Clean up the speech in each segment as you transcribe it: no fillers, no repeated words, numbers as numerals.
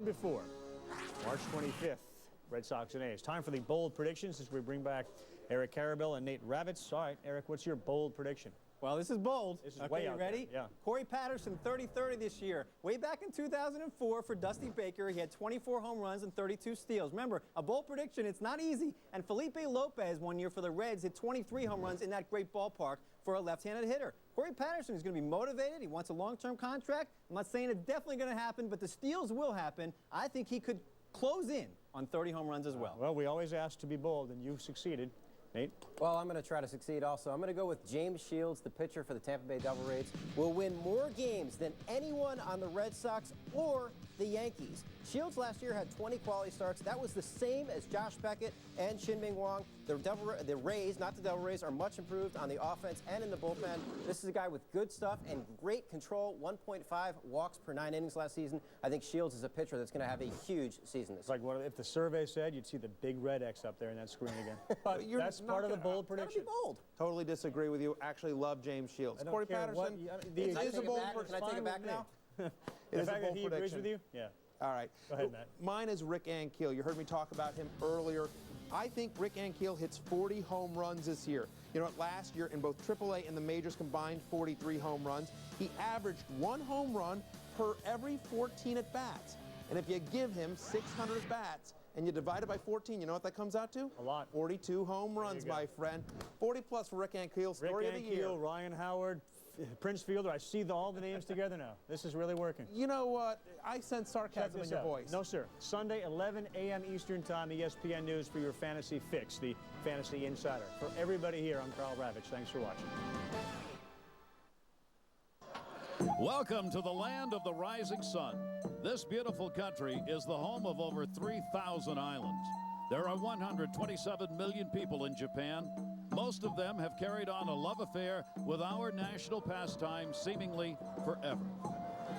Before March 25th, Red Sox and A's. Time for the bold predictions as we bring back Eric Karabell and Nate Ravitz. All right, Eric, what's your bold prediction? Well, this is bold. This is okay, way you out ready? there. Yeah. Corey Patterson, 30-30 this year. Way back in 2004 for Dusty Baker, he had 24 home runs and 32 steals. Remember, a bold prediction, it's not easy. And Felipe Lopez, one year for the Reds, hit 23 home runs in that great ballpark for a left-handed hitter. Corey Patterson is going to be motivated. He wants a long-term contract. I'm not saying it's definitely going to happen, but the steals will happen. I think he could close in on 30 home runs as well. Well, we always ask to be bold, and you've succeeded. Nate? Well, I'm going to try to succeed also. I'm going to go with James Shields, the pitcher for the Tampa Bay Devil Rays, will win more games than anyone on the Red Sox or the Yankees. Shields last year had 20 quality starts. That was the same as Josh Beckett and Shin-Ming Wong. The Rays, not the Devil Rays, are much improved on the offense and in the bullpen. This is a guy with good stuff and great control. 1.5 walks per 9 innings last season. I think Shields is a pitcher that's going to have a huge season this year. Like if the survey said, you'd see the big red X up there in that screen again. But that's part of the bold prediction. Be bold. Totally disagree with you. Actually love James Shields. Corey Patterson, it is a bold prediction. Can I take it back now? The fact that he agrees with you? Yeah. All right. Go ahead, Matt. Mine is Rick Ankiel. You heard me talk about him earlier. I think Rick Ankiel hits 40 home runs this year. You know, last year in both AAA and the majors combined 43 home runs. He averaged 1 home run per every 14 at-bats. And if you give him 600 at-bats and you divide it by 14, you know what that comes out to? A lot. 42 home runs, my friend. 40 plus for Rick Ankiel. Story of the year. Ryan Howard, Prince Fielder. I see all the names together now. This is really working. You know what? I sense sarcasm in your voice. No, sir. Sunday, 11 a.m. Eastern Time, ESPN News for your Fantasy Fix, the Fantasy Insider. For everybody here, I'm Carl Ravitch. Thanks for watching. Welcome to the land of the rising sun. This beautiful country is the home of over 3,000 islands. There are 127 million people in Japan. Most of them have carried on a love affair with our national pastime seemingly forever.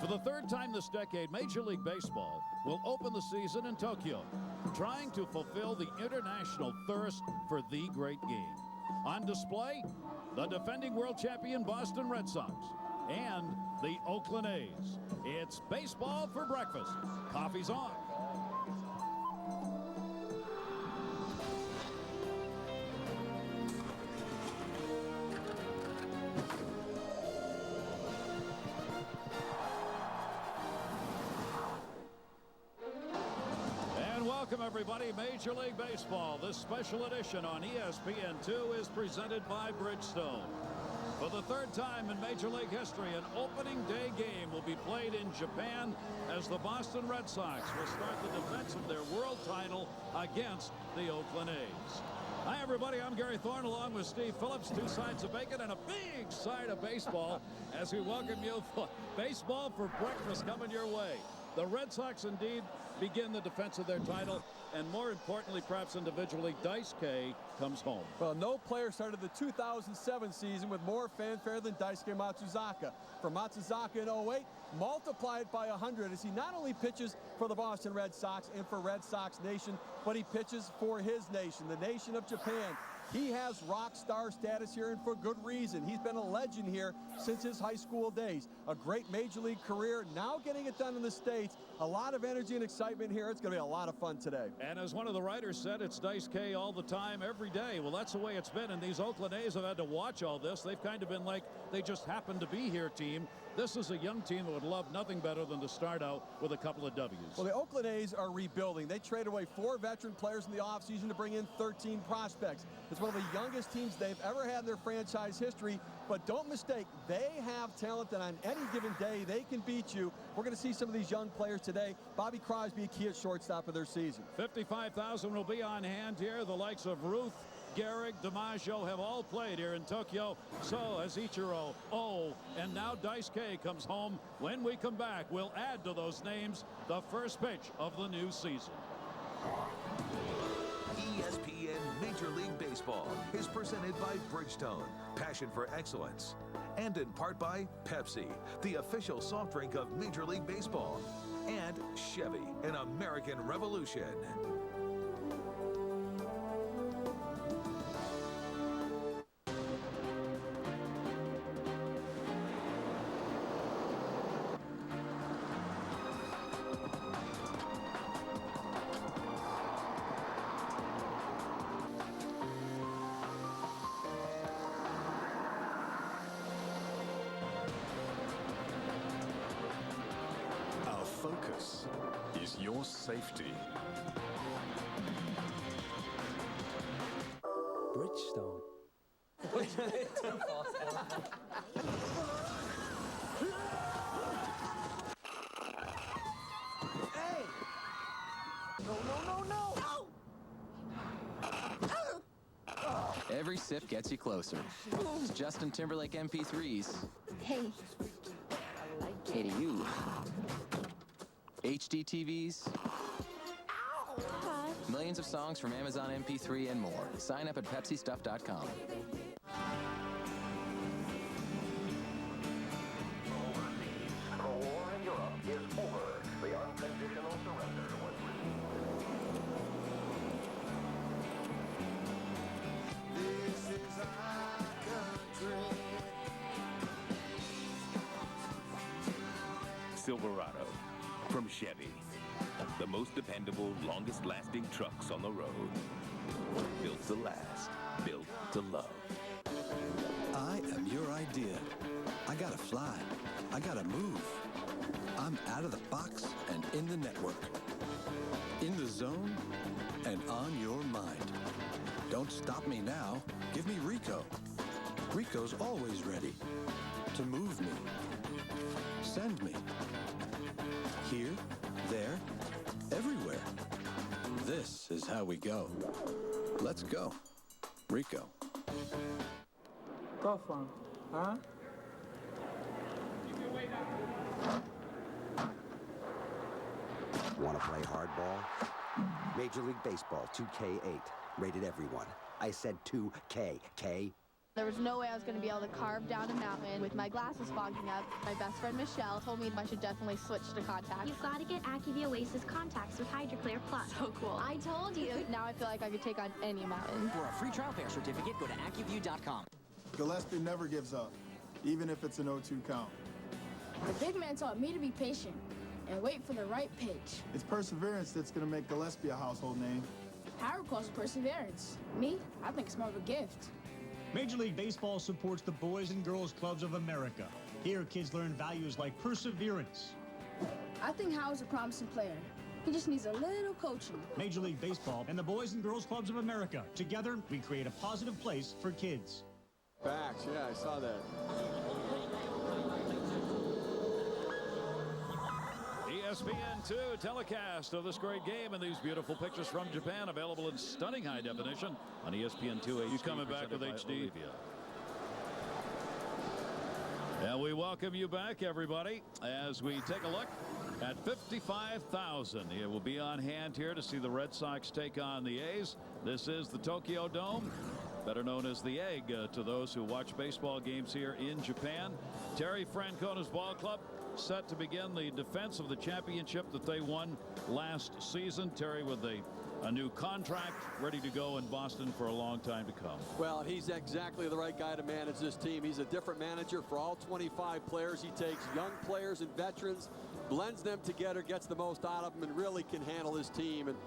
For the third time this decade, Major League Baseball will open the season in Tokyo, trying to fulfill the international thirst for the great game. On display, the defending world champion Boston Red Sox and the Oakland A's. It's baseball for breakfast. Coffee's on. And welcome everybody, Major League Baseball. This special edition on ESPN2 is presented by Bridgestone. For the third time in Major League history, an opening day game will be played in Japan as the Boston Red Sox will start the defense of their world title against the Oakland A's. Hi, everybody. I'm Gary Thorne along with Steve Phillips. 2 sides of bacon and a big side of baseball as we welcome you for baseball for breakfast coming your way. The Red Sox indeed begin the defense of their title, and more importantly, perhaps individually, Daisuke comes home. Well, no player started the 2007 season with more fanfare than Daisuke Matsuzaka. For Matsuzaka in 08, multiply it by 100 as he not only pitches for the Boston Red Sox and for Red Sox Nation, but he pitches for his nation, the nation of Japan. He has rock star status here, and for good reason. He's been a legend here since his high school days. A great major league career, now getting it done in the States. A lot of energy and excitement here. It's going to be a lot of fun today. And as one of the writers said, it's Daisuke all the time, every day. Well, that's the way it's been, and these Oakland A's have had to watch all this. They've kind of been like, they just happened to be here team. This is a young team that would love nothing better than to start out with a couple of W's. Well, the Oakland A's are rebuilding. They traded away 4 veteran players in the offseason to bring in 13 prospects. It's one of the youngest teams they've ever had in their franchise history. But don't mistake, they have talent that on any given day they can beat you. We're going to see some of these young players today. Bobby Crosby, a key at shortstop of their season. 55,000 will be on hand here. The likes of Ruth, Gehrig, DiMaggio have all played here in Tokyo. So has Ichiro, and now Daisuke comes home. When we come back, we'll add to those names the first pitch of the new season. ESPN Major League Baseball is presented by Bridgestone, passion for excellence, and in part by Pepsi, the official soft drink of Major League Baseball, and Chevy, an American revolution. This is your safety. Bridgestone. Hey! No, no, no, no! Every sip gets you closer. It's Justin Timberlake MP3s. Hey. Hey to you. HD TVs. Millions of songs from Amazon MP3 and more. Sign up at PepsiStuff.com. The war in Europe is over. The unconditional surrender was This is our country. Silverado from Chevy. The most dependable, longest-lasting trucks on the road. Built to last. Built to love. I am your idea. I gotta fly. I gotta move. I'm out of the box and in the network. In the zone and on your mind. Don't stop me now. Give me Rico. Rico's always ready to move me. Send me. Here, there, everywhere. This is how we go. Let's go. Rico. Go for him, huh? Want to play hardball? Major League Baseball 2K8. Rated everyone. I said 2K. K? There was no way I was going to be able to carve down a mountain with my glasses fogging up. My best friend Michelle told me I should definitely switch to contacts. You've got to get Acuvue Oasis contacts with HydroClear Plus. So cool. I told you. Now I feel like I could take on any mountain. For a free trial pair certificate, go to Acuvue.com. Gillespie never gives up, even if it's an 0-2 count. The big man taught me to be patient and wait for the right pitch. It's perseverance that's going to make Gillespie a household name. Howard calls it perseverance. Me, I think it's more of a gift. Major League Baseball supports the Boys and Girls Clubs of America. Here, kids learn values like perseverance. I think Howard's a promising player. He just needs a little coaching. Major League Baseball and the Boys and Girls Clubs of America. Together, we create a positive place for kids. Backs, yeah, I saw that. ESPN2 telecast of this great game and these beautiful pictures from Japan available in stunning high definition on ESPN2 HD. You coming back with HD. And we welcome you back, everybody, as we take a look at 55,000. It will be on hand here to see the Red Sox take on the A's. This is the Tokyo Dome, better known as the Egg to those who watch baseball games here in Japan. Terry Francona's ball club set to begin the defense of the championship that they won last season. Terry with a new contract ready to go in Boston for a long time to come. Well, he's exactly the right guy to manage this team. He's a different manager for all 25 players. He takes young players and veterans, blends them together, gets the most out of them, and really can handle his team. And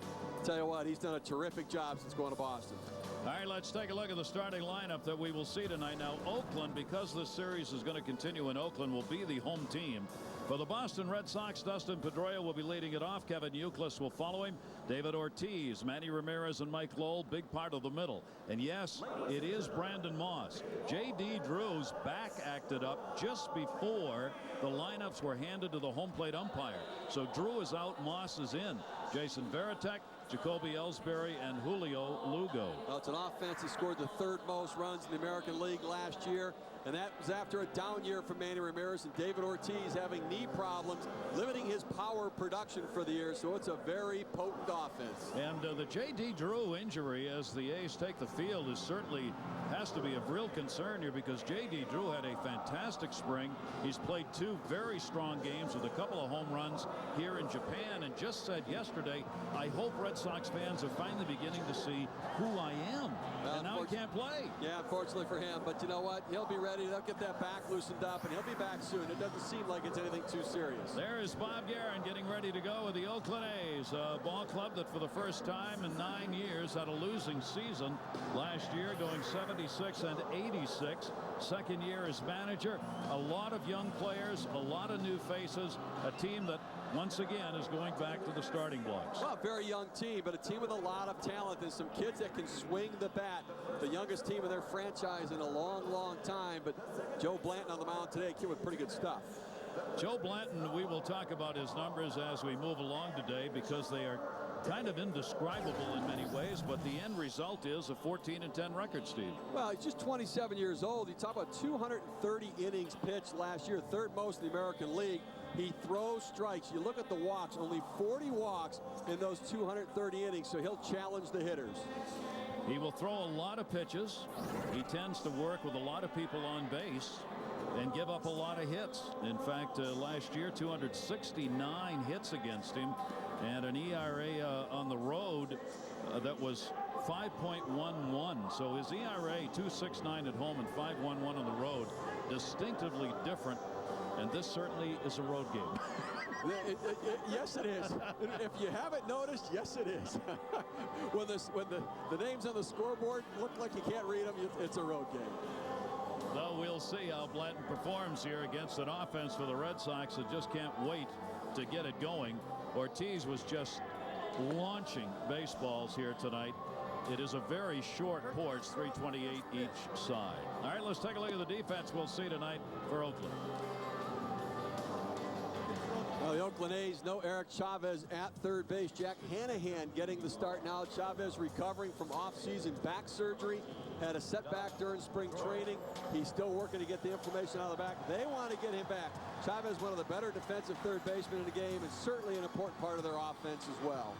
tell you what, he's done a terrific job since going to Boston. All right, let's take a look at the starting lineup that we will see tonight. Now, Oakland, because this series is going to continue in Oakland, will be the home team. For the Boston Red Sox, Dustin Pedroia will be leading it off. Kevin Youkilis will follow him. David Ortiz, Manny Ramirez, and Mike Lowell, big part of the middle. And yes, it is Brandon Moss. J.D. Drew's back acted up just before the lineups were handed to the home plate umpire. So Drew is out, Moss is in. Jason Varitek, Jacoby Ellsbury, and Julio Lugo. Well, it's an offense that scored the third most runs in the American League last year. And that was after a down year for Manny Ramirez and David Ortiz having knee problems, limiting his power production for the year. So it's a very potent offense. And the J.D. Drew injury as the A's take the field is certainly has to be of real concern here because J.D. Drew had a fantastic spring. He's played two very strong games with a couple of home runs here in Japan and just said yesterday, I hope Red Sox fans are finally beginning to see who I am. And now he can't play. Yeah, unfortunately for him. But you know what? He'll be ready. They'll get that back loosened up, and he'll be back soon. It doesn't seem like it's anything ain't too serious. There is Bob Guerin getting ready to go with the Oakland A's, a ball club that for the first time in 9 years had a losing season last year, going 76-86. Second year as manager. A lot of young players, a lot of new faces, a team that once again is going back to the starting blocks. Well, a very young team, but a team with a lot of talent and some kids that can swing the bat. The youngest team in their franchise in a long, long time, but Joe Blanton on the mound today, kid with pretty good stuff. Joe Blanton, we will talk about his numbers as we move along today because they are kind of indescribable in many ways, but the end result is a 14-10 record, Steve. Well, he's just 27 years old. You talk about 230 innings pitched last year, third most in the American League. He throws strikes. You look at the walks, only 40 walks in those 230 innings, so he'll challenge the hitters. He will throw a lot of pitches. He tends to work with a lot of people on base and give up a lot of hits. In fact, last year, 269 hits against him and an ERA on the road that was 5.11. So his ERA 2.69 at home and 5.11 on the road, distinctively different. And this certainly is a road game. Yes, it is. If you haven't noticed, yes, it is. when the names on the scoreboard look like you can't read them, it's a road game. Though we'll see how Blanton performs here against an offense for the Red Sox that just can't wait to get it going. Ortiz was just launching baseballs here tonight. It is a very short porch, 328 each side. All right, let's take a look at the defense we'll see tonight for Oakland. Well, the Oakland A's, no Eric Chavez at third base. Jack Hanahan getting the start now. Chavez recovering from off-season back surgery. Had a setback during spring training. He's still working to get the inflammation out of the back. They want to get him back. Chavez, one of the better defensive third basemen in the game, and certainly an important part of their offense as well.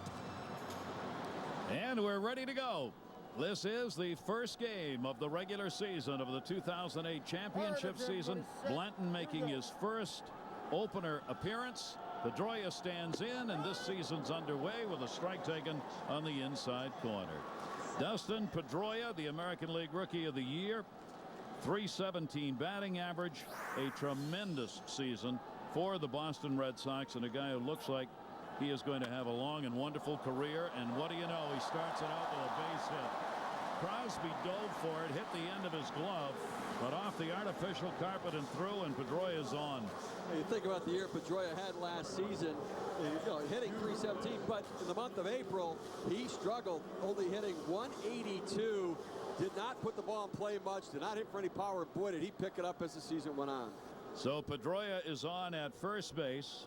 And we're ready to go. This is the first game of the regular season of the 2008 championship season. Blanton making his first opener appearance. Pedroia stands in, and this season's underway with a strike taken on the inside corner. Dustin Pedroia, the American League Rookie of the Year, 317 batting average, a tremendous season for the Boston Red Sox, and a guy who looks like he is going to have a long and wonderful career. And what do you know, he starts it out with a base hit. Crosby dove for it, hit the end of his glove, but off the artificial carpet and through, and Pedroia's on. You think about the year Pedroia had last season, hitting 317, but in the month of April, he struggled, only hitting 182, did not put the ball in play much, did not hit for any power. Boy, did he pick it up as the season went on. So Pedroia is on at first base.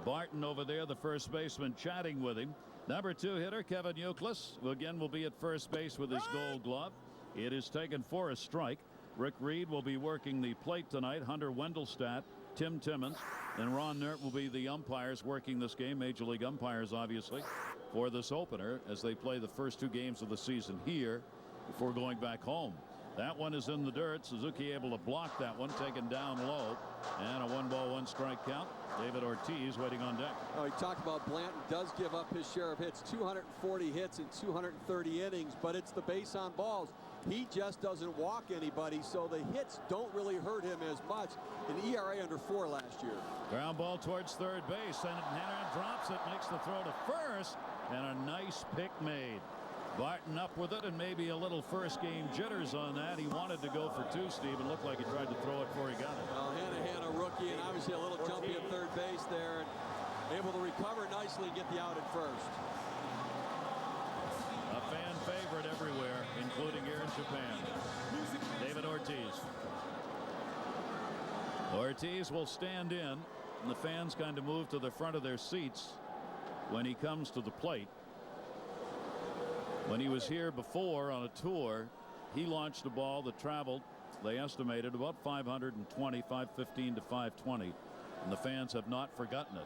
Barton over there, the first baseman, chatting with him. Number 2 hitter Kevin Youkilis again will be at first base with his Gold Glove. It is taken for a strike. Rick Reed will be working the plate tonight. Hunter Wendelstadt, Tim Timmons, and Ron Nert will be the umpires working this game. Major League umpires, obviously, for this opener as they play the first 2 games of the season here before going back home. That one is in the dirt. Suzuki able to block that one, taken down low, and a 1-ball 1-strike count. David Ortiz waiting on deck. Oh, he talked about Blanton does give up his share of hits, 240 hits in 230 innings, but it's the base on balls. He just doesn't walk anybody, so the hits don't really hurt him as much. An ERA under 4 last year. Ground ball towards third base, and Hannah drops it, makes the throw to first, and a nice pick made. Barton up with it, and maybe a little first game jitters on that. He wanted to go for 2, Steve, and looked like he tried to throw it before he got it. Well, Hanahan, a rookie, and obviously a little jumpy at third base there, and able to recover nicely and get the out at first. A fan favorite everywhere, including here in Japan. David Ortiz. Ortiz will stand in, and the fans kind of move to the front of their seats when he comes to the plate. When he was here before on a tour, he launched a ball that traveled, they estimated, about 520, 515 to 520. And the fans have not forgotten it.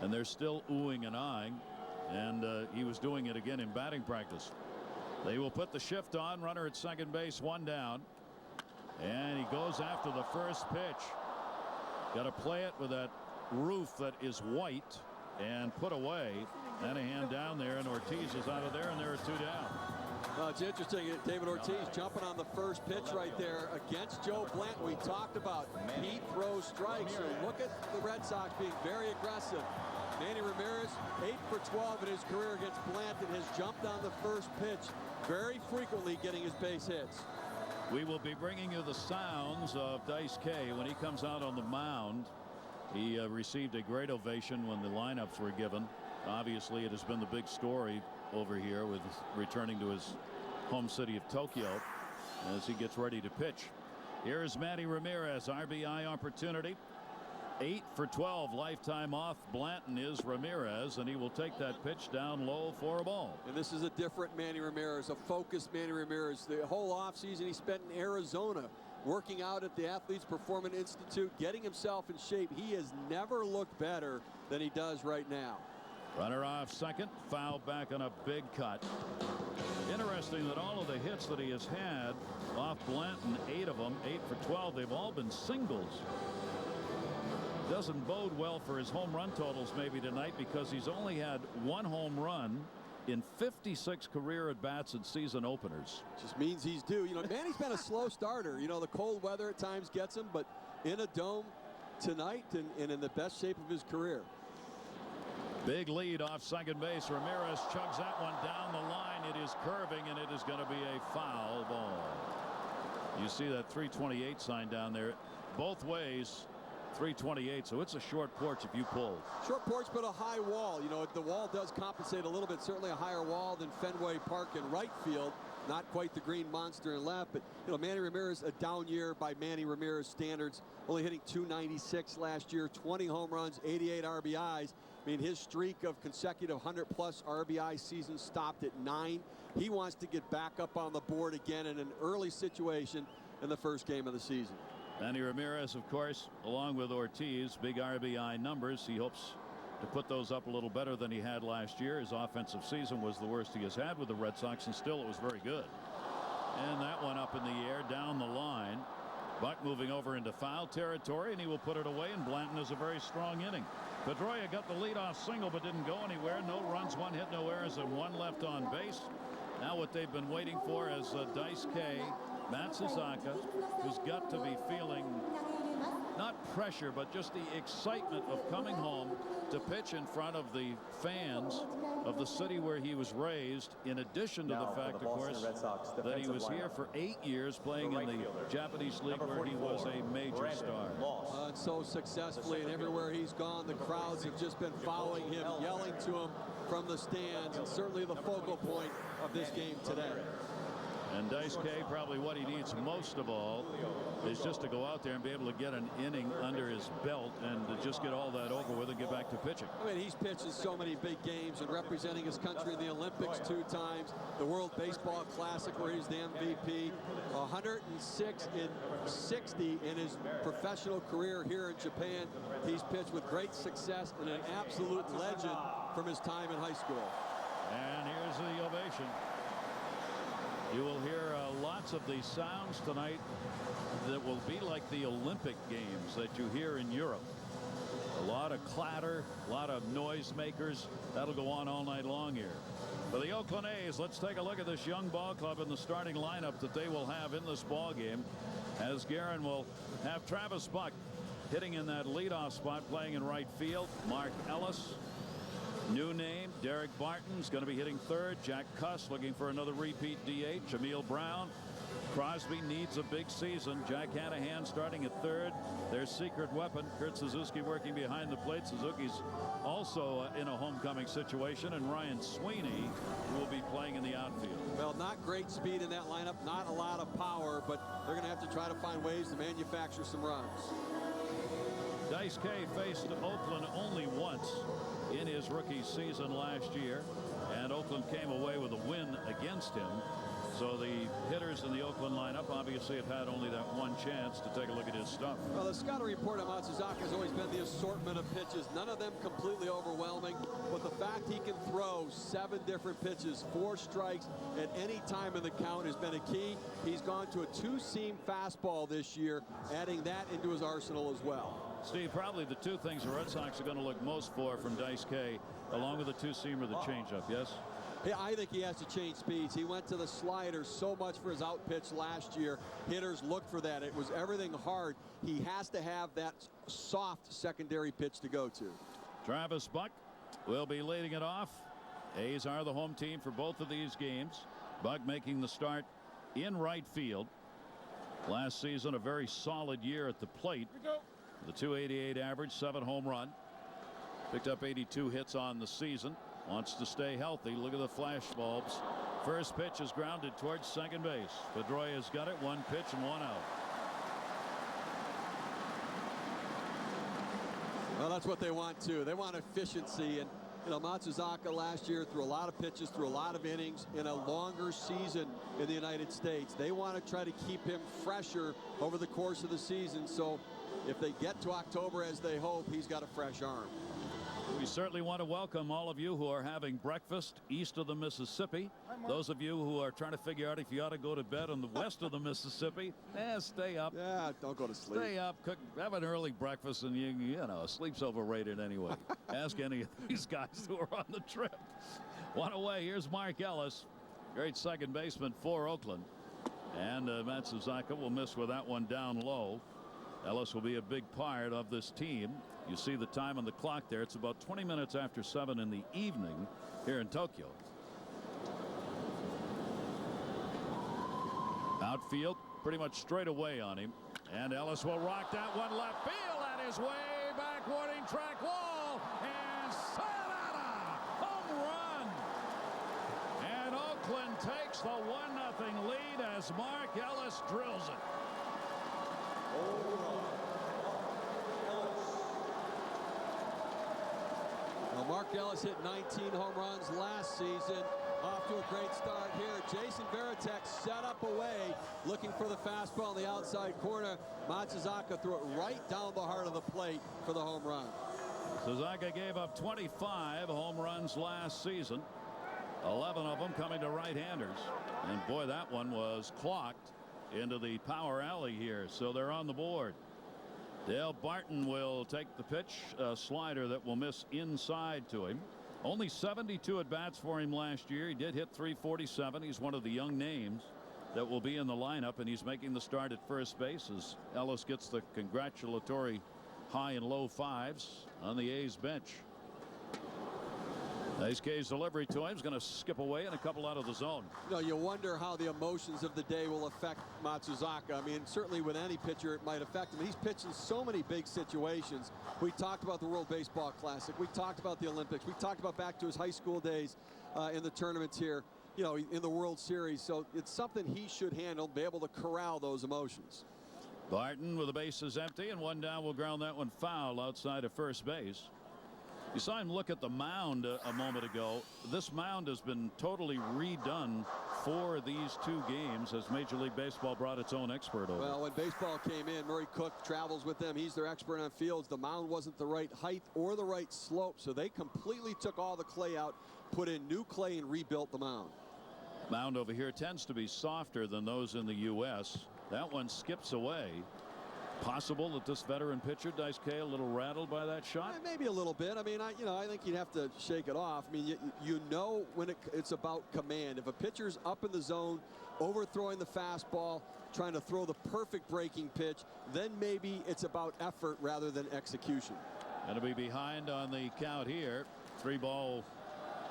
And they're still oohing and eyeing. And he was doing it again in batting practice. They will put the shift on. Runner at second base, 1 down. And he goes after the first pitch. Got to play it with that roof that is white and put away. Hanahan down there, and Ortiz is out of there, and there are 2 down. Well, it's interesting. David Ortiz jumping on the first pitch right there against Joe Blanton. We talked about he throws strikes. So look at the Red Sox being very aggressive. Manny Ramirez, 8 for 12 in his career against Blanton, has jumped on the first pitch very frequently, getting his base hits. We will be bringing you the sounds of Daisuke when he comes out on the mound. He received a great ovation when the lineups were given. Obviously, it has been the big story over here with returning to his home city of Tokyo as he gets ready to pitch. Here is Manny Ramirez, RBI opportunity. 8 for 12 lifetime off Blanton is Ramirez, and he will take that pitch down low for a ball. And this is a different Manny Ramirez, a focused Manny Ramirez. The whole offseason he spent in Arizona working out at the Athletes Performance Institute, getting himself in shape. He has never looked better than he does right now. Runner off second, foul back on a big cut. Interesting that all of the hits that he has had off Blanton, 8 of them, 8 for 12, they've all been singles. Doesn't bode well for his home run totals maybe tonight, because he's only had 1 home run in 56 career at bats and season openers. Just means he's due. You know, Manny's been a slow starter. You know, the cold weather at times gets him, but in a dome tonight and in the best shape of his career. Big lead off second base. Ramirez chugs that one down the line. It is curving, and it is going to be a foul ball. You see that 328 sign down there. Both ways, 328, so it's a short porch if you pull. Short porch, but a high wall. You know, the wall does compensate a little bit. Certainly a higher wall than Fenway Park in right field. Not quite the green monster in left, but, you know, Manny Ramirez, a down year by Manny Ramirez standards. Only hitting .296 last year, 20 home runs, 88 RBIs. I mean, his streak of consecutive 100-plus RBI seasons stopped at 9. He wants to get back up on the board again in an early situation in the first game of the season. Manny Ramirez, of course, along with Ortiz, big RBI numbers. He hopes to put those up a little better than he had last year. His offensive season was the worst he has had with the Red Sox, and still it was very good. And that one up in the air down the line. Buck moving over into foul territory, and he will put it away, and Blanton has a very strong inning. Pedroia got the leadoff single but didn't go anywhere. No runs, 1 hit, no errors, and 1 left on base. Now what they've been waiting for is Daisuke, Matsuzaka, who's got to be feeling not pressure, but just the excitement of coming home to pitch in front of the fans of the city where he was raised, in addition to the fact, of course, that he was here for 8 years playing in the Japanese League, where he was a major star. So successfully, and everywhere he's gone, the crowds have just been following him, yelling to him from the stands, and certainly the focal point of this game today. And Daisuke, probably what he needs most of all is just to go out there and be able to get an inning under his belt and to just get all that over with and get back to pitching. I mean, he's pitched in so many big games and representing his country in the Olympics 2 times, the World Baseball Classic where he's the MVP, 106 in 60 in his professional career here in Japan. He's pitched with great success and an absolute legend from his time in high school. And here's the ovation. You will hear lots of these sounds tonight that will be like the Olympic Games that you hear in Europe. A lot of clatter, a lot of noisemakers. That'll go on all night long here. For the Oakland A's, let's take a look at this young ball club and the starting lineup that they will have in this ball game, as Guerin will have Travis Buck hitting in that leadoff spot, playing in right field. Mark Ellis, new name, Derek Barton's going to be hitting third. Jack Cuss looking for another repeat DH. Jamil Brown. Crosby needs a big season. Jack Hanahan starting at third. Their secret weapon, Kurt Suzuki, working behind the plate. Suzuki's also in a homecoming situation, and Ryan Sweeney will be playing in the outfield. Well, not great speed in that lineup, not a lot of power, but they're going to have to try to find ways to manufacture some runs. Daisuke faced Oakland only once in his rookie season last year, and Oakland came away with a win against him. So the hitters in the Oakland lineup obviously have had only that one chance to take a look at his stuff. Well, the scouting report on Matsuzaka has always been the assortment of pitches, none of them completely overwhelming, but the fact he can throw 7 different pitches, 4 strikes at any time in the count has been a key. He's gone to a 2-seam fastball this year, adding that into his arsenal as well. Steve, probably the 2 things the Red Sox are going to look most for from Daisuke along with the two-seamer, the changeup, yes? Yeah, I think he has to change speeds. He went to the slider so much for his out pitch last year. Hitters looked for that. It was everything hard. He has to have that soft secondary pitch to go to. Travis Buck will be leading it off. A's are the home team for both of these games. Buck making the start in right field. Last season, a very solid year at the plate. The .288 average, 7 home run. Picked up 82 hits on the season. Wants to stay healthy. Look at the flash bulbs. First pitch is grounded towards second base. Pedroia's got it. 1 pitch and 1 out. Well, that's what they want too. They want efficiency, and you know, Matsuzaka last year threw a lot of pitches, threw a lot of innings in a longer season in the United States. They want to try to keep him fresher over the course of the season, so if they get to October as they hope, he's got a fresh arm. We certainly want to welcome all of you who are having breakfast east of the Mississippi. Those of you who are trying to figure out if you ought to go to bed on the west of the Mississippi, stay up. Yeah, don't go to sleep. Stay up, cook, have an early breakfast, and you know, sleep's overrated anyway. Ask any of these guys who are on the trip. One away, here's Mark Ellis, great second baseman for Oakland. And Matsuzaka will miss with that one down low. Ellis will be a big part of this team. You see the time on the clock there. It's about 20 minutes after 7 in the evening here in Tokyo. Outfield pretty much straight away on him. And Ellis will rock that one left field. That is way back, warning track wall. And sayonara! Home run! And Oakland takes the 1-0 lead as Mark Ellis drills it. Well, Mark Ellis hit 19 home runs last season. Off to a great start here. Jason Varitek set up away, looking for the fastball in the outside corner. Matsuzaka threw it right down the heart of the plate for the home run. Suzuka gave up 25 home runs last season. 11 of them coming to right-handers. And boy, that one was clocked into the power alley here. So they're on the board. Dale Barton will take the pitch, a slider that will miss inside to him. Only 72 at bats for him last year. He did hit .347. He's one of the young names that will be in the lineup, and he's making the start at first base as Ellis gets the congratulatory high and low fives on the A's bench. Daisuke's delivery to him is going to skip away and a couple out of the zone. You know, you wonder how the emotions of the day will affect Matsuzaka. I mean, certainly with any pitcher it might affect him. He's pitched in so many big situations. We talked about the World Baseball Classic. We talked about the Olympics. We talked about back to his high school days in the tournaments here, you know, in the World Series. So it's something he should handle, be able to corral those emotions. Barton with the bases empty and 1 down will ground that one foul outside of first base. You saw him look at the mound a moment ago. This mound has been totally redone for these 2 games as Major League Baseball brought its own expert over. Well, when baseball came in, Murray Cook travels with them. He's their expert on fields. The mound wasn't the right height or the right slope, so they completely took all the clay out, put in new clay, and rebuilt the mound. Mound over here tends to be softer than those in the U.S. That one skips away. Possible that this veteran pitcher, Daisuke, a little rattled by that shot? Maybe a little bit. I mean, I think you'd have to shake it off. I mean, you know when it's about command. If a pitcher's up in the zone, overthrowing the fastball, trying to throw the perfect breaking pitch, then maybe it's about effort rather than execution. Going to be behind on the count here. 3-ball,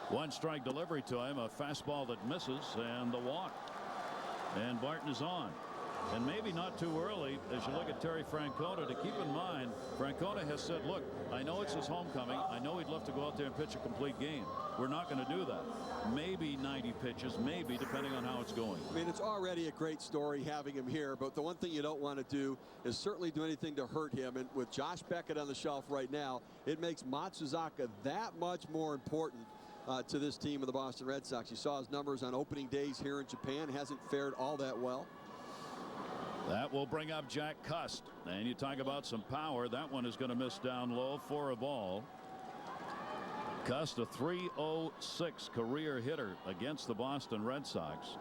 1-strike delivery to him. A fastball that misses and the walk. And Barton is on. And maybe not too early as you look at Terry Francona to keep in mind. Francona has said, look, I know it's his homecoming. I know he'd love to go out there and pitch a complete game. We're not going to do that. Maybe 90 pitches, maybe, depending on how it's going. I mean, it's already a great story having him here, but the one thing you don't want to do is certainly do anything to hurt him. And with Josh Beckett on the shelf right now, it makes Matsuzaka that much more important to this team of the Boston Red Sox. You saw his numbers on opening days here in Japan. Hasn't fared all that well. That will bring up Jack Cust. And you talk about some power. That one is going to miss down low for a ball. Cust, a .306 career hitter against the Boston Red Sox.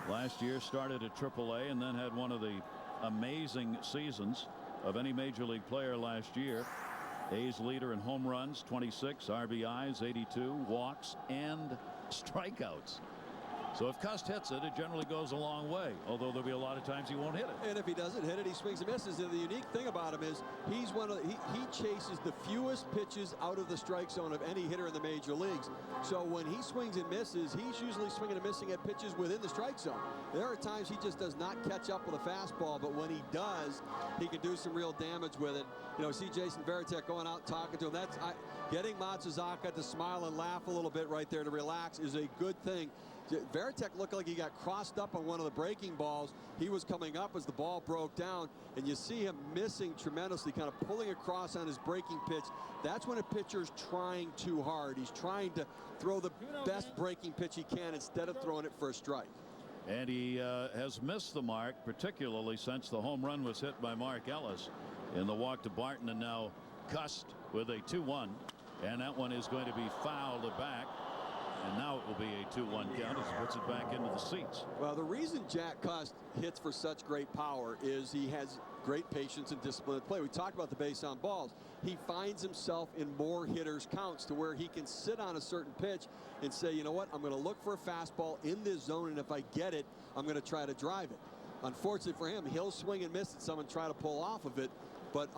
Last year started at AAA and then had one of the amazing seasons of any major league player last year. A's leader in home runs, 26, RBIs, 82, walks, and strikeouts. So if Cust hits it, it generally goes a long way, although there'll be a lot of times he won't hit it. And if he doesn't hit it, he swings and misses. And the unique thing about him is he chases the fewest pitches out of the strike zone of any hitter in the major leagues. So when he swings and misses, he's usually swinging and missing at pitches within the strike zone. There are times he just does not catch up with a fastball, but when he does, he can do some real damage with it. You know, see Jason Varitek going out talking to him. Getting Matsuzaka to smile and laugh a little bit right there to relax is a good thing. Varitek looked like he got crossed up on one of the breaking balls. He was coming up as the ball broke down, and you see him missing tremendously, kind of pulling across on his breaking pitch. That's when a pitcher's trying too hard. He's trying to throw the best breaking pitch he can instead of throwing it for a strike. And he has missed the mark, particularly since the home run was hit by Mark Ellis in the walk to Barton, and now Cust with a 2-1, and that one is going to be fouled back. And now it will be a 2-1 count as he puts it back into the seats. Well, the reason Jack Cust hits for such great power is he has great patience and discipline at play. We talked about the base on balls. He finds himself in more hitters' counts to where he can sit on a certain pitch and say, you know what, I'm going to look for a fastball in this zone, and if I get it, I'm going to try to drive it. Unfortunately for him, he'll swing and miss at someone try to pull off of it, but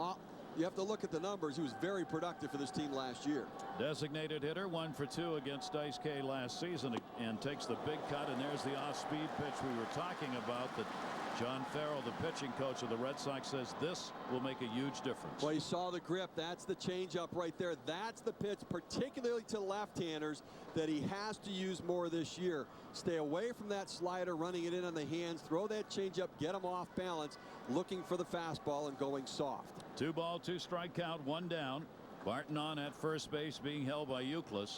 you have to look at the numbers. He was very productive for this team last year. Designated hitter, 1 for 2 against Daisuke last season, and takes the big cut. And there's the off-speed pitch we were talking about that John Farrell, the pitching coach of the Red Sox, says this will make a huge difference. Well, you saw the grip. That's the changeup right there. That's the pitch, particularly to left-handers, that he has to use more this year. Stay away from that slider, running it in on the hands. Throw that changeup, get him off balance, looking for the fastball and going soft. 2 ball, 2 strike count, 1 down. Barton on at first base, being held by Euclid.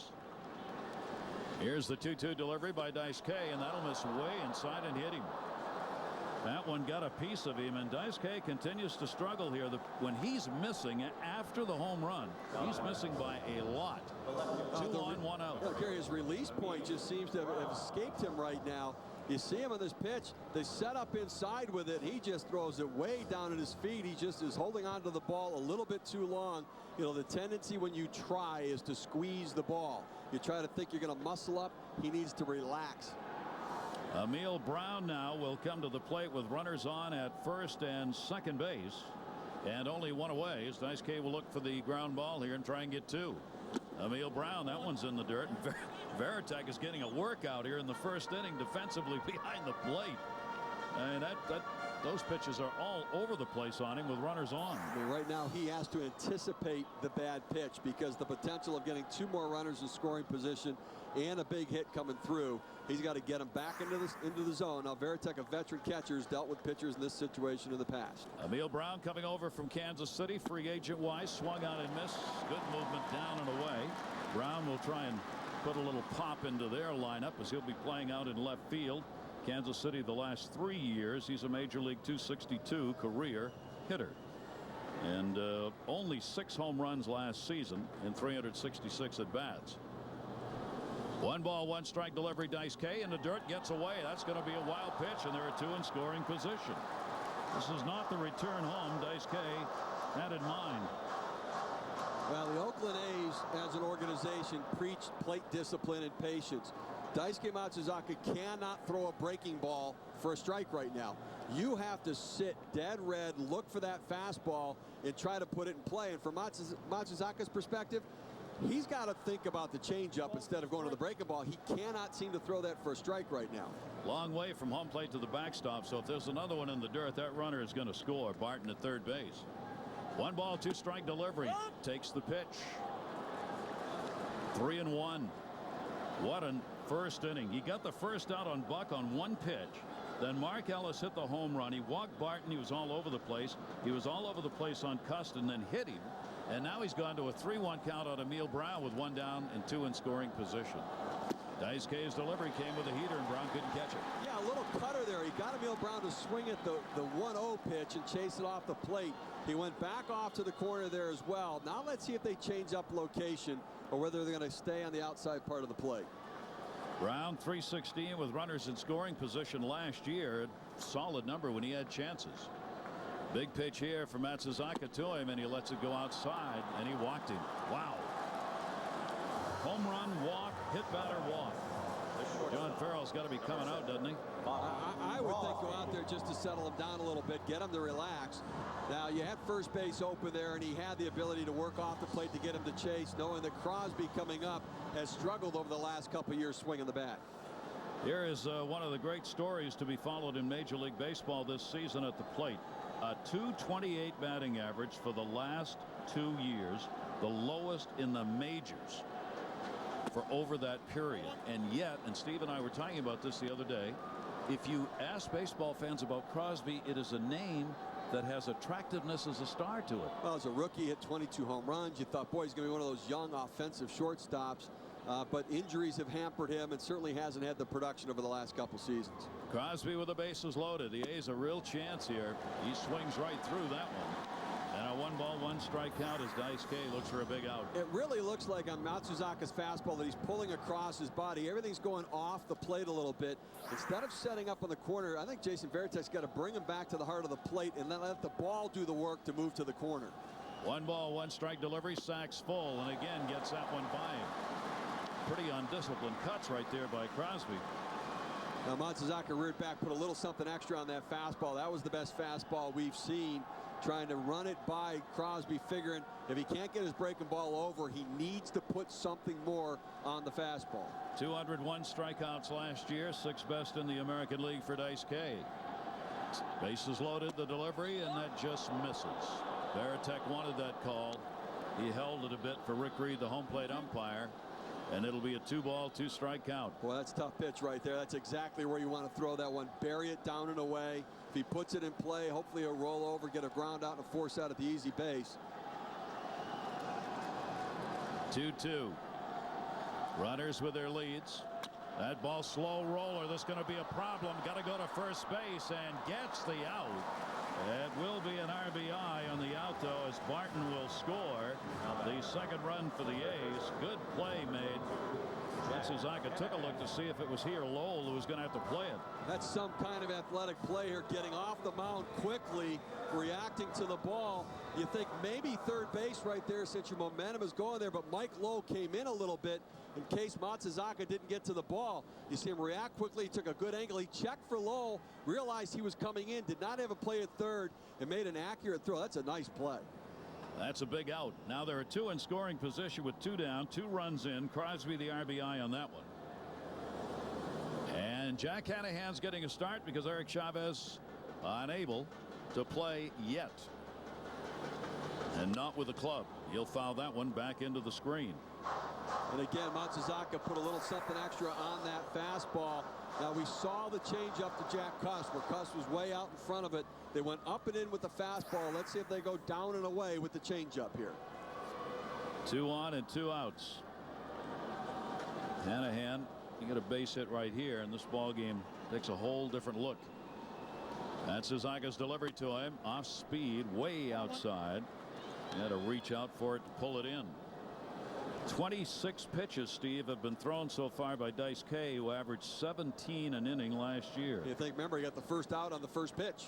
Here's the 2-2 delivery by Daisuke, and that'll miss way inside and hit him. That one got a piece of him, and Daisuke continues to struggle here. When he's missing after the home run, he's missing by a lot. 2 on, 1 out. Look here, his release point just seems to have escaped him right now. You see him on this pitch. They set up inside with it. He just throws it way down at his feet. He just is holding on to the ball a little bit too long. You know, the tendency when you try is to squeeze the ball. You try to think you're going to muscle up. He needs to relax. Emil Brown now will come to the plate with runners on at first and second base, and only 1 away as Daisuke will look for the ground ball here and try and get 2. Emil Brown, that one's in the dirt, and Varitek is getting a workout here in the first inning defensively behind the plate. And those pitches are all over the place on him with runners on. I mean, right now he has to anticipate the bad pitch, because the potential of getting 2 more runners in scoring position and a big hit coming through, he's got to get him back into the zone. Now Varitek, a veteran catcher, has dealt with pitchers in this situation in the past. Emil Brown coming over from Kansas City, free agent wise, swung on and missed. Good movement down and away. Brown will try and put a little pop into their lineup as he'll be playing out in left field. Kansas City the last 3 years, he's a Major League 262 career hitter, and only 6 home runs last season in 366 at bats. 1 ball, 1 strike delivery. Daisuke in the dirt, gets away. That's going to be a wild pitch, and there are 2 in scoring position. This is not the return home Daisuke had in mind. Well, the Oakland A's as an organization preach plate discipline and patience. Daisuke Matsuzaka cannot throw a breaking ball for a strike right now. You have to sit dead red, look for that fastball, and try to put it in play. And from Matsuzaka's perspective, he's got to think about the changeup instead of going to the breaking ball. He cannot seem to throw that for a strike right now. Long way from home plate to the backstop, so if there's another one in the dirt, that runner is going to score. Barton at third base. 1 ball, 2 strike delivery. Takes the pitch. 3-1. What a first inning. He got the first out on Buck on 1 pitch. Then Mark Ellis hit the home run. He walked Barton. He was all over the place. He was all over the place on Cust and then hit him. And now he's gone to a 3-1 count on Emil Brown with 1 down and 2 in scoring position. Daisuke's delivery came with a heater, and Brown couldn't catch it. Yeah, a little cutter there. He got Emil Brown to swing at the 1-0 pitch and chase it off the plate. He went back off to the corner there as well. Now let's see if they change up location or whether they're going to stay on the outside part of the plate. Brown 316 with runners in scoring position last year. Solid number when he had chances. Big pitch here for Matsuzaka to him, and he lets it go outside, and he walked him. Wow. Home run, walk, hit batter, walk. John Farrell's got to be coming out, doesn't he? I would think go out there just to settle him down a little bit, get him to relax. Now, you had first base open there, and he had the ability to work off the plate to get him to chase, knowing that Crosby coming up has struggled over the last couple of years swinging the bat. Here is one of the great stories to be followed in Major League Baseball this season at the plate. A .228 batting average for the last 2 years, the lowest in the majors for over that period. And yet, and Steve and I were talking about this the other day, if you ask baseball fans about Crosby, it is a name that has attractiveness as a star to it. Well, as a rookie, hit 22 home runs. You thought, boy, he's going to be one of those young offensive shortstops. But injuries have hampered him and certainly hasn't had the production over the last couple seasons. Crosby with the bases loaded. He has a real chance here. He swings right through that one. And a 1-ball, 1-strike count as Daisuke looks for a big out. It really looks like on Matsuzaka's fastball that he's pulling across his body. Everything's going off the plate a little bit. Instead of setting up on the corner, I think Jason Varitek's got to bring him back to the heart of the plate and then let the ball do the work to move to the corner. 1-ball, 1-strike delivery, sacks full, and again gets that one by him. Pretty undisciplined cuts right there by Crosby. Now Matsuzaka reared back, put a little something extra on that fastball. That was the best fastball we've seen. Trying to run it by Crosby, figuring if he can't get his breaking ball over, he needs to put something more on the fastball. 201 strikeouts last year, 6th best in the American League for Daisuke. Bases loaded, the delivery, and that just misses. Varitek wanted that call. He held it a bit for Rick Reed, the home plate umpire. And it'll be a 2-ball, 2-strike count. Boy, that's a tough pitch right there. That's exactly where you want to throw that one. Bury it down and away. If he puts it in play, hopefully he'll roll over, get a ground out, and a force out at the easy base. 2-2. Runners with their leads. That ball, slow roller. This is going to be a problem. Got to go to first base and gets the out. It will be an RBI on the out, though, as Barton will score the second run for the A's. Good play made. Matsuzaka took a look to see if it was he or Lowell who was going to have to play it. That's some kind of athletic play here, getting off the mound quickly, reacting to the ball. You think maybe third base right there since your momentum is going there, but Mike Lowe came in a little bit in case Matsuzaka didn't get to the ball. You see him react quickly. He took a good angle. He checked for Lowell, realized he was coming in, did not have a play at third, and made an accurate throw. That's a nice play. That's a big out. Now there are 2 in scoring position with 2 down, 2 runs in. Crosby the RBI on that one. And Jack Hanahan's getting a start because Eric Chavez unable to play yet. And not with the club. He'll foul that one back into the screen. And again, Matsuzaka put a little something extra on that fastball. Now we saw the changeup to Jack Cuss, where Cuss was way out in front of it. They went up and in with the fastball. Let's see if they go down and away with the changeup here. 2 on and 2 outs. Hanahan, you get a base hit right here, and this ball game takes a whole different look. Matsuzaka's delivery to him, off speed, way outside. He had to reach out for it to pull it in. 26 pitches, Steve, have been thrown so far by Daisuke, who averaged 17 an inning last year. You think, remember, he got the first out on the first pitch.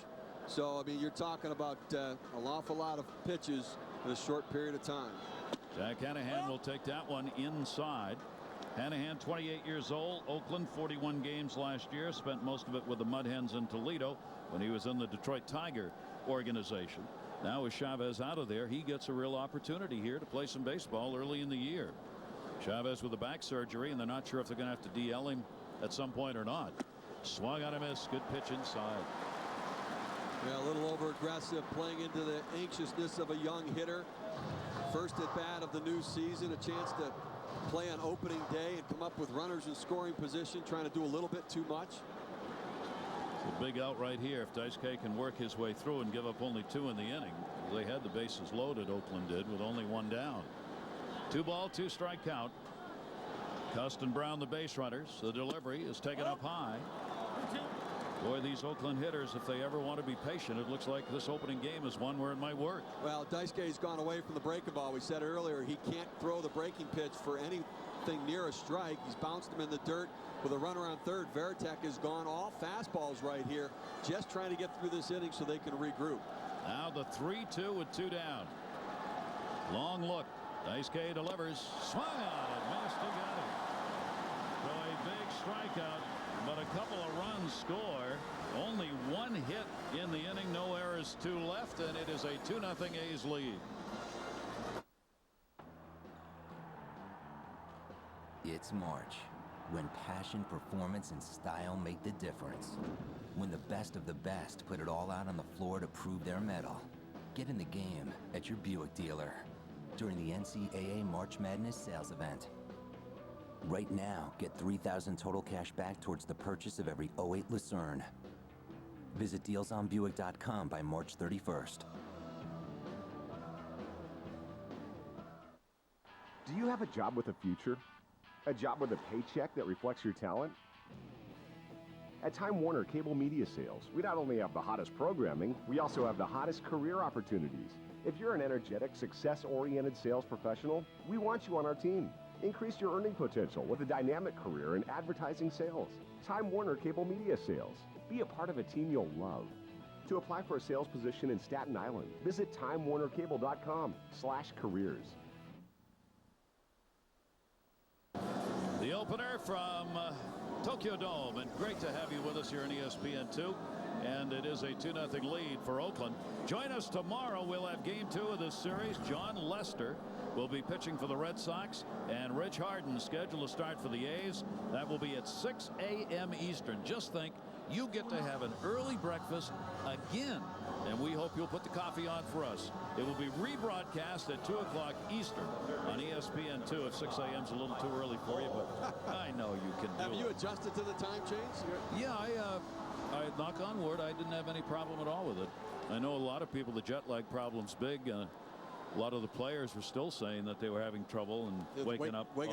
So, I mean, you're talking about an awful lot of pitches in a short period of time. Jack Hanahan will take that one inside. Hanahan, 28 years old, Oakland, 41 games last year, spent most of it with the Mud Hens in Toledo when he was in the Detroit Tiger organization. Now with Chavez out of there, he gets a real opportunity here to play some baseball early in the year. Chavez with a back surgery, and they're not sure if they're going to have to DL him at some point or not. Swung on a miss. Good pitch inside. Yeah, a little over aggressive, playing into the anxiousness of a young hitter. First at bat of the new season, a chance to play on opening day and come up with runners in scoring position, trying to do a little bit too much. A big out right here if Daisuke can work his way through and give up only 2 in the inning. They had the bases loaded, Oakland did, with only 1 down. 2-ball, 2-strike count. Custon Brown, the base runners. The delivery is taken up high. Boy, these Oakland hitters, if they ever want to be patient, it looks like this opening game is one where it might work. Well, Daisuke's gone away from the breaking ball. We said earlier he can't throw the breaking pitch for anything near a strike. He's bounced him in the dirt with a runner on third. Varitek has gone all fastballs right here, just trying to get through this inning so they can regroup. Now the 3-2 with 2 down. Long look. Daisuke delivers. Swung on it. Missed again. So a big strikeout, but a couple of runs score. Only 1 hit in the inning. No errors, 2 left, and it is a 2-0 A's lead. It's March, when passion, performance, and style make the difference. When the best of the best put it all out on the floor to prove their mettle. Get in the game at your Buick dealer during the NCAA March Madness sales event. Right now, get $3,000 total cash back towards the purchase of every 08 Lucerne. Visit dealsonbuick.com by March 31st. Do you have a job with a future? A job with a paycheck that reflects your talent? At Time Warner Cable Media Sales, we not only have the hottest programming, we also have the hottest career opportunities. If you're an energetic, success-oriented sales professional, we want you on our team. Increase your earning potential with a dynamic career in advertising sales. Time Warner Cable Media Sales. Be a part of a team you'll love. To apply for a sales position in Staten Island, visit timewarnercable.com/careers. The opener from Tokyo Dome, and great to have you with us here on ESPN2. And it is a 2-0 lead for Oakland. Join us tomorrow. We'll have game 2 of this series. John Lester will be pitching for the Red Sox, and Rich Harden scheduled to start for the A's. That will be at 6 a.m. Eastern. Just think, you get to have an early breakfast again, and we hope you'll put the coffee on for us. It will be rebroadcast at 2 o'clock Eastern on ESPN2. If 6 a.m. is a little too early for you, but I know you can do it. Have you adjusted to the time change? Yeah, I knock on wood, I didn't have any problem at all with it. I know a lot of people, the jet lag problem's big. A lot of the players were still saying that they were having trouble and waking up at 5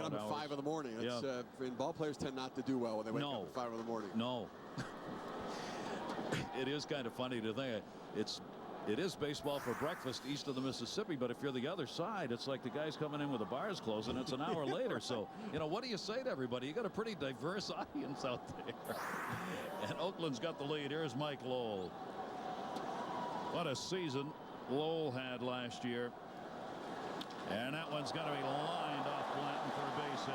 in the morning. It's, and ball players tend not to do well when they wake up at 5 in the morning. No. It is kind of funny to think it is baseball for breakfast east of the Mississippi, but if you're the other side, it's like the guys coming in with the bars closed and it's an hour later. So, what do you say to everybody? You got a pretty diverse audience out there. And Oakland's got the lead. Here's Mike Lowell. What a season Lowell had last year. And that one's going to be lined off Blanton for a base hit.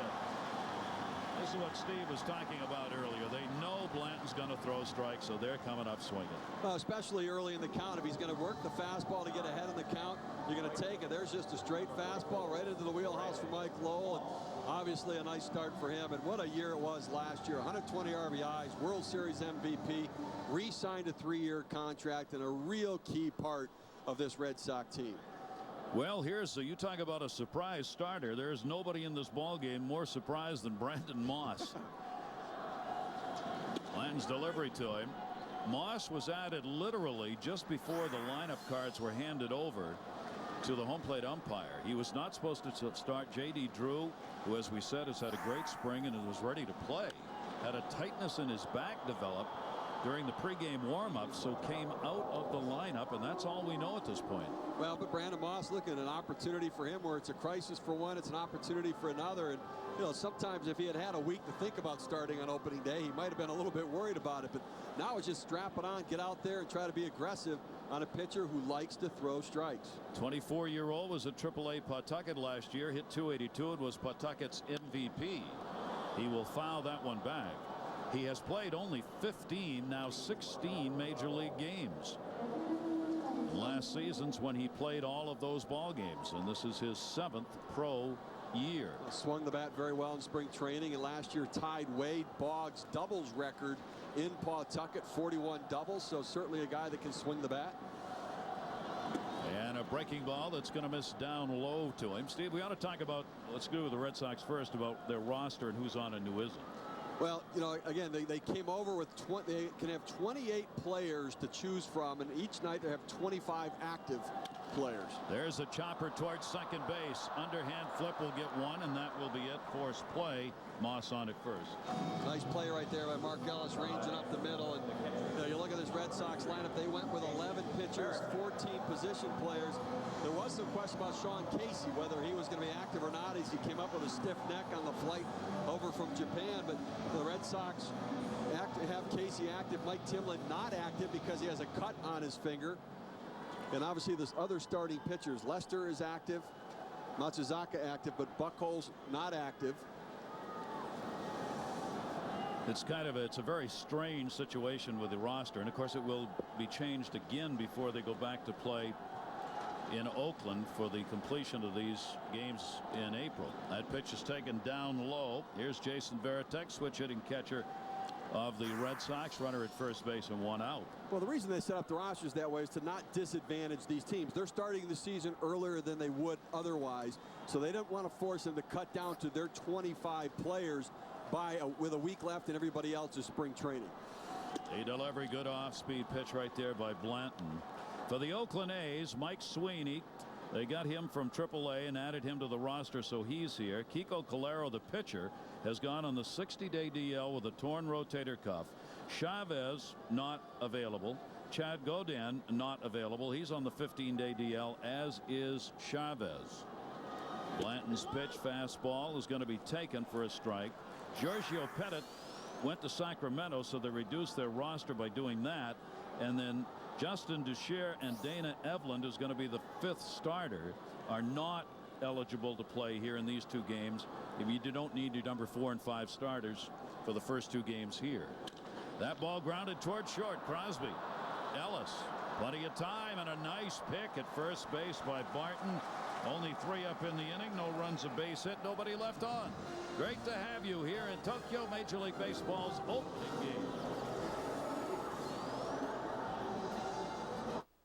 This is what Steve was talking about earlier. They know Blanton's going to throw strikes, so they're coming up swinging. Well, especially early in the count. If he's going to work the fastball to get ahead in the count, you're going to take it. There's just a straight fastball right into the wheelhouse for Mike Lowell. And obviously a nice start for him. And what a year it was last year. 120 RBIs, World Series MVP, re-signed a 3-year contract, and a real key part of this Red Sox team. Well, you talk about a surprise starter. There's nobody in this ball game more surprised than Brandon Moss. Blanton's delivery to him. Moss was added literally just before the lineup cards were handed over to the home plate umpire. He was not supposed to start. J.D. Drew, who, as we said, has had a great spring and was ready to play, had a tightness in his back develop during the pregame warm-up, so came out of the lineup, and that's all we know at this point. Well, but Brandon Moss, looking at an opportunity for him where it's a crisis for one, it's an opportunity for another. And, sometimes if he had had a week to think about starting on opening day, he might have been a little bit worried about it. But now it's just strap it on, get out there, and try to be aggressive on a pitcher who likes to throw strikes. 24-year-old was at AAA Pawtucket last year, hit .282 and was Pawtucket's MVP. He will foul that one back. He has played only 15, now 16 major league games. Last season's when he played all of those ball games, and this is his 7th pro year. Swung the bat very well in spring training, and last year tied Wade Boggs' doubles record in Pawtucket, 41 doubles, so certainly a guy that can swing the bat. And a breaking ball that's going to miss down low to him. Steve, we ought to talk about, let's go with the Red Sox first, about their roster and who's on and who isn't. Well, again, they came over with they can have 28 players to choose from, and each night they have 25 active players. There's a chopper towards second base. Underhand flip will get one, and that will be it. Force play. Moss on it first. Nice play right there by Mark Ellis, ranging up the middle. And you look at this Red Sox lineup, they went with 11 pitchers, 14 position players. There was some question about Sean Casey, whether he was going to be active or not, as he came up with a stiff neck on the flight over from Japan. But the Red Sox have Casey active. Mike Timlin not active because he has a cut on his finger. And obviously there's other starting pitchers. Lester is active, Matsuzaka active, but Buchholz not active. It's a very strange situation with the roster, and of course it will be changed again before they go back to play in Oakland for the completion of these games in April. That pitch is taken down low. Here's Jason Varitek, switch hitting catcher of the Red Sox, runner at first base and 1 out. Well, the reason they set up the rosters that way is to not disadvantage these teams. They're starting the season earlier than they would otherwise, so they don't want to force them to cut down to their 25 players with a week left and everybody else is spring training. A delivery, good off-speed pitch right there by Blanton. For the Oakland A's, Mike Sweeney, they got him from AAA and added him to the roster, so he's here. Kiko Calero, the pitcher, has gone on the 60-day DL with a torn rotator cuff. Chavez not available. Chad Godin not available. He's on the 15-day DL, as is Chavez. Blanton's pitch, fastball, is going to be taken for a strike. Giorgio Pettit went to Sacramento, so they reduced their roster by doing that. And then Justin Duchère and Dana Eveland, who's going to be the 5th starter, are not eligible to play here in these 2 games. If you don't need your number 4 and 5 starters for the first 2 games here. That ball grounded toward short. Crosby. Ellis. Plenty of time and a nice pick at first base by Barton. Only 3 up in the inning. No runs, a base hit. Nobody left on. Great to have you here in Tokyo, Major League Baseball's opening game.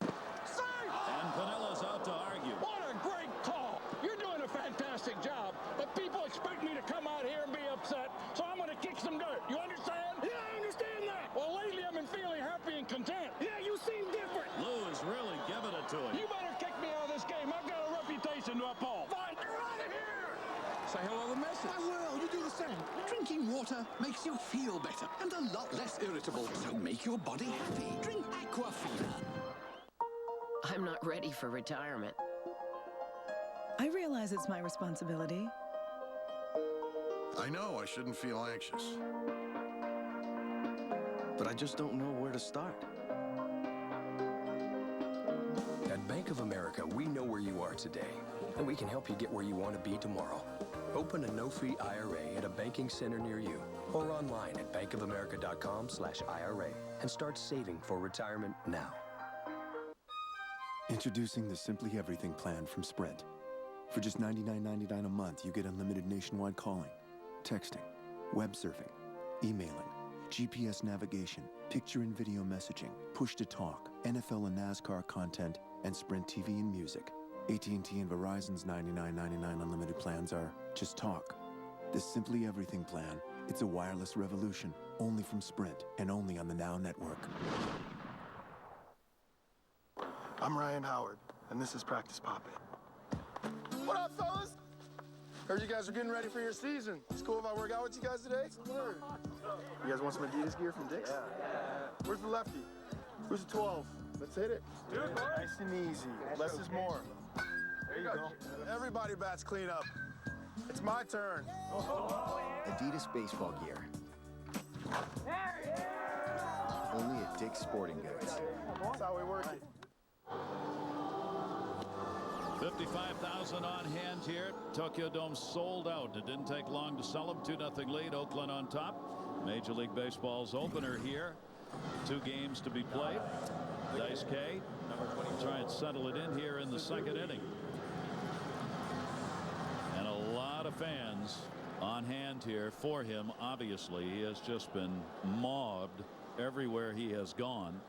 And Pinilla's out to argue. What a great call. You're doing a fantastic job, but people expect me to come out here and be upset, so I'm going to kick some dirt. You understand? Yeah, I understand that. Well, lately I've been feeling happy and content. Yeah, you seem different. Lou is really giving it to him. You better kick me out of this game. I've got a reputation to uphold. Fine, you're out of here. Say hello to the missus. I will. You do the same. Drinking water makes you feel better and a lot less irritable. So make your body happy. Drink Aquafina. I'm not ready for retirement. I realize it's my responsibility. I know I shouldn't feel anxious. But I just don't know where to start. At Bank of America, we know where you are today, and we can help you get where you want to be tomorrow. Open a no-fee IRA at a banking center near you or online at bankofamerica.com/IRA and start saving for retirement now. Introducing the Simply Everything plan from Sprint. For just $99.99 a month, you get unlimited nationwide calling, texting, web surfing, emailing, GPS navigation, picture and video messaging, push-to-talk, NFL and NASCAR content, and Sprint TV and music. AT&T and Verizon's $99.99 unlimited plans are just talk. The Simply Everything plan, it's a wireless revolution, only from Sprint and only on the Now Network. I'm Ryan Howard, and this is Practice Poppin'. What up, fellas? Heard you guys are getting ready for your season. It's cool if I work out with you guys today? You guys want some Adidas gear from Dick's? Yeah. Where's the lefty? Who's the 12? Let's hit it. Nice and easy. Less is more. There you go. Everybody bats clean up. It's my turn. Adidas baseball gear. Only at Dick's Sporting Goods. That's how we work it. 55,000 on hand here. Tokyo Dome sold out. It didn't take long to sell them. 2-0 lead. Oakland on top. Major League Baseball's opener here. 2 games to be played. Daisuke try and settle it in here in the 2nd inning. And a lot of fans on hand here for him. Obviously, he has just been mobbed everywhere he has gone.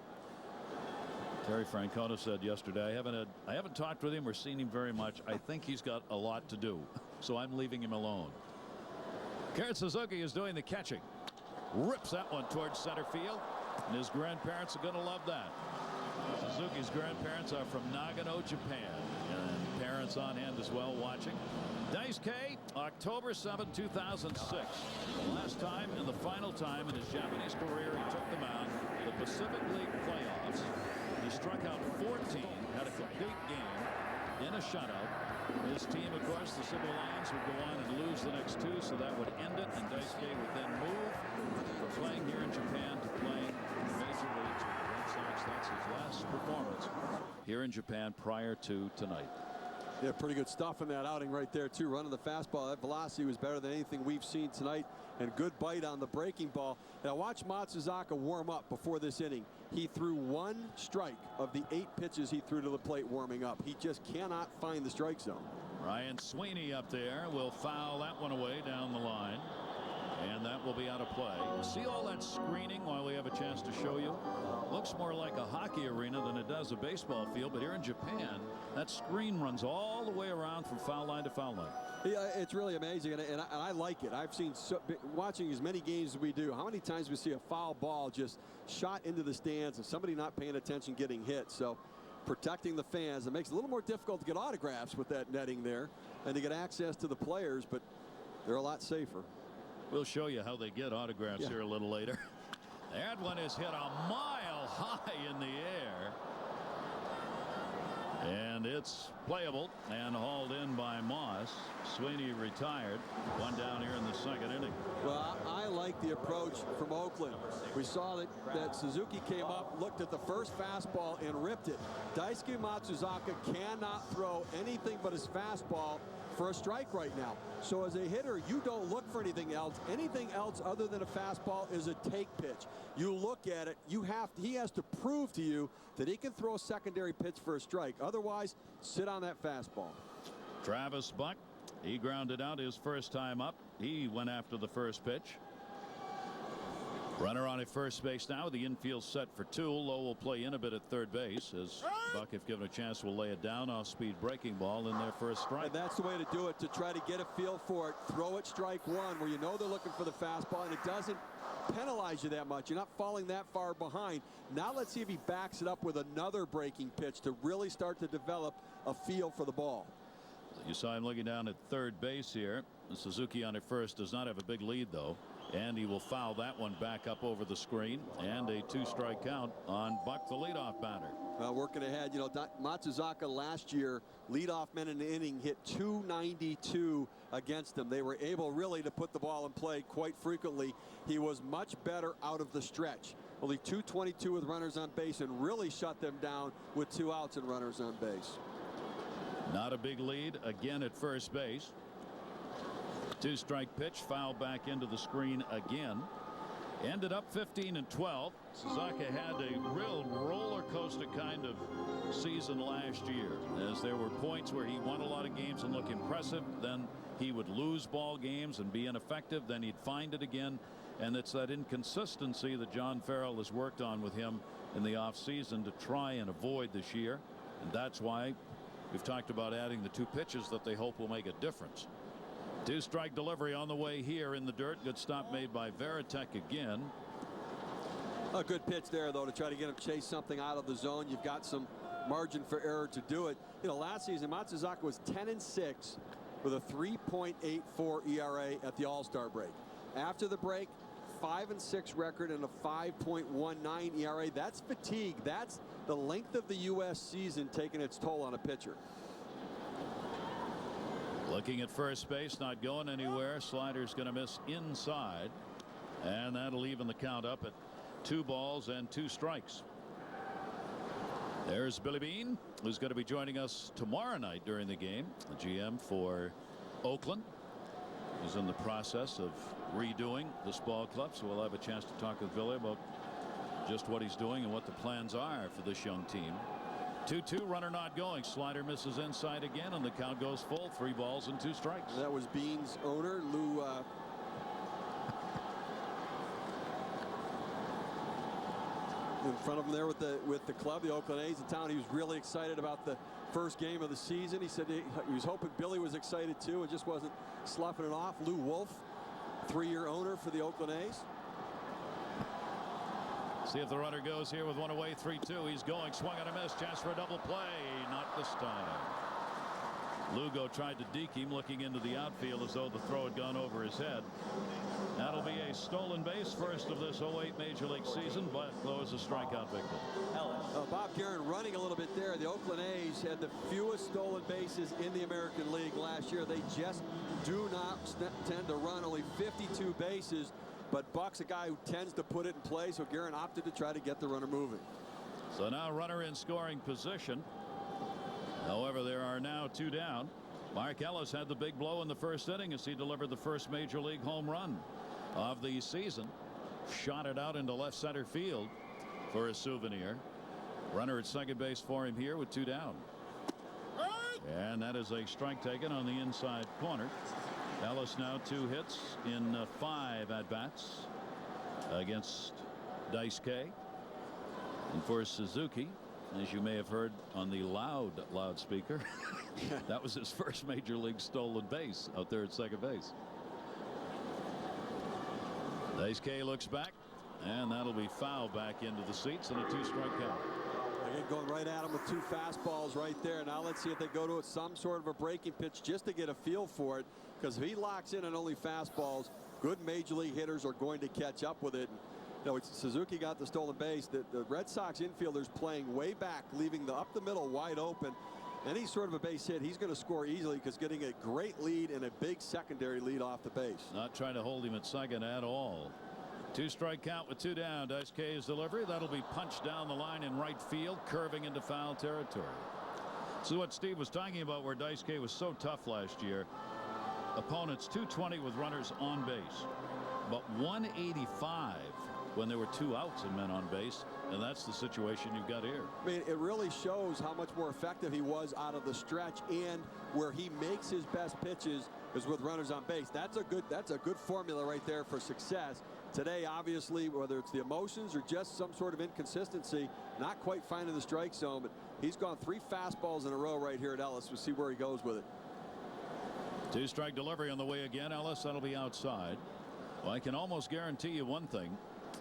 Terry Francona said yesterday, I haven't talked with him or seen him very much. I think he's got a lot to do, so I'm leaving him alone. Kurt Suzuki is doing the catching. Rips that one towards center field, and his grandparents are going to love that. Suzuki's grandparents are from Nagano, Japan, and parents on hand as well watching. Daisuke, October 7, 2006. The last time and the final time in his Japanese career he took the mound, the Pacific League playoffs. He struck out 14, had a complete game in a shutout. His team, of course, the Civil Lions, would go on and lose the next 2, so that would end it, and Daisuke would then move from playing here in Japan to playing Major Leagues with the Red Sox. That's his last best performance here in Japan prior to tonight. Yeah, pretty good stuff in that outing right there, too. Running the fastball, that velocity was better than anything we've seen tonight, and good bite on the breaking ball. Now watch Matsuzaka warm up before this inning. He threw 1 strike of the 8 pitches he threw to the plate warming up. He just cannot find the strike zone. Ryan Sweeney up there will foul that one away down the line, and that will be out of play. See all that screening while we have a chance to show you? Looks more like a hockey arena than it does a baseball field, but here in Japan, that screen runs all the way around from foul line to foul line. Yeah, it's really amazing, and I like it. I've seen, watching as many games as we do, how many times we see a foul ball just shot into the stands and somebody not paying attention getting hit. So protecting the fans, it makes it a little more difficult to get autographs with that netting there and to get access to the players, but they're a lot safer. We'll show you how they get autographs here a little later. That one is hit a mile high in the air. And it's playable and hauled in by Moss. Sweeney retired. One down here in the second inning. Well, I like the approach from Oakland. We saw that Suzuki came up, looked at the first fastball, and ripped it. Daisuke Matsuzaka cannot throw anything but his fastball for a strike right now. So as a hitter, you don't look for anything else. Anything else other than a fastball is a take pitch. You look at it, he has to prove to you that he can throw a secondary pitch for a strike. Otherwise, sit on that fastball. Travis Buck, he grounded out his first time up. He went after the first pitch. Runner on at first base now. The infield set for 2. Lowe will play in a bit at third base as Buck, if given a chance, will lay it down. Off-speed breaking ball in there for a strike. And that's the way to do it, to try to get a feel for it. Throw it strike 1 where you know they're looking for the fastball, and it doesn't penalize you that much. You're not falling that far behind. Now let's see if he backs it up with another breaking pitch to really start to develop a feel for the ball. You saw him looking down at third base here. Suzuki on at first does not have a big lead, though. And he will foul that one back up over the screen. And a 2-strike count on Buck, the leadoff batter. Working ahead, you know, Matsuzaka last year, leadoff men in the inning, hit .292 against him. They were able really to put the ball in play quite frequently. He was much better out of the stretch. Only .222 with runners on base, and really shut them down with 2 outs and runners on base. Not a big lead again at first base. 2-strike pitch, foul back into the screen again. Ended up 15-12. Suzuki had a real roller coaster kind of season last year, as there were points where he won a lot of games and look impressive. Then he would lose ball games and be ineffective. Then he'd find it again. And it's that inconsistency that John Farrell has worked on with him in the offseason to try and avoid this year. And that's why we've talked about adding the 2 pitches that they hope will make a difference. 2-strike delivery on the way here in the dirt. Good stop made by Veritek again. A good pitch there, though, to try to get him chase something out of the zone. You've got some margin for error to do it. You know, last season Matsuzaka was 10-6 with a 3.84 ERA at the All-Star break. After the break, 5-6 record and a 5.19 ERA. That's fatigue. That's the length of the U.S. season taking its toll on a pitcher. Looking at first base, not going anywhere. Slider's going to miss inside, and that'll even the count up at 2 balls and 2 strikes. There's Billy Beane, who's going to be joining us tomorrow night during the game. The GM for Oakland. He's in the process of redoing this ball club, so we'll have a chance to talk with Billy about just what he's doing and what the plans are for this young team. 2-2, runner not going. Slider misses inside again, and the count goes full. 3 balls and 2 strikes. That was Beane's owner, Lou. In front of him there with the club, the Oakland A's in town. He was really excited about the first game of the season. He said he was hoping Billy was excited too, and just wasn't sloughing it off. Lou Wolf, 3-year owner for the Oakland A's. See if the runner goes here with one away. 3-2. He's going. Swung and a miss. Chance for a double play. Not this time. Lugo tried to deke him, looking into the outfield as though the throw had gone over his head. That'll be a stolen base, first of this 08 Major League season, but Lowe is a strikeout victim. Bob Guerin running a little bit there. The Oakland A's had the fewest stolen bases in the American League last year. They just do not tend to run, only 52 bases. But Buck's a guy who tends to put it in play, so Guerin opted to try to get the runner moving. So now runner in scoring position. However, there are now 2 down. Mark Ellis had the big blow in the first inning as he delivered the first major league home run of the season. Shot it out into left center field for a souvenir. Runner at second base for him here with 2 down. And that is a strike taken on the inside corner. Ellis now 2 hits in 5 at-bats against Daisuke. And for Suzuki, as you may have heard on the loudspeaker, that was his first major league stolen base out there at second base. Daisuke looks back, and that'll be fouled back into the seats and a 2-strike count. Again, going right at him with 2 fastballs right there. Now let's see if they go to it some sort of a breaking pitch just to get a feel for it, because if he locks in on only fastballs, good major league hitters are going to catch up with it. You know, Suzuki got the stolen base. The Red Sox infielders playing way back, leaving up the middle wide open. Any sort of a base hit, he's going to score easily because getting a great lead and a big secondary lead off the base. Not trying to hold him at second at all. 2-strike count with 2 down. Daisuke's delivery. That'll be punched down the line in right field, curving into foul territory. This is what Steve was talking about, where Daisuke was so tough last year. Opponents 220 with runners on base, but 185 when there were 2 outs and men on base, and that's the situation you've got here. I mean, it really shows how much more effective he was out of the stretch, and where he makes his best pitches is with runners on base. That's a good formula right there for success. Today, obviously, whether it's the emotions or just some sort of inconsistency, not quite finding the strike zone, but he's gone 3 fastballs in a row right here at Ellis. We'll see where he goes with it. 2-strike delivery on the way again. Ellis, that'll be outside. Well, I can almost guarantee you one thing.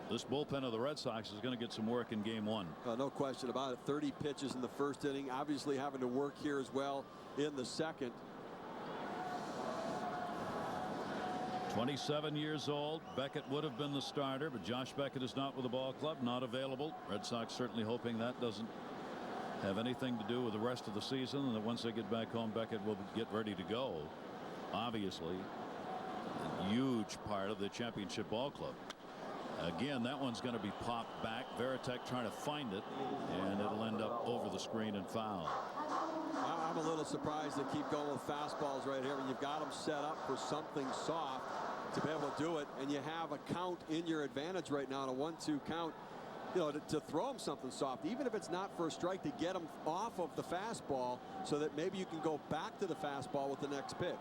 This bullpen of the Red Sox is going to get some work in game 1. No question about it. 30 pitches in the first inning. Obviously having to work here as well in the second. 27 years old. Beckett would have been the starter, but Josh Beckett is not with the ball club, not available. Red Sox certainly hoping that doesn't have anything to do with the rest of the season, and that once they get back home, Beckett will get ready to go. Obviously, a huge part of the championship ball club. Again, that one's going to be popped back. Veritek trying to find it, and it'll end up over the screen and foul. I'm a little surprised they keep going with fastballs right here. When you've got them set up for something soft to be able to do it, and you have a count in your advantage right now, on a 1-2 count, you know, to throw them something soft, even if it's not for a strike, to get them off of the fastball so that maybe you can go back to the fastball with the next pitch.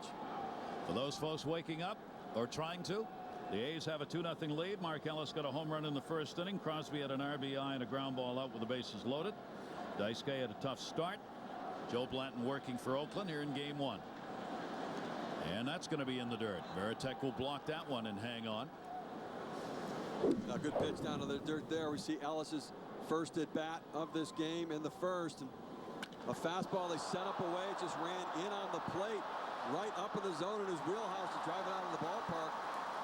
For those folks waking up or trying to, the A's have a 2-0 lead. Mark Ellis got a home run in the first inning. Crosby had an RBI and a ground ball out with the bases loaded. Daisuke had a tough start. Joe Blanton working for Oakland here in game 1. And that's going to be in the dirt. Veritek will block that one and hang on. A good pitch down to the dirt there. We see Ellis's first at bat of this game in the first. And a fastball they set up away, just ran in on the plate, right up in the zone in his wheelhouse to drive it out of the ballpark.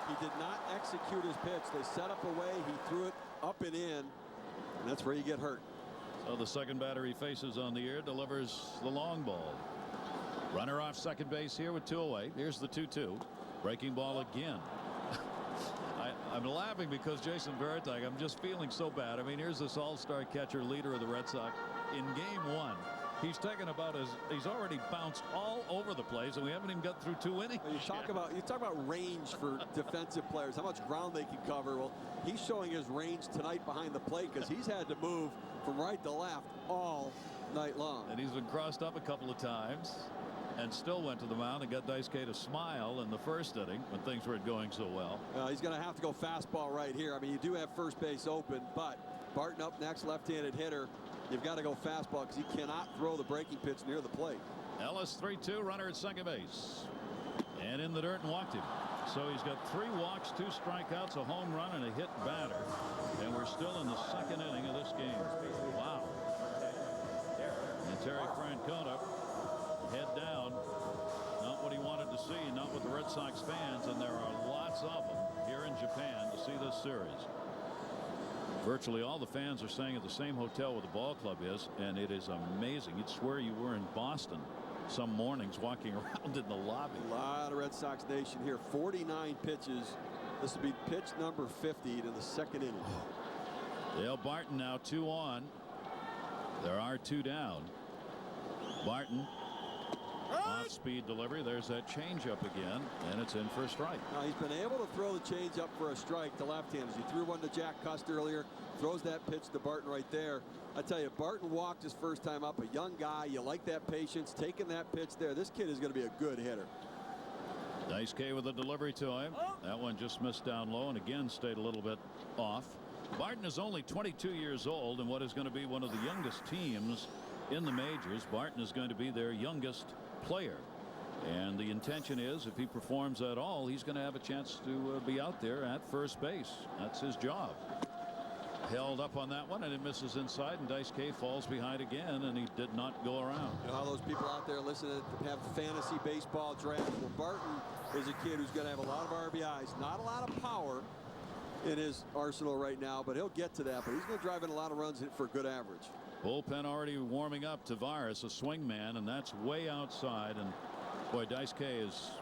He did not execute his pitch. They set up away. He threw it up and in, and that's where you get hurt. So the second batter he faces on the air delivers the long ball. Runner off second base here with 2 away. Here's the 2-2. Breaking ball again. I'm laughing because Jason Veritek, I'm just feeling so bad. I mean, here's this all-star catcher, leader of the Red Sox. In game 1, he's taken he's already bounced all over the place, and we haven't even got through 2 innings. Well, you talk about range for defensive players, how much ground they can cover. Well, he's showing his range tonight behind the plate because he's had to move from right to left all night long. And he's been crossed up a couple of times and still went to the mound and got Daisuke to smile in the first inning when things weren't going so well. He's going to have to go fastball right here. I mean, you do have first base open, but Barton up next, left-handed hitter. You've got to go fastball because he cannot throw the breaking pitch near the plate. Ellis 3-2, runner at second base. And in the dirt and walked him. So he's got 3 walks, 2 strikeouts, a home run, and a hit batter. And we're still in the second inning of this game. Wow. And Terry Francona, head down. Not what he wanted to see, not with the Red Sox fans, and there are lots of them here in Japan to see this series. Virtually all the fans are staying at the same hotel where the ball club is, and it is amazing. You'd swear you were in Boston some mornings walking around in the lobby. A lot of Red Sox Nation here. 49 pitches. This will be pitch number 50 in the second inning. Dale Barton now 2 on. There are 2 down. Barton. Off-speed delivery. There's that changeup again, and it's in for a strike. Now he's been able to throw the changeup for a strike to left-handers. He threw one to Jack Cust earlier, throws that pitch to Barton right there. I tell you, Barton walked his first time up, a young guy. You like that patience, taking that pitch there. This kid is going to be a good hitter. Daisuke with a delivery to him. That one just missed down low and again stayed a little bit off. Barton is only 22 years old in what is going to be one of the youngest teams in the majors. Barton is going to be their youngest player, and the intention is if he performs at all, he's going to have a chance to be out there at first base. That's his job. Held up on that one, and it misses inside, and Daisuke falls behind again, and he did not go around. You know how those people out there listening to have fantasy baseball draft? Well, Barton is a kid who's going to have a lot of RBIs, not a lot of power in his arsenal right now, but he'll get to that. But he's going to drive in a lot of runs for good average. Bullpen already warming up. Tavares, a swing man, and that's way outside. And boy, Daisuke is,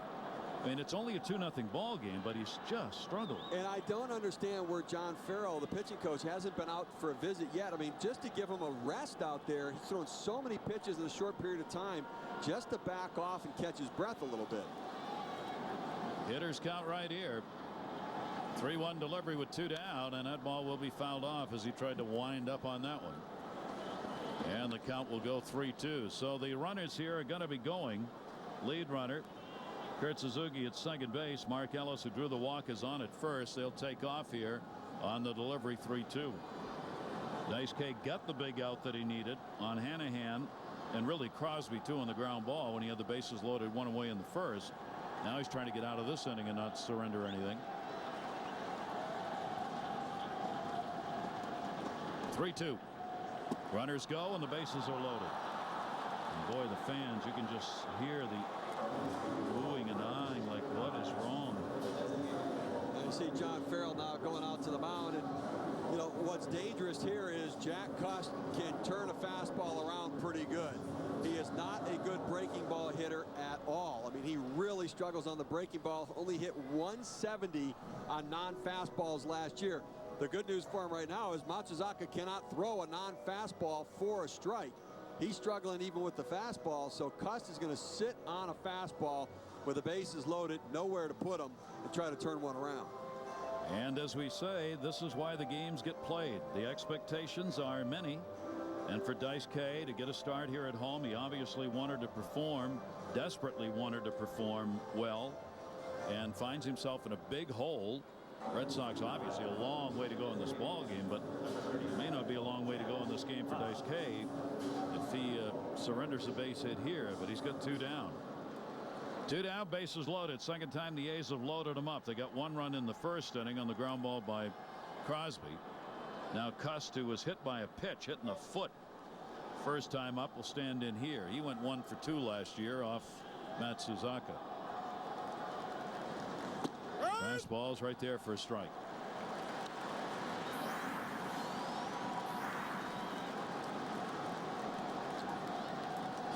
I mean, it's only a 2-0 ball game, but he's just struggled. And I don't understand where John Farrell, the pitching coach, hasn't been out for a visit yet. I mean, just to give him a rest out there, he's thrown so many pitches in a short period of time, just to back off and catch his breath a little bit. Hitters count right here. 3-1 delivery with 2 down, and that ball will be fouled off as he tried to wind up on that one. And the count will go 3-2. So the runners here are going to be going. Lead runner Kurt Suzuki at second base. Mark Ellis, who drew the walk, is on at first. They'll take off here on the delivery. 3-2. Daisuke got the big out that he needed on Hanahan, and really Crosby too on the ground ball when he had the bases loaded, 1 away in the first. Now he's trying to get out of this inning and not surrender anything. 3-2. Runners go and the bases are loaded. And boy, the fans, you can just hear the oohing and ahhing like, what is wrong? And you see John Farrell now going out to the mound, and you know what's dangerous here is Jack Cust can turn a fastball around pretty good. He is not a good breaking ball hitter at all. I mean, he really struggles on the breaking ball. Only hit 170 on non-fastballs last year. The good news for him right now is Matsuzaka cannot throw a non-fastball for a strike. He's struggling even with the fastball, so Cust is going to sit on a fastball with the bases loaded, nowhere to put him, and try to turn one around. And as we say, this is why the games get played. The expectations are many. And for Daisuke to get a start here at home, he obviously wanted to perform, desperately wanted to perform well, and finds himself in a big hole. Red Sox obviously a long way to go in this ball game, but it may not be a long way to go in this game for Daisuke if he surrenders a base hit here. But he's got 2 down. 2 down, bases loaded. Second time the A's have loaded them up. They got 1 run in the first inning on the ground ball by Crosby. Now Cust, who was hit by a pitch, hit in the foot first time up, will stand in here. He went 1 for 2 last year off Matsuzaka. Fastball's right there for a strike.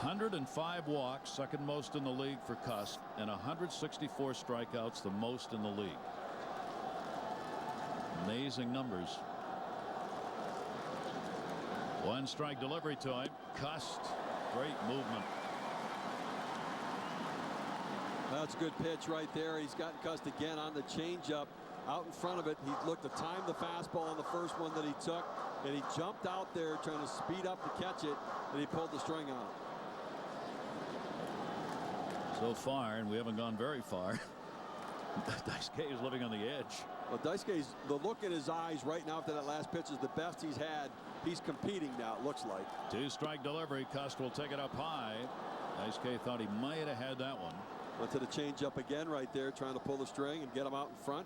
$105 walks, second most in the league for Cust, and 164 strikeouts, the most in the league. Amazing numbers. 1 strike delivery to him. Cust, great movement. That's a good pitch right there. He's gotten Cust again on the changeup out in front of it. He looked to time the fastball on the first one that he took, and he jumped out there trying to speed up to catch it, and he pulled the string on it. So far, and we haven't gone very far, Daisuke is living on the edge. Well, Daisuke's, the look in his eyes right now after that last pitch is the best he's had. He's competing now, it looks like. 2-strike delivery. Cust will take it up high. Daisuke thought he might have had that one. Went to the changeup again right there, trying to pull the string and get him out in front.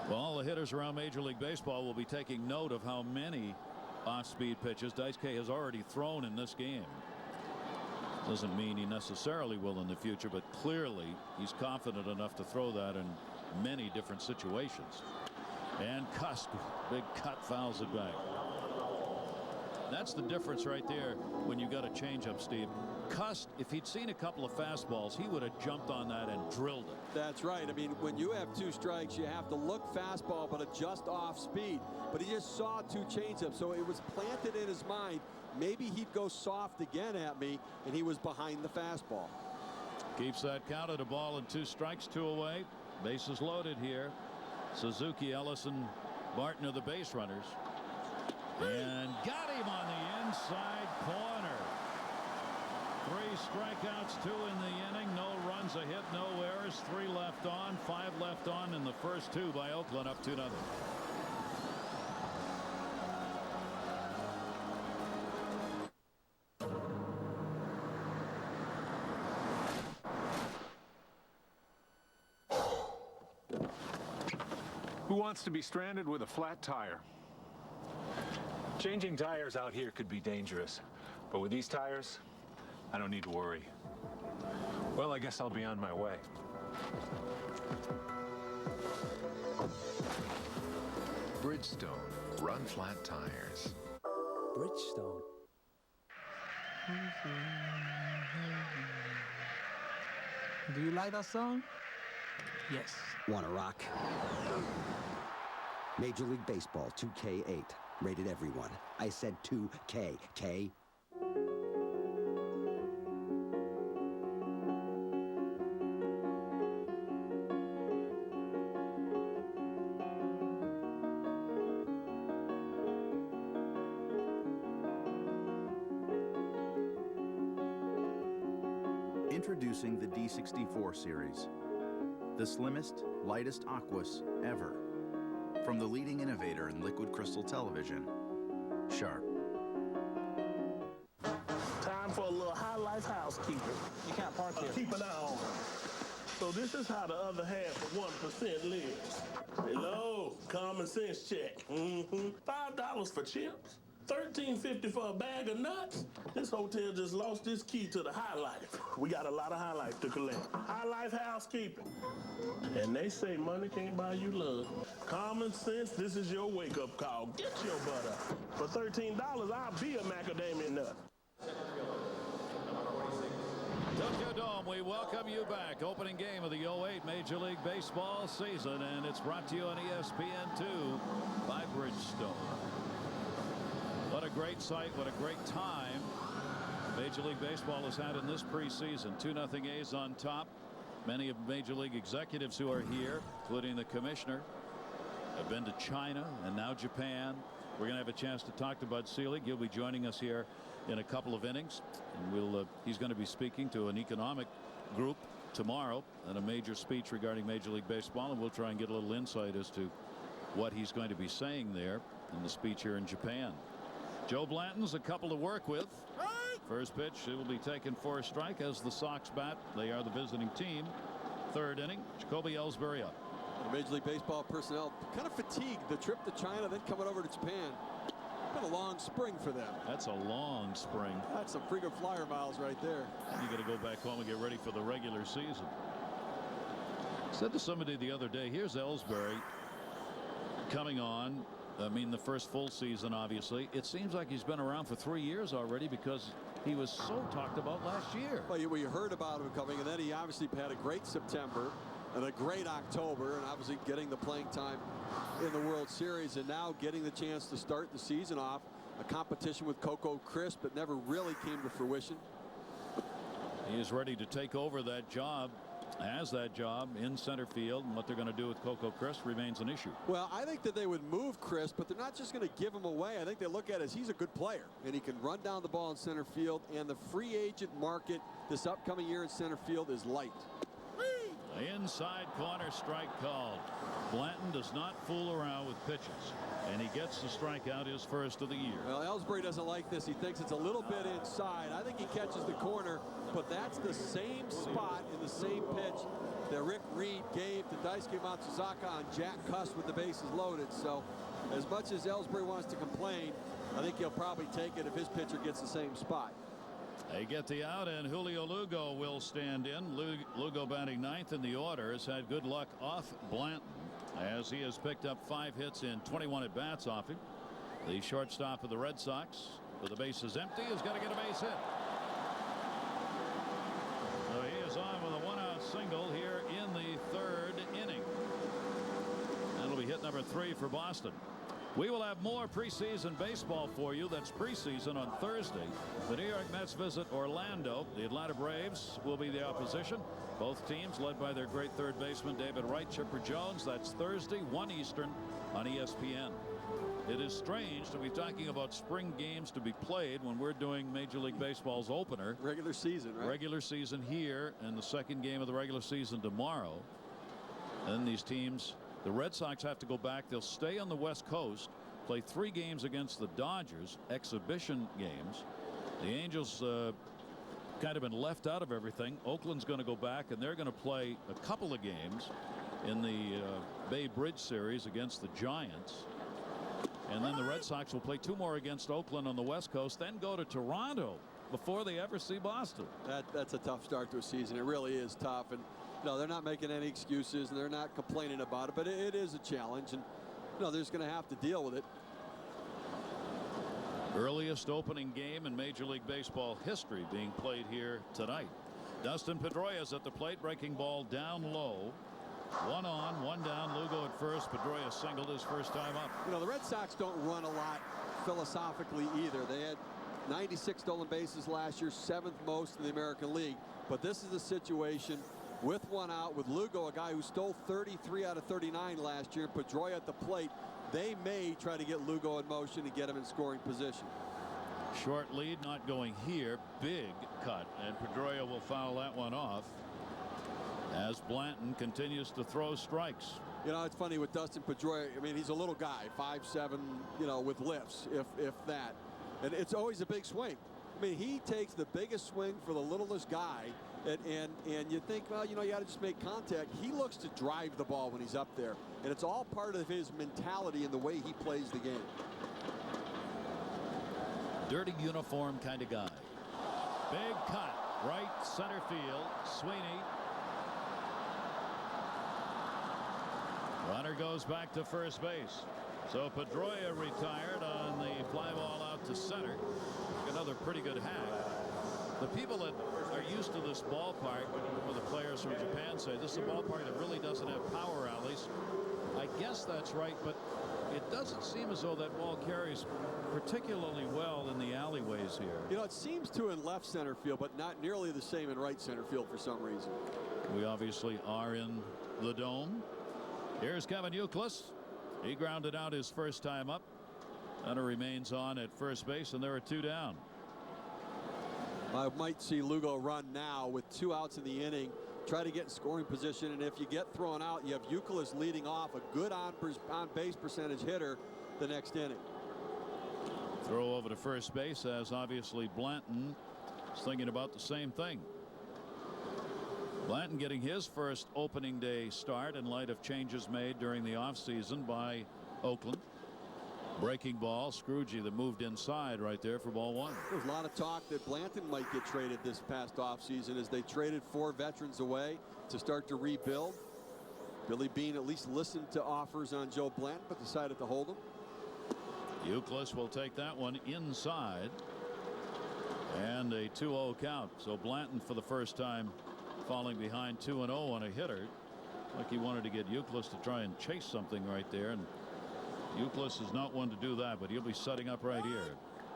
Well, all the hitters around Major League Baseball will be taking note of how many off-speed pitches Daisuke has already thrown in this game. Doesn't mean he necessarily will in the future, but clearly he's confident enough to throw that in many different situations. And Cust, big cut, fouls it back. That's the difference right there when you got a changeup, Steve. if he'd seen a couple of fastballs, he would have jumped on that and drilled it. That's right. I mean, when you have 2 strikes, you have to look fastball, but adjust off speed. But he just saw 2 changeups, so it was planted in his mind. Maybe he'd go soft again at me, and he was behind the fastball. Keeps that count at a ball and 2 strikes, 2 away. Bases loaded here. Suzuki, Ellison, Barton are the base runners. And got him on the inside corner. 3 strikeouts, 2 in the inning. No runs, a hit, no errors. 3 left on, 5 left on in the first 2 by Oakland, up 2-0. Who wants to be stranded with a flat tire? Changing tires out here could be dangerous, but with these tires, I don't need to worry. Well, I guess I'll be on my way. Bridgestone. Run flat tires. Bridgestone. Do you like that song? Yes. Wanna rock? Major League Baseball 2K8. Rated everyone. I said 2K. K. Introducing the D64 series. The slimmest, lightest aquas ever. From the leading innovator in liquid crystal television, Sharp. Time for a little high life housekeeping. You can't park here. Keep an eye on her. So this is how the other half of 1% lives. Hello, common sense check. $5 for chips. $13.50 for a bag of nuts. This hotel just lost its key to the high life. We got a lot of high life to collect. High life housekeeping. And they say money can't buy you love. Common sense, this is your wake-up call. Get your butt up. For $13, I'll be a macadamia nut. Tokyo Dome, we welcome you back. Opening game of the 08 Major League Baseball season, and it's brought to you on ESPN2 by Bridgestone. What a great sight, what a great time Major League Baseball has had in this preseason. 2-0 A's on top. Many of Major League executives who are here, including the commissioner, have been to China and now Japan. We're going to have a chance to talk to Bud Selig. He'll be joining us here in a couple of innings. And he's going to be speaking to an economic group tomorrow and a major speech regarding Major League Baseball. And we'll try and get a little insight as to what he's going to be saying there in the speech here in Japan. Joe Blanton's a couple to work with. First pitch, it will be taken for a strike as the Sox bat. They are the visiting team. 3rd inning, Jacoby Ellsbury up. The Major League Baseball personnel kind of fatigued. The trip to China, then coming over to Japan. Been a long spring for them. That's a long spring. That's some frequent flyer miles right there. You got to go back home and get ready for the regular season. Said to somebody the other day, here's Ellsbury coming on. I mean, the first full season, obviously. It seems like he's been around for 3 years already because he was so talked about last year. Well, you heard about him coming, and then he obviously had a great September and a great October, and obviously getting the playing time in the World Series, and now getting the chance to start the season off. A competition with Coco Crisp, but never really came to fruition. He is ready to take over that job. Has that job in center field, and what they're going to do with Coco Crisp remains an issue. Well, I think that they would move Crisp, but they're not just going to give him away. I think they look at it as he's a good player, and he can run down the ball in center field, and the free agent market this upcoming year in center field is light. Inside corner strike called. Blanton does not fool around with pitches, and he gets the strikeout, his first of the year. Well, Ellsbury doesn't like this. He thinks it's a little bit inside. I think he catches the corner, but that's the same spot in the same pitch that Rick Reed gave to Daisuke Matsuzaka on Jack Cuss with the bases loaded. So as much as Ellsbury wants to complain, I think he'll probably take it if his pitcher gets the same spot. They get the out, and Julio Lugo will stand in. Lugo batting 9th in the order has had good luck off Blanton as he has picked up 5 hits in 21 at-bats off him. The shortstop of the Red Sox, with the bases empty, is going to get a base hit. single here in the third inning. That'll be hit number 3 for Boston. We will have more preseason baseball for you. That's preseason on Thursday. The New York Mets visit Orlando. The Atlanta Braves will be the opposition. Both teams led by their great third baseman David Wright, Chipper Jones. That's Thursday, 1 Eastern on ESPN. It is strange to be talking about spring games to be played when we're doing Major League Baseball's opener. Regular season, right? Regular season here, and the second game of the regular season tomorrow. And these teams, the Red Sox have to go back. They'll stay on the West Coast, play 3 games against the Dodgers, exhibition games. The Angels kind of been left out of everything. Oakland's going to go back, and they're going to play a couple of games in the Bay Bridge series against the Giants. And then the Red Sox will play 2 more against Oakland on the West Coast, then go to Toronto before they ever see Boston. That's a tough start to a season. It really is tough. And no, they're not making any excuses, and they're not complaining about it, but it is a challenge, and they're just going to have to deal with it. Earliest opening game in Major League Baseball history being played here tonight. Dustin Pedroia's at the plate, breaking ball down low. 1 on, 1 down. Lugo at first. Pedroia singled his first time up. The Red Sox don't run a lot philosophically either. They had 96 stolen bases last year, 7th most in the American League. But this is a situation with 1 out, with Lugo, a guy who stole 33 out of 39 last year, Pedroia at the plate. They may try to get Lugo in motion and get him in scoring position. Short lead, not going here. Big cut, and Pedroia will foul that one off as Blanton continues to throw strikes. It's funny with Dustin Pedroia. I mean, he's a little guy, 5'7", with lifts, if that. And it's always a big swing. I mean, he takes the biggest swing for the littlest guy, and you think, well, you got to just make contact. He looks to drive the ball when he's up there, and it's all part of his mentality and the way he plays the game. Dirty uniform kind of guy. Big cut, right center field. Sweeney. Runner goes back to first base. So Pedroia retired on the fly ball out to center. Another pretty good hack. The people that are used to this ballpark, or the players from Japan, say this is a ballpark that really doesn't have power alleys. I guess that's right, but it doesn't seem as though that ball carries particularly well in the alleyways here. It seems to in left center field, but not nearly the same in right center field for some reason. We obviously are in the Dome. Here's Kevin Youkilis. He grounded out his first time up. Hunter remains on at first base, and there are 2 down. I might see Lugo run now with 2 outs in the inning. Try to get in scoring position, and if you get thrown out, you have Youkilis leading off, a good on-base percentage hitter the next inning. Throw over to first base, as obviously Blanton is thinking about the same thing. Blanton getting his first opening day start in light of changes made during the offseason by Oakland. Breaking ball, Scroogey that moved inside right there for ball 1. There's a lot of talk that Blanton might get traded this past offseason as they traded 4 veterans away to start to rebuild. Billy Beane at least listened to offers on Joe Blanton, but decided to hold him. Youkilis will take that one inside. And a 2-0 count. So Blanton for the first time falling behind 2-0 on a hitter. Like he wanted to get Youkilis to try and chase something right there. And Youkilis is not one to do that, but he'll be setting up right here.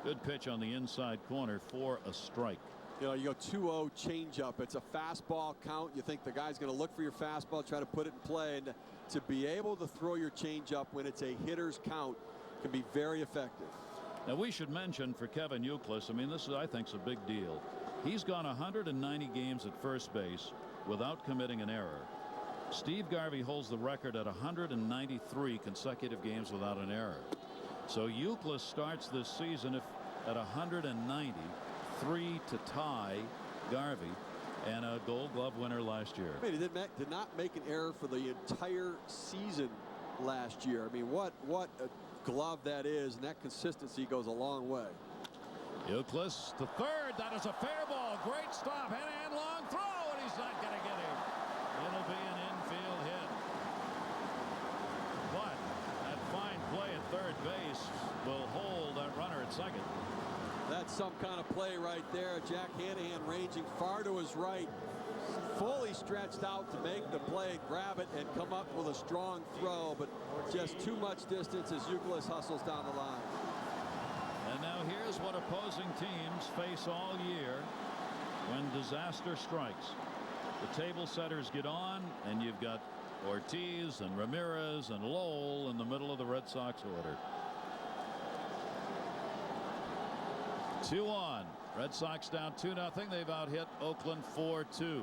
Good pitch on the inside corner for a strike. You go 2-0 changeup. It's a fastball count. You think the guy's going to look for your fastball, try to put it in play, and to be able to throw your changeup when it's a hitter's count can be very effective. Now we should mention for Kevin Youkilis, I mean, this is, I think, is a big deal. He's gone 190 games at first base without committing an error. Steve Garvey holds the record at 193 consecutive games without an error. So Youkilis starts this season at 190, 3 to tie Garvey, and a Gold Glove winner last year. I mean, he did not make an error for the entire season last year. I mean, what a glove that is, and that consistency goes a long way. Youkilis to third. That is a fair ball. Great stop. Hand long throw, and he's not going to get him. It'll be an infield hit. But that fine play at third base will hold that runner at second. That's some kind of play right there. Jack Hanahan ranging far to his right, fully stretched out to make the play, grab it, and come up with a strong throw, but just too much distance as Youkilis hustles down the line. And now here's what opposing teams face all year when disaster strikes. The table setters get on, and you've got Ortiz and Ramirez and Lowell in the middle of the Red Sox order. 2 on. Red Sox down 2-0. They've out-hit Oakland 4-2.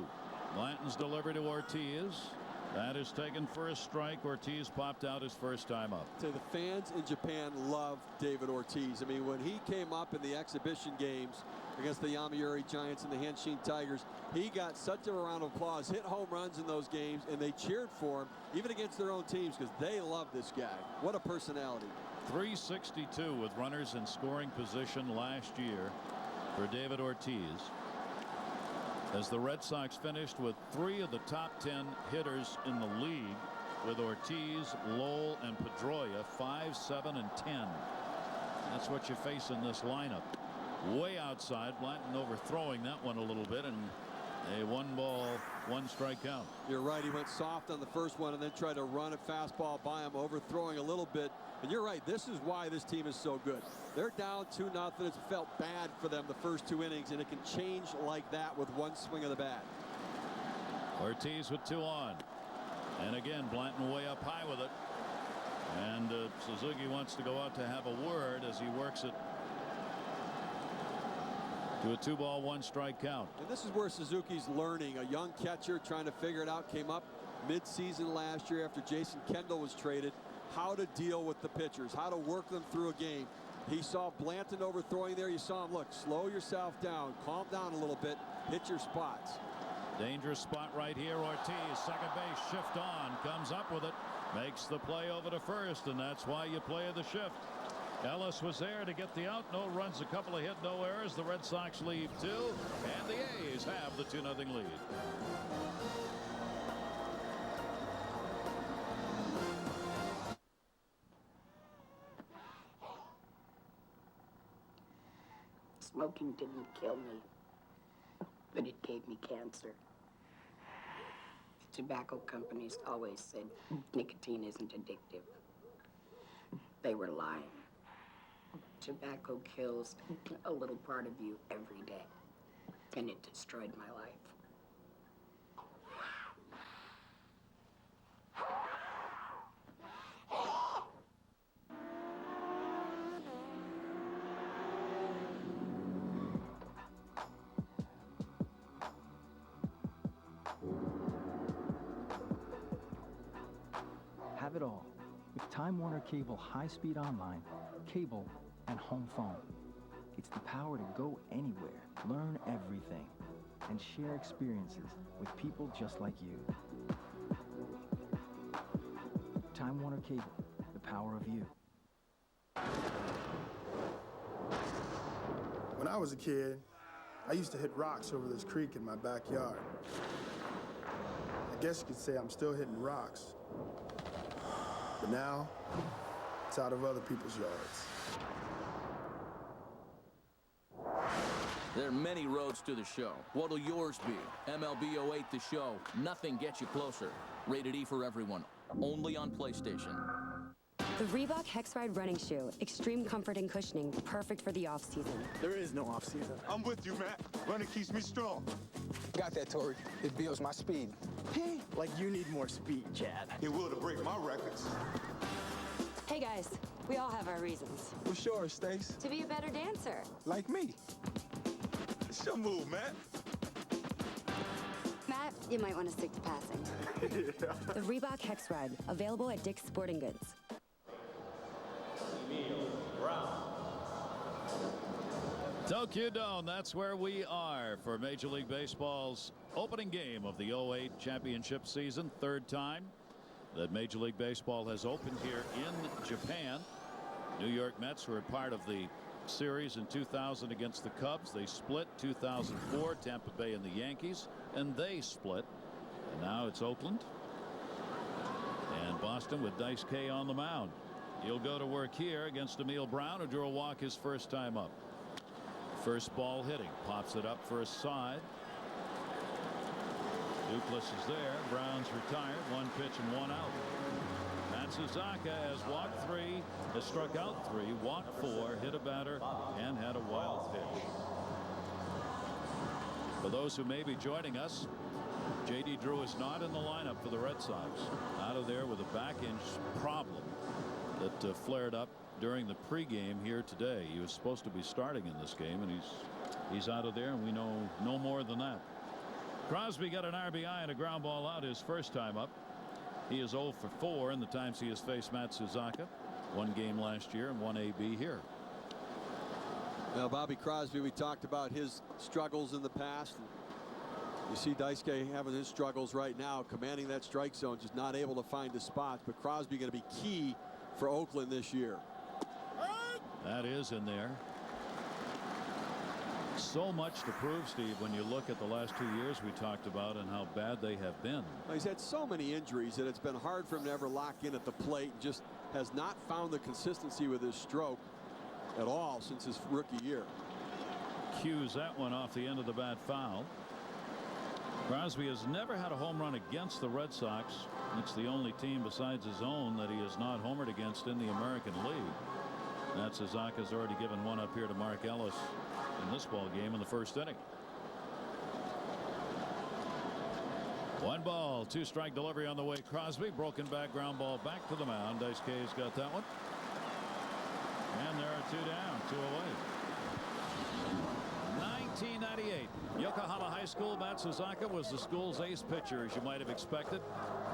Blanton's delivery to Ortiz. That is taken for a strike. Ortiz popped out his first time up. The fans in Japan love David Ortiz. I mean, when he came up in the exhibition games against the Yomiuri Giants and the Hanshin Tigers, he got such a round of applause, hit home runs in those games, and they cheered for him, even against their own teams, because they love this guy. What a personality. 362 with runners in scoring position last year for David Ortiz, as the Red Sox finished with 3 of the top 10 hitters in the league, with Ortiz, Lowell, and Pedroia 5, 7, and 10. That's what you face in this lineup. Way outside, Blanton overthrowing that one a little bit, and a 1-ball, 1-strike count. You're right. He went soft on the first one and then tried to run a fastball by him, overthrowing a little bit. And you're right. This is why this team is so good. They're down 2-0. It's felt bad for them the first 2 innings, and it can change like that with one swing of the bat. Ortiz with 2 on. And again, Blanton way up high with it. And Suzuki wants to go out to have a word as he works it to a 2-ball, 1-strike count. And this is where Suzuki's learning. A young catcher trying to figure it out. Came up mid-season last year after Jason Kendall was traded. How to deal with the pitchers, how to work them through a game. He saw Blanton overthrowing there. You saw him, look, slow yourself down, calm down a little bit, hit your spots. Dangerous spot right here. Ortiz, second base, shift on, comes up with it, makes the play over to first, and that's why you play the shift. Ellis was there to get the out. No runs, a couple of hit, no errors. The Red Sox leave 2, and the A's have the 2-0 lead. Smoking didn't kill me, but it gave me cancer. Tobacco companies always said nicotine isn't addictive. They were lying. Tobacco kills a little part of you every day, and it destroyed my life. Have it all with Time Warner Cable high-speed online, cable, and home phone. It's the power to go anywhere, learn everything, and share experiences with people just like you. Time Warner Cable, the power of you. When I was a kid, I used to hit rocks over this creek in my backyard. I guess you could say I'm still hitting rocks. But now, it's out of other people's yards. There are many roads to the show. What'll yours be? MLB 08 The Show. Nothing gets you closer. Rated E for everyone. Only on PlayStation. The Reebok Hex Ride running shoe. Extreme comfort and cushioning. Perfect for the off-season. There is no off-season. I'm with you, Matt. Running keeps me strong. Got that, Tori. It builds my speed. Like you need more speed, Chad. It will to break my records. Hey guys, we all have our reasons. What's yours, Stace? To be a better dancer. Like me. It's your move, Matt. Matt, you might want to stick to passing. The Reebok Hex Ride, available at Dick's Sporting Goods. Tokyo Dome, that's where we are for Major League Baseball's opening game of the 08 championship season. 3rd time that Major League Baseball has opened here in Japan. New York Mets were part of the series in 2000 against the Cubs. They split 2004, Tampa Bay and the Yankees, and they split. And now it's Oakland and Boston with Daisuke on the mound. He'll go to work here against Emil Brown, who drew a walk his first time up. First ball hitting, pops it up for a side. Duplessis is there. Brown's retired. 1 pitch and 1 out. Matsuzaka has walked 3, has struck out 3, walked 4, hit a batter, and had a wild pitch. For those who may be joining us, J.D. Drew is not in the lineup for the Red Sox. Out of there with a back inch problem that flared up during the pregame here today. He was supposed to be starting in this game, and he's out of there, and we know no more than that. Crosby got an RBI and a ground ball out his first time up. He is 0 for 4 in the times he has faced Matsuzaka. 1 game last year and 1 AB here. Now, Bobby Crosby, we talked about his struggles in the past. You see Daisuke having his struggles right now, commanding that strike zone, just not able to find the spots. But Crosby going to be key for Oakland this year. That is in there. So much to prove, Steve, when you look at the last 2 years we talked about and how bad they have been. Well, he's had so many injuries that it's been hard for him to ever lock in at the plate. Just has not found the consistency with his stroke at all since his rookie year. Cues that one off the end of the bat foul. Crosby has never had a home run against the Red Sox. It's the only team besides his own that he has not homered against in the American League. Matsuzaka's already given one up here to Mark Ellis in this ball game in the first inning. 1 ball, 2 strike delivery on the way. Crosby, broken back ground ball back to the mound. Daisuke's got that one. And there are 2 down, 2 away. 1998, Yokohama High School. Matsuzaka was the school's ace pitcher, as you might have expected.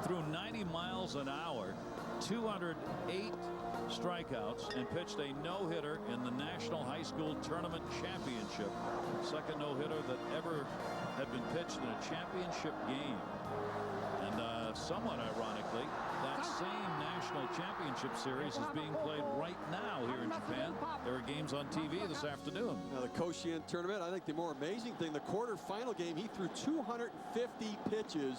Threw 90 miles an hour, 208 strikeouts, and pitched a no-hitter in the National High School Tournament Championship. Second no-hitter that ever had been pitched in a championship game. And somewhat ironically, that same National Championship Series is being played right now here in Japan. There are games on TV this afternoon. Now the Koshien tournament, I think the more amazing thing, the quarterfinal game, he threw 250 pitches,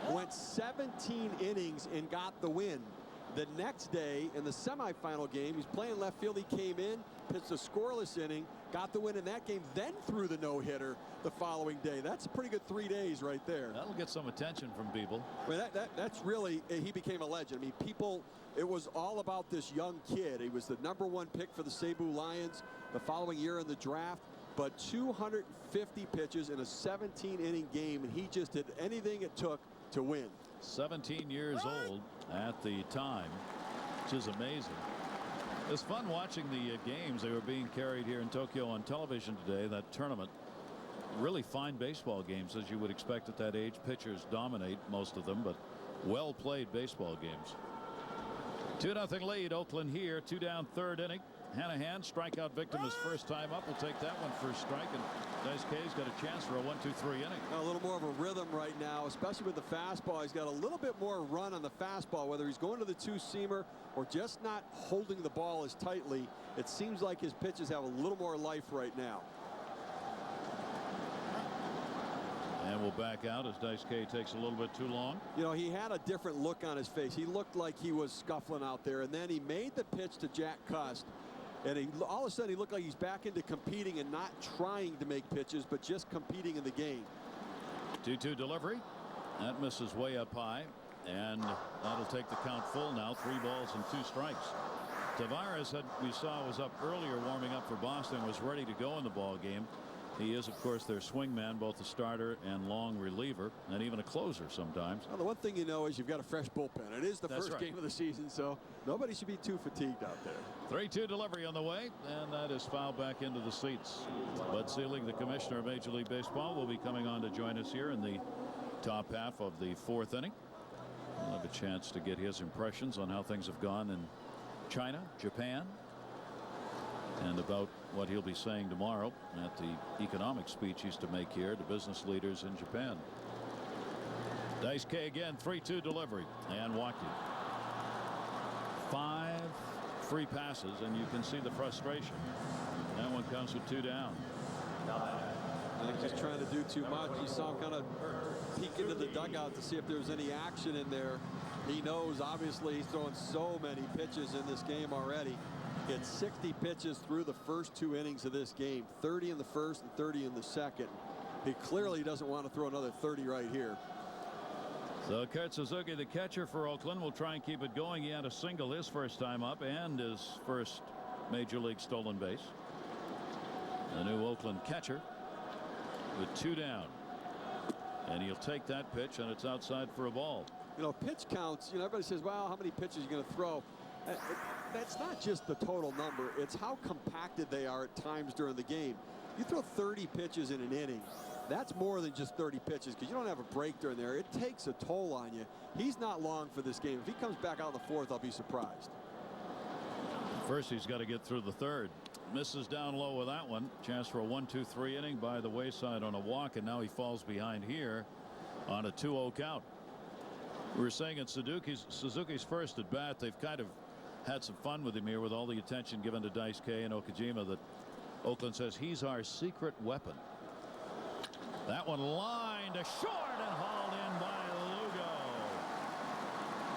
went 17 innings, and got the win. The next day in the semifinal game, he's playing left field. He came in, pitched a scoreless inning, got the win in that game, then threw the no-hitter the following day. That's a pretty good 3 days right there. That'll get some attention from people. I mean, that's really, he became a legend. I mean, people, it was all about this young kid. He was the #1 pick for the Cebu Lions the following year in the draft, but 250 pitches in a 17-inning game, and he just did anything it took to win. 17 years old at the time, which is amazing. It's fun watching the games. They were being carried here in Tokyo on television today, that tournament. Really fine baseball games, as you would expect at that age. Pitchers dominate most of them, but well-played baseball games. 2-0 lead, Oakland here. 2 down, 3rd inning. Hanahan, strikeout victim his first time up. Will take that one first strike, and Daisuke's got a chance for a 1-2-3 inning. A little more of a rhythm right now, especially with the fastball. He's got a little bit more run on the fastball, whether he's going to the 2-seamer or just not holding the ball as tightly. It seems like his pitches have a little more life right now. And we'll back out as Daisuke takes a little bit too long. You know, he had a different look on his face. He looked like he was scuffling out there, and then he made the pitch to Jack Cust. And all of a sudden, he looked like he's back into competing and not trying to make pitches, but just competing in the game. 2-2 delivery. That misses way up high. And that'll take the count full now. 3 balls and 2 strikes. Tavares, we saw, was up earlier warming up for Boston, was ready to go in the ball game. He is, of course, their swing man, both a starter and long reliever, and even a closer sometimes. Well, the one thing you know is you've got a fresh bullpen. It is the first game of the season, so nobody should be too fatigued out there. 3-2 delivery on the way, and that is fouled back into the seats. Bud Selig, the commissioner of Major League Baseball, will be coming on to join us here in the top half of the 4th inning. We'll have a chance to get his impressions on how things have gone in China, Japan, and about what he'll be saying tomorrow at the economic speech he's to make here to business leaders in Japan. Daisuke again, 3-2 delivery, and walking. 5 free passes, and you can see the frustration. That one comes with 2 down. I think he's trying to do too much. You saw him kind of peek into the dugout to see if there's any action in there. He knows, obviously, he's throwing so many pitches in this game already. He had 60 pitches through the first 2 innings of this game, 30 in the first and 30 in the second. He clearly doesn't want to throw another 30 right here. So Kurt Suzuki, the catcher for Oakland, will try and keep it going. He had a single his first time up and his first major league stolen base. The new Oakland catcher with 2 down. And he'll take that pitch, and it's outside for a ball. You know, pitch counts, you know, everybody says, well, how many pitches are you going to throw? That's not just the total number. It's how compacted they are at times during the game. You throw 30 pitches in an inning. That's more than just 30 pitches because you don't have a break during there. It takes a toll on you. He's not long for this game. If he comes back out in the 4th, I'll be surprised. First, he's got to get through the 3rd. Misses down low with that one. Chance for a 1-2-3 inning by the wayside on a walk, and now he falls behind here on a 2-0 count. We were saying in Suzuki's first at bat, they've kind of had some fun with him here with all the attention given to Daisuke and Okajima that Oakland says he's our secret weapon. That one lined to short and hauled in by Lugo.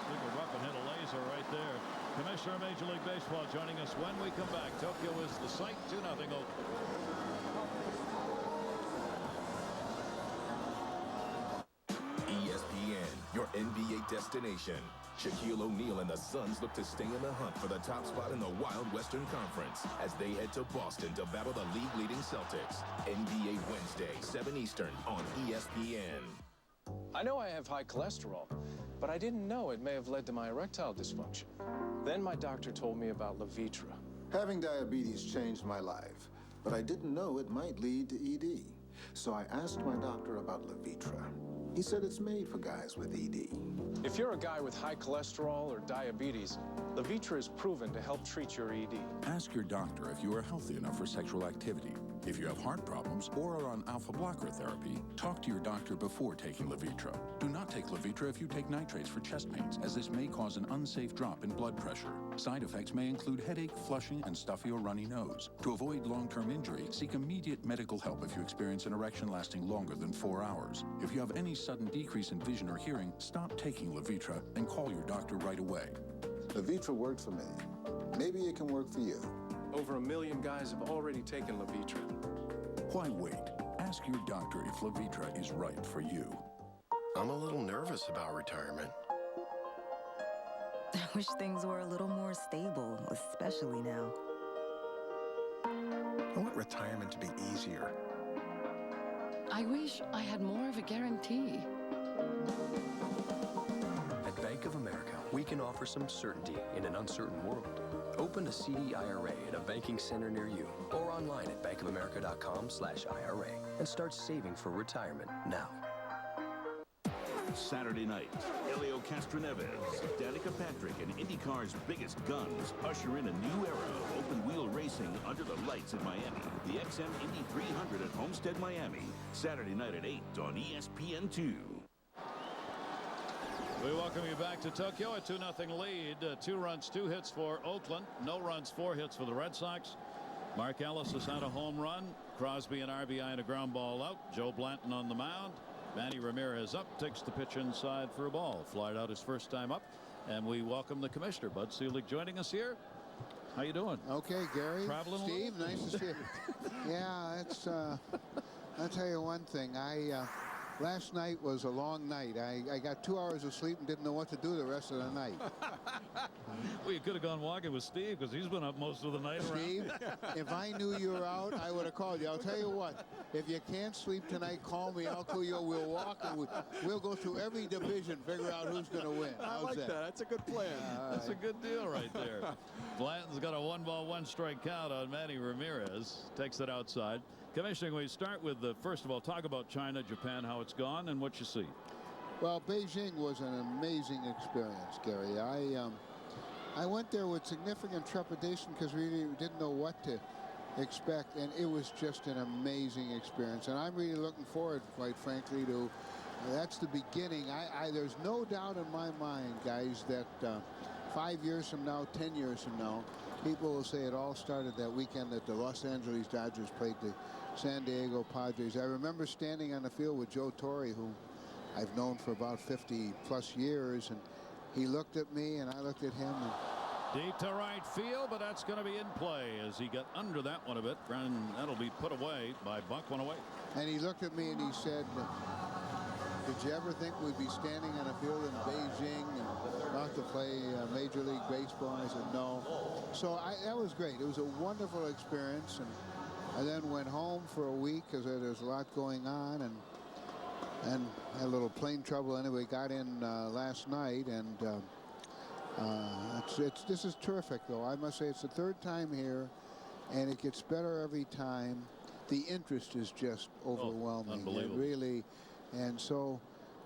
Secret weapon hit a laser right there. Commissioner of Major League Baseball joining us when we come back. Tokyo is the site. 2-0 Oakland. ESPN, your NBA destination. Shaquille O'Neal and the Suns look to stay in the hunt for the top spot in the Wild Western Conference as they head to Boston to battle the league-leading Celtics. NBA Wednesday, 7 Eastern on ESPN. I know I have high cholesterol, but I didn't know it may have led to my erectile dysfunction. Then my doctor told me about Levitra. Having diabetes changed my life, but I didn't know it might lead to ED. So I asked my doctor about Levitra. He said it's made for guys with ED. If you're a guy with high cholesterol or diabetes, Levitra is proven to help treat your ED. Ask your doctor if you are healthy enough for sexual activity. If you have heart problems or are on alpha blocker therapy, talk to your doctor before taking Levitra. Do not take Levitra if you take nitrates for chest pains, as this may cause an unsafe drop in blood pressure. Side effects may include headache, flushing, and stuffy or runny nose. To avoid long-term injury, seek immediate medical help if you experience an erection lasting longer than 4 hours. If you have any sudden decrease in vision or hearing, stop taking Levitra and call your doctor right away. Levitra worked for me. Maybe it can work for you. Over 1 million guys have already taken Levitra. Why wait? Ask your doctor if Levitra is right for you. I'm a little nervous about retirement. I wish things were a little more stable, especially now. I want retirement to be easier. I wish I had more of a guarantee. At Bank of America, we can offer some certainty in an uncertain world. Open a CD IRA at a banking center near you or online at bankofamerica.com/IRA and start saving for retirement now. Saturday night, Helio Castroneves, Danica Patrick, and IndyCar's biggest guns usher in a new era of open-wheel racing under the lights in Miami. The XM Indy 300 at Homestead, Miami. Saturday night at 8 on ESPN2. We welcome you back to Tokyo. A 2-0 lead. 2 runs, 2 hits for Oakland. No runs, 4 hits for the Red Sox. Mark Ellis has had a home run. Crosby an RBI and a ground ball out. Joe Blanton on the mound. Manny Ramirez up, takes the pitch inside for a ball. Flied out his first time up. And we welcome the commissioner, Bud Selig, joining us here. How you doing? Okay, Gary. Traveling Steve, nice to see you. Yeah, it's, I'll tell you one thing. Last night was a long night. I got 2 hours of sleep and didn't know what to do the rest of the night. Well, you could have gone walking with Steve because he's been up most of the night. Steve, if I knew you were out, I would have called you. I'll tell you what, if you can't sleep tonight, call me. I'll call you. We'll walk and we'll go through every division, figure out who's going to win. I like that. That's a good plan. That's a good deal right there. Blanton's got a 1-ball, 1-strike count on Manny Ramirez. Takes it outside. Commissioner, we start with, first of all, talk about China, Japan, how it's gone, and what you see. Well, Beijing was an amazing experience, Gary. I went there with significant trepidation because we really didn't know what to expect, and it was just an amazing experience. And I'm really looking forward, quite frankly, to that's the beginning. There's no doubt in my mind, guys, that 5 years from now, 10 years from now, people will say it all started that weekend that the Los Angeles Dodgers played the San Diego Padres. I remember standing on the field with Joe Torre, who I've known for about 50+ years, and he looked at me and I looked at him, and Deep to right field, but that's going to be in play as he got under that one a bit. And that'll be put away by Buck one away. And he looked at me and he said, did you ever think we'd be standing on a field in Beijing and not to play Major League Baseball? I said, no. So that was great. It was a wonderful experience. And I then went home for a week because there's a lot going on and had a little plane trouble. Anyway, got in last night, and this is terrific, though. I must say it's the third time here, and it gets better every time. The interest is just overwhelming. Unbelievable. Really. And so,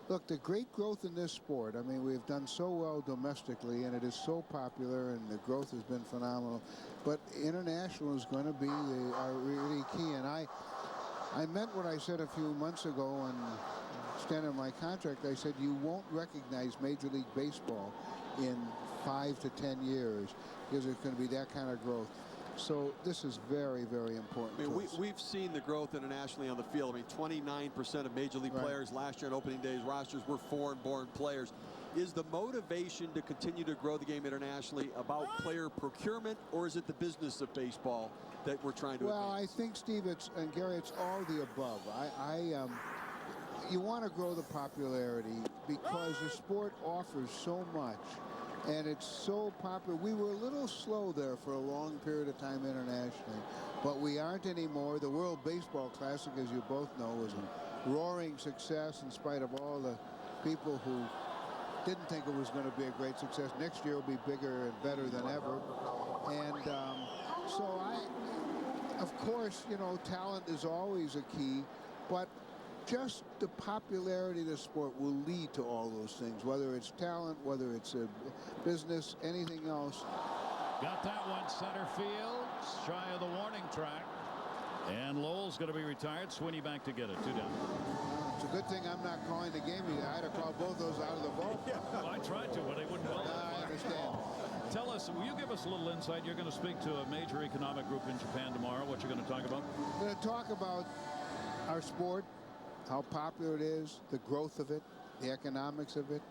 look, the great growth in this sport, I mean, we've done so well domestically, and it is so popular, and the growth has been phenomenal. But international is going to be really key. And I meant what I said a few months ago and extended my contract. I said, you won't recognize Major League Baseball in 5 to 10 years because it's going to be that kind of growth. So this is very, very important. I mean, we've seen the growth internationally on the field. I mean, 29% of Major League players last year on opening day's rosters were foreign-born players. Is the motivation to continue to grow the game internationally about player procurement, or is it the business of baseball that we're trying to Well, advance? I think, Steve, and Gary, it's all the above. You want to grow the popularity because the sport offers so much. And it's so popular. We were a little slow there for a long period of time internationally, but we aren't anymore. The World Baseball Classic, as you both know, was a roaring success in spite of all the people who didn't think it was going to be a great success. Next year will be bigger and better than ever. And so of course, you know, talent is always a key, but just the popularity of the sport will lead to all those things, whether it's talent, whether it's a business, anything else. Got that one center field, shy of the warning track. And Lowell's going to be retired. Sweeney back to get it. 2 down. It's a good thing I'm not calling the game. I had to call both those out of the ball. Well, I tried to, but they wouldn't call it. I understand. Tell us, will you give us a little insight? You're going to speak to a major economic group in Japan tomorrow. What you're going to talk about? I'm going to talk about our sport, how popular it is, the growth of it, the economics of it,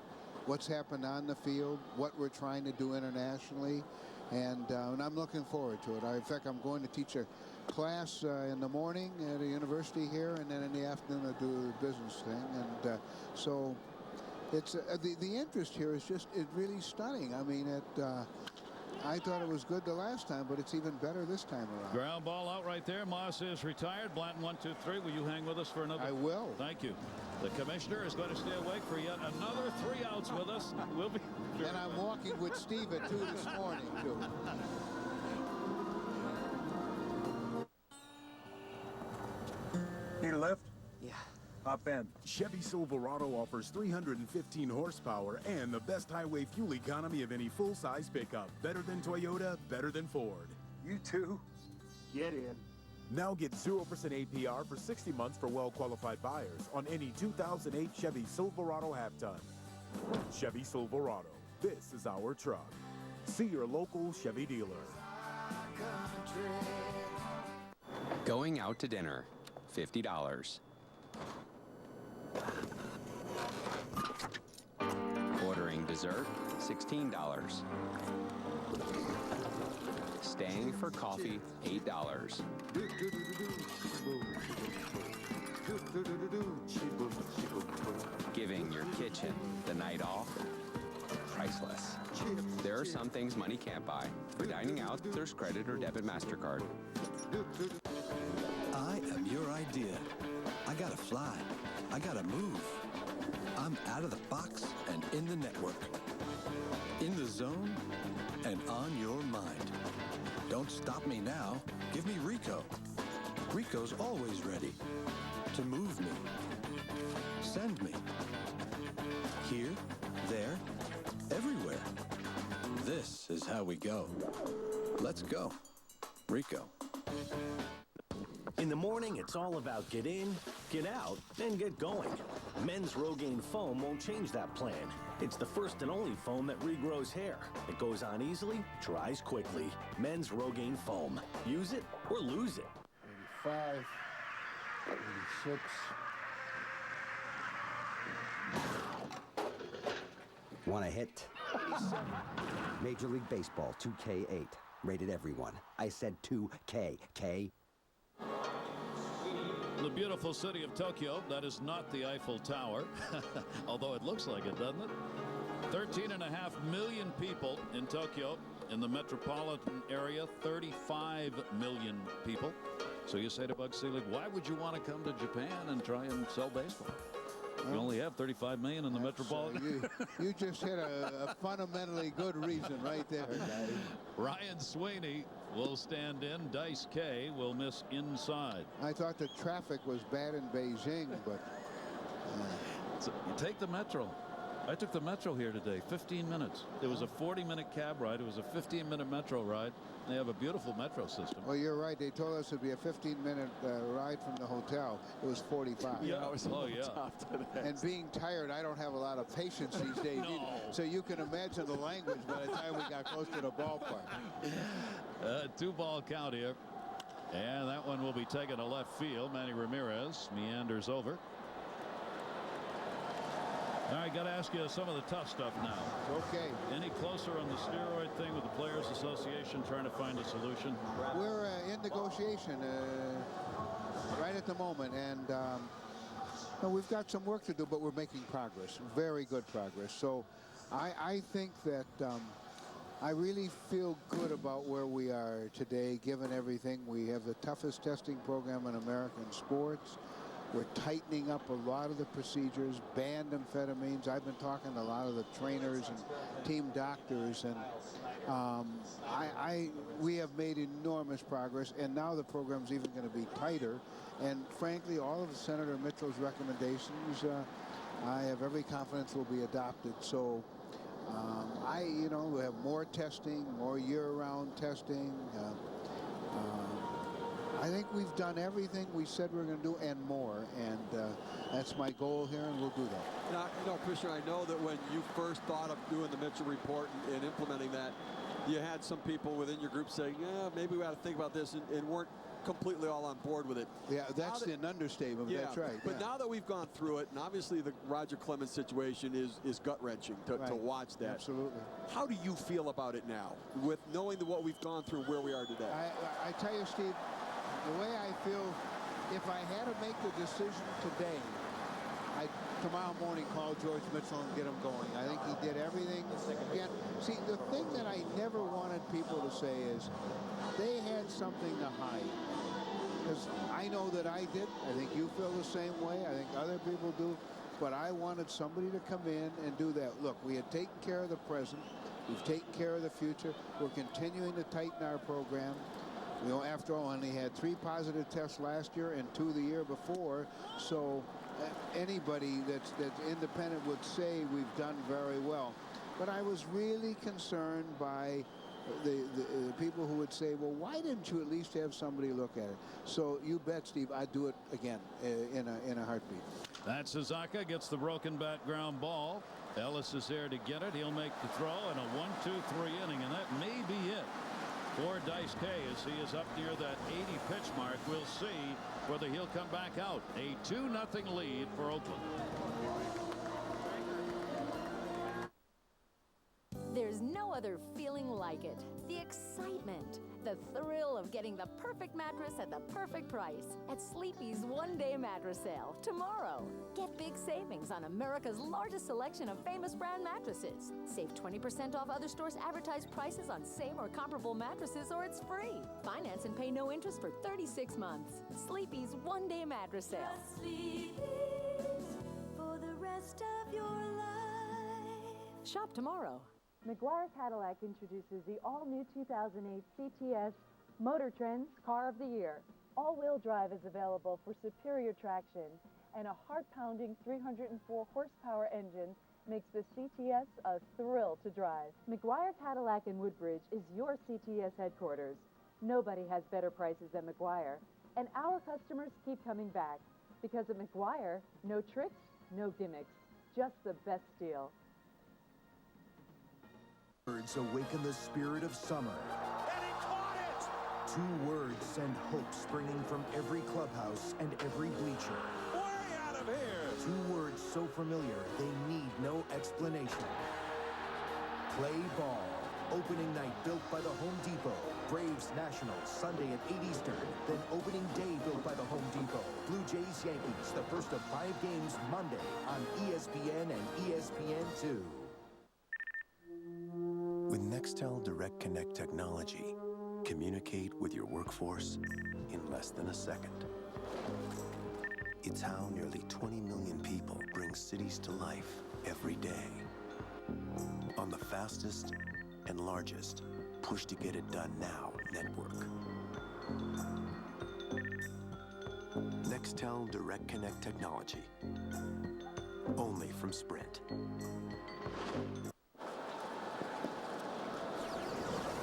what's happened on the field, what we're trying to do internationally, and I'm looking forward to it. In fact, I'm going to teach a class in the morning at a university here, and then in the afternoon I do the business thing, and so it's the interest here is just really stunning. I mean, I thought it was good the last time, but it's even better this time around. Ground ball out right there. Moss is retired. Blanton 1, 2, 3. Will you hang with us for another? I will. Thank you. The commissioner is going to stay awake for yet another 3 outs with us. We'll be. And I'm walking with Steve at 2 this morning, too. Need a lift? Yeah. Hop in. Chevy Silverado offers 315 horsepower and the best highway fuel economy of any full-size pickup. Better than Toyota, better than Ford. You too. Get in. Now get 0% APR for 60 months for well-qualified buyers on any 2008 Chevy Silverado half-ton. Chevy Silverado. This is our truck. See your local Chevy dealer. Going out to dinner, $50. Ordering dessert, $16. Staying for coffee, $8. Giving your kitchen the night off, priceless. There are some things money can't buy. For dining out, there's credit or debit MasterCard. I am your idea. I gotta fly. I gotta move. I'm out of the box and in the network. In the zone and on your mind. Don't stop me now. Give me Rico. Rico's always ready to move me. Send me. Here, there, everywhere. This is how we go. Let's go. Rico. In the morning, it's all about get in, get out, and get going. Men's Rogaine foam won't change that plan. It's the first and only foam that regrows hair. It goes on easily, dries quickly. Men's Rogaine foam. Use it or lose it. 85, 86. Want a hit? Major League Baseball 2K8. Rated everyone. I said 2K. K. The beautiful city of Tokyo, that is not the Eiffel Tower, although it looks like it, doesn't it? 13.5 million people in Tokyo. In the metropolitan area, 35 million people. So you say to Bug Selig, why would you want to come to Japan and try and sell baseball? You only have 35 million in the metropolitan. You just hit a fundamentally good reason right there, guys. Ryan Sweeney will stand in. Daisuke will miss inside. I thought the traffic was bad in Beijing, but... So you take the metro. I took the metro here today, 15 minutes. It was a 40-minute cab ride. It was a 15-minute metro ride. They have a beautiful metro system. Well, you're right. They told us it'd be a 15-minute ride from the hotel. It was 45. Yeah, it was tough today. And being tired, I don't have a lot of patience these days. No. So you can imagine the language by the time we got close to the ballpark. 2-ball count here. And that one will be taken to left field. Manny Ramirez meanders over. All right, got to ask you some of the tough stuff now. Okay. Any closer on the steroid thing with the Players Association trying to find a solution? We're in negotiation right at the moment, and no, we've got some work to do, but we're making progress, very good progress. So I think that I really feel good about where we are today, given everything. We have the toughest testing program in American sports. We're tightening up a lot of the procedures, banned amphetamines. I've been talking to a lot of the trainers and team doctors, and we have made enormous progress, and now the program's even going to be tighter. And frankly, all of Senator Mitchell's recommendations, I have every confidence will be adopted. So we have more testing, more year-round testing. I think we've done everything we said we were going to do and more, and that's my goal here, and we'll do that. Now, Commissioner, I know that when you first thought of doing the Mitchell report and implementing that, you had some people within your group saying, yeah, maybe we ought to think about this, and weren't completely all on board with it. Yeah, that's an understatement. Yeah, that's right. But now that we've gone through it, and obviously the Roger Clemens situation is gut-wrenching to watch that. Absolutely. How do you feel about it now, with knowing what we've gone through, where we are today? I tell you, Steve, the way I feel, if I had to make the decision today, I'd tomorrow morning call George Mitchell and get him going. I think he did everything. Again, see, the thing that I never wanted people to say is they had something to hide. Because I know that I did. I think you feel the same way. I think other people do. But I wanted somebody to come in and do that. Look, we had taken care of the present. We've taken care of the future. We're continuing to tighten our program. You know, after all, only had 3 positive tests last year and 2 the year before. So anybody that's independent would say we've done very well. But I was really concerned by the people who would say, well, why didn't you at least have somebody look at it? So you bet, Steve, I'd do it again in a heartbeat. Matsuzaka gets the broken bat ground ball. Ellis is there to get it. He'll make the throw in a 1-2-3 inning, and that may be it for Daisuke as he is up near that 80 pitch mark. We'll see whether he'll come back out. A 2-0 lead for Oakland. There's no other feeling like it. The excitement, the thrill of getting the perfect mattress at the perfect price at Sleepy's one-day mattress sale tomorrow. Get big savings on America's largest selection of famous brand mattresses. Save 20% off other stores' advertised prices on same or comparable mattresses, or it's free. Finance and pay no interest for 36 months. Sleepy's one-day mattress sale. Sleepy's for the rest of your life. Shop tomorrow. McGuire Cadillac introduces the all-new 2008 CTS Motor Trend's Car of the Year. All-wheel drive is available for superior traction, and a heart-pounding 304 horsepower engine makes the CTS a thrill to drive. McGuire Cadillac in Woodbridge is your CTS headquarters. Nobody has better prices than McGuire, and our customers keep coming back. Because at McGuire, no tricks, no gimmicks, just the best deal. Words awaken the spirit of summer. And he caught it! 2 words send hope springing from every clubhouse and every bleacher. Way out of here! 2 words so familiar they need no explanation. Play ball. Opening night built by the Home Depot. Braves Nationals Sunday at 8 Eastern. Then opening day built by the Home Depot. Blue Jays Yankees, the first of 5 games Monday on ESPN and ESPN2. With Nextel Direct Connect technology, communicate with your workforce in less than a second. It's how nearly 20 million people bring cities to life every day. On the fastest and largest push to get it done now network. Nextel Direct Connect technology. Only from Sprint.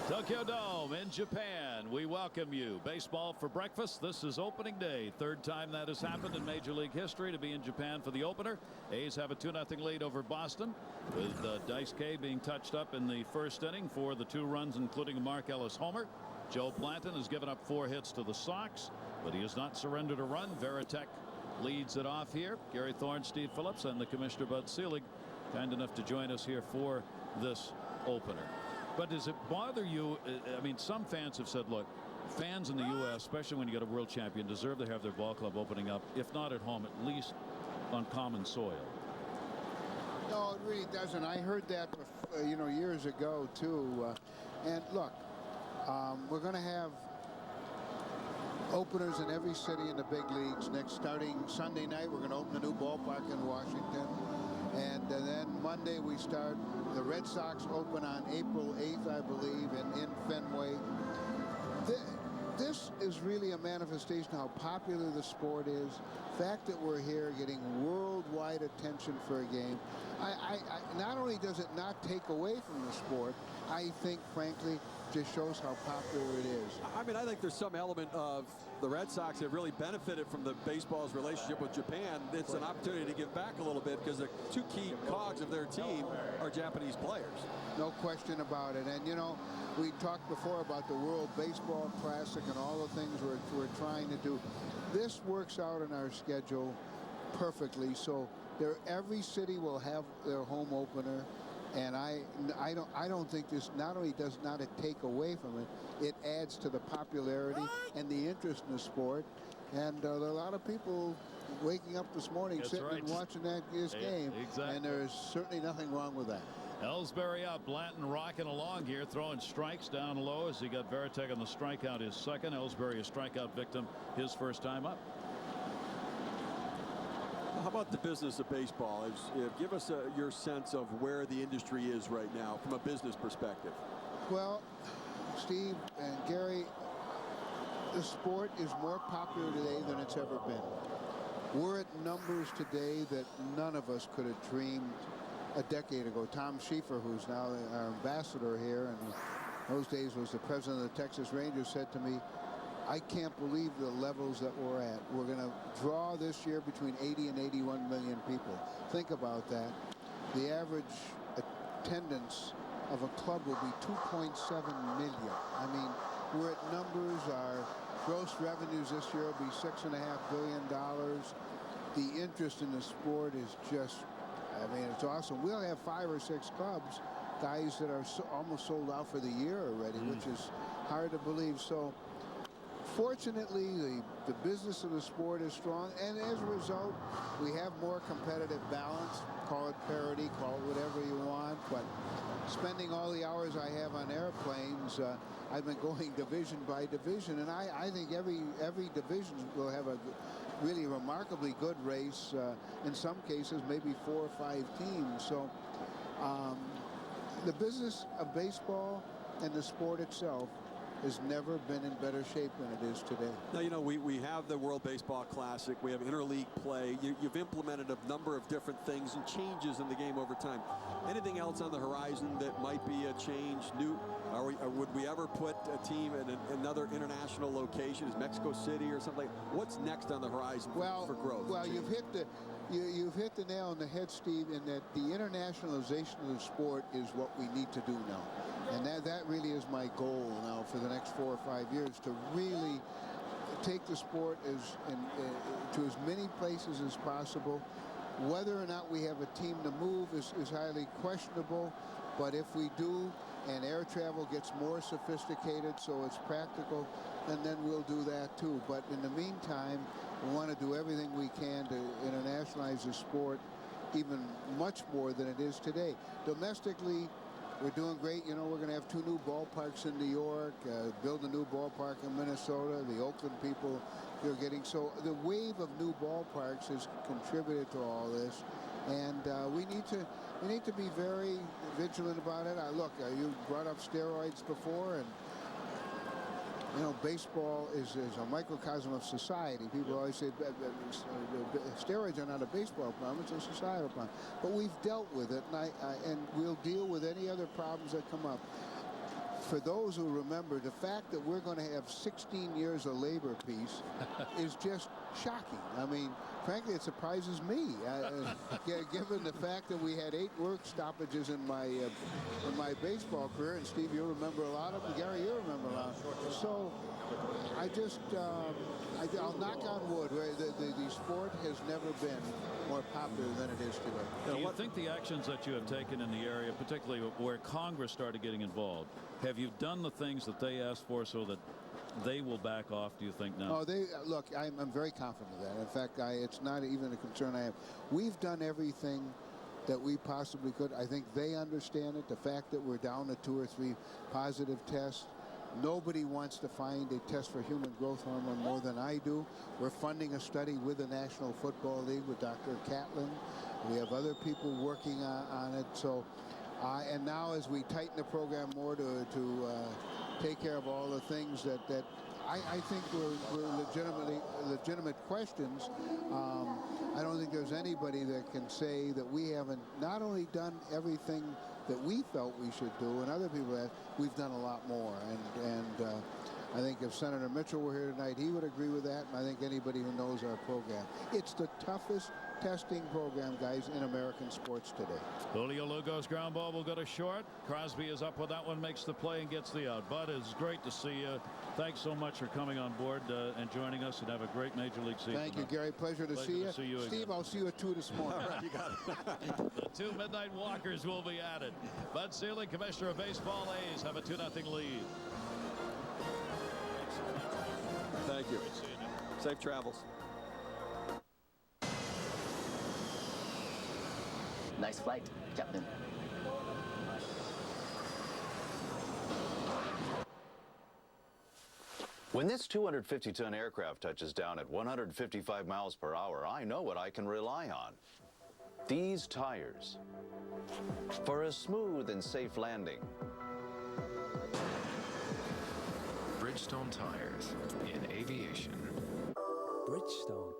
Tokyo Dome in Japan, we welcome you. Baseball for breakfast. This is opening day. Third time that has happened in Major League history to be in Japan for the opener. A's have a 2-0 lead over Boston, with Daisuke being touched up in the first inning for the 2 runs, including a Mark Ellis homer. Joe Blanton has given up 4 hits to the Sox, but he has not surrendered a run. Veritek leads it off here. Gary Thorne, Steve Phillips, and the Commissioner Bud Selig kind enough to join us here for this opener. But does it bother you? I mean, some fans have said, look, fans in the U.S., especially when you get a world champion, deserve to have their ball club opening up, if not at home, at least on common soil. No, it really doesn't. I heard that, years ago, too. And look, we're going to have openers in every city in the big leagues. Starting Sunday night, we're going to open a new ballpark in Washington. And then Monday we start. The Red Sox open on April 8th, I believe, in Fenway. This is really a manifestation of how popular the sport is. The fact that we're here getting worldwide attention for a game. Not only does it not take away from the sport, I think, frankly, just shows how popular it is. I mean, I think there's some element of the Red Sox have really benefited from the baseball's relationship with Japan. It's an opportunity to give back a little bit because the 2 key cogs of their team are Japanese players. No question about it. And, we talked before about the World Baseball Classic and all the things we're trying to do. This works out in our schedule perfectly. So every city will have their home opener. And I don't think this not only does not take away from it, it adds to the popularity and the interest in the sport. And there are a lot of people waking up this morning sitting and watching this game. Exactly. And there's certainly nothing wrong with that. Ellsbury up, Blanton rocking along here, throwing strikes down low as he got Veritek on the strikeout, his second. Ellsbury a strikeout victim, his first time up. How about the business of baseball? Give us your sense of where the industry is right now from a business perspective. Well, Steve and Gary, the sport is more popular today than it's ever been. We're at numbers today that none of us could have dreamed a decade ago. Tom Schieffer, who's now our ambassador here, and in those days was the president of the Texas Rangers, said to me, I can't believe the levels that we're at. We're going to draw this year between 80 and 81 million people. Think about that. The average attendance of a club will be 2.7 million. I mean, we're at numbers. Our gross revenues this year will be $6.5 billion. The interest in the sport is just, I mean, it's awesome. We'll have 5 or 6 clubs, guys that are almost sold out for the year already, which is hard to believe. So, fortunately, the business of the sport is strong, and as a result, we have more competitive balance. Call it parity, call it whatever you want, but spending all the hours I have on airplanes, I've been going division by division, and I think every division will have a really remarkably good race. In some cases, maybe 4 or 5 teams. So the business of baseball and the sport itself has never been in better shape than it is today. Now, we have the World Baseball Classic. We have interleague play. You've implemented a number of different things and changes in the game over time. Anything else on the horizon that might be a change? Would we ever put a team in another international location? Is Mexico City or something? What's next on the horizon for growth? Well, you've hit the nail on the head, Steve, in that the internationalization of the sport is what we need to do now. And that really is my goal now for the next 4 or 5 years, to really take the sport to as many places as possible. Whether or not we have a team to move is highly questionable. But if we do, and air travel gets more sophisticated so it's practical, and then we'll do that too. But in the meantime, we want to do everything we can to internationalize the sport even much more than it is today. Domestically, we're doing great. You know, we're going to have 2 new ballparks in New York, build a new ballpark in Minnesota. The Oakland people, they're getting, so the wave of new ballparks has contributed to all this, and we need to be very vigilant about it. Look, you brought up steroids before, and you know, baseball is a microcosm of society. People always say steroids are not a baseball problem, it's a societal problem. But we've dealt with it, and we'll deal with any other problems that come up. For those who remember, the fact that we're going to have 16 years of labor peace is just shocking. I mean, frankly, it surprises me, given the fact that we had 8 work stoppages in my baseball career. And Steve, you remember a lot of them. Gary, you remember a lot. So I just, I'll knock on wood. The sport has never been more popular than it is today. Do you think the actions that you have taken in the area, particularly where Congress started getting involved, have you done the things that they asked for so that they will back off, do you think, now? Oh, look, I'm very confident of that. In fact, it's not even a concern I have. We've done everything that we possibly could. I think they understand it. The fact that we're down to 2 or 3 positive tests. Nobody wants to find a test for human growth hormone more than I do. We're funding a study with the National Football League with Dr. Catlin. We have other people working on it. So, and now as we tighten the program more to take care of all the things that I think were legitimate questions. I don't think there's anybody that can say that we haven't not only done everything that we felt we should do, and other people have, we've done a lot more. And I think if Senator Mitchell were here tonight, he would agree with that. And I think anybody who knows our program, it's the toughest testing program, guys, in American sports today. Julio Lugo's ground ball will go to short. Crosby is up with that one, makes the play and gets the out. Bud, it's great to see you. Thanks so much for coming on board and joining us, and have a great Major League season. Thank you, Gary. Pleasure to see you. Steve, again. I'll see you at 2 this morning. All right, you got it. The 2 midnight walkers will be at it. Bud Selig, Commissioner of Baseball, A's have a 2-0 lead. Thank you. Safe travels. Nice flight, Captain. When this 250-ton aircraft touches down at 155 miles per hour, I know what I can rely on. These tires. For a smooth and safe landing. Bridgestone tires in aviation. Bridgestone.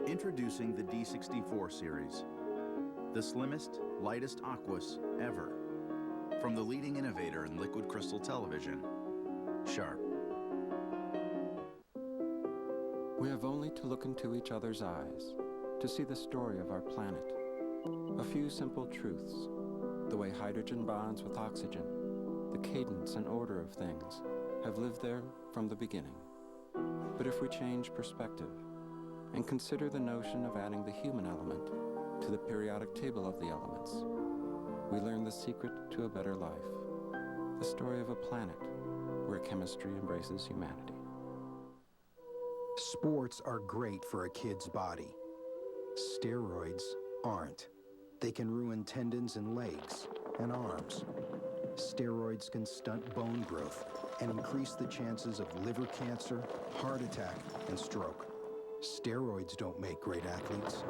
Introducing the D64 series, the slimmest, lightest Aquas ever. From the leading innovator in liquid crystal television, Sharp. We have only to look into each other's eyes to see the story of our planet. A few simple truths, the way hydrogen bonds with oxygen, the cadence and order of things, have lived there from the beginning. But if we change perspective and consider the notion of adding the human element to the periodic table of the elements, we learn the secret to a better life, the story of a planet where chemistry embraces humanity. Sports are great for a kid's body. Steroids aren't. They can ruin tendons in legs and arms. Steroids can stunt bone growth and increase the chances of liver cancer, heart attack, and stroke. Steroids don't make great athletes.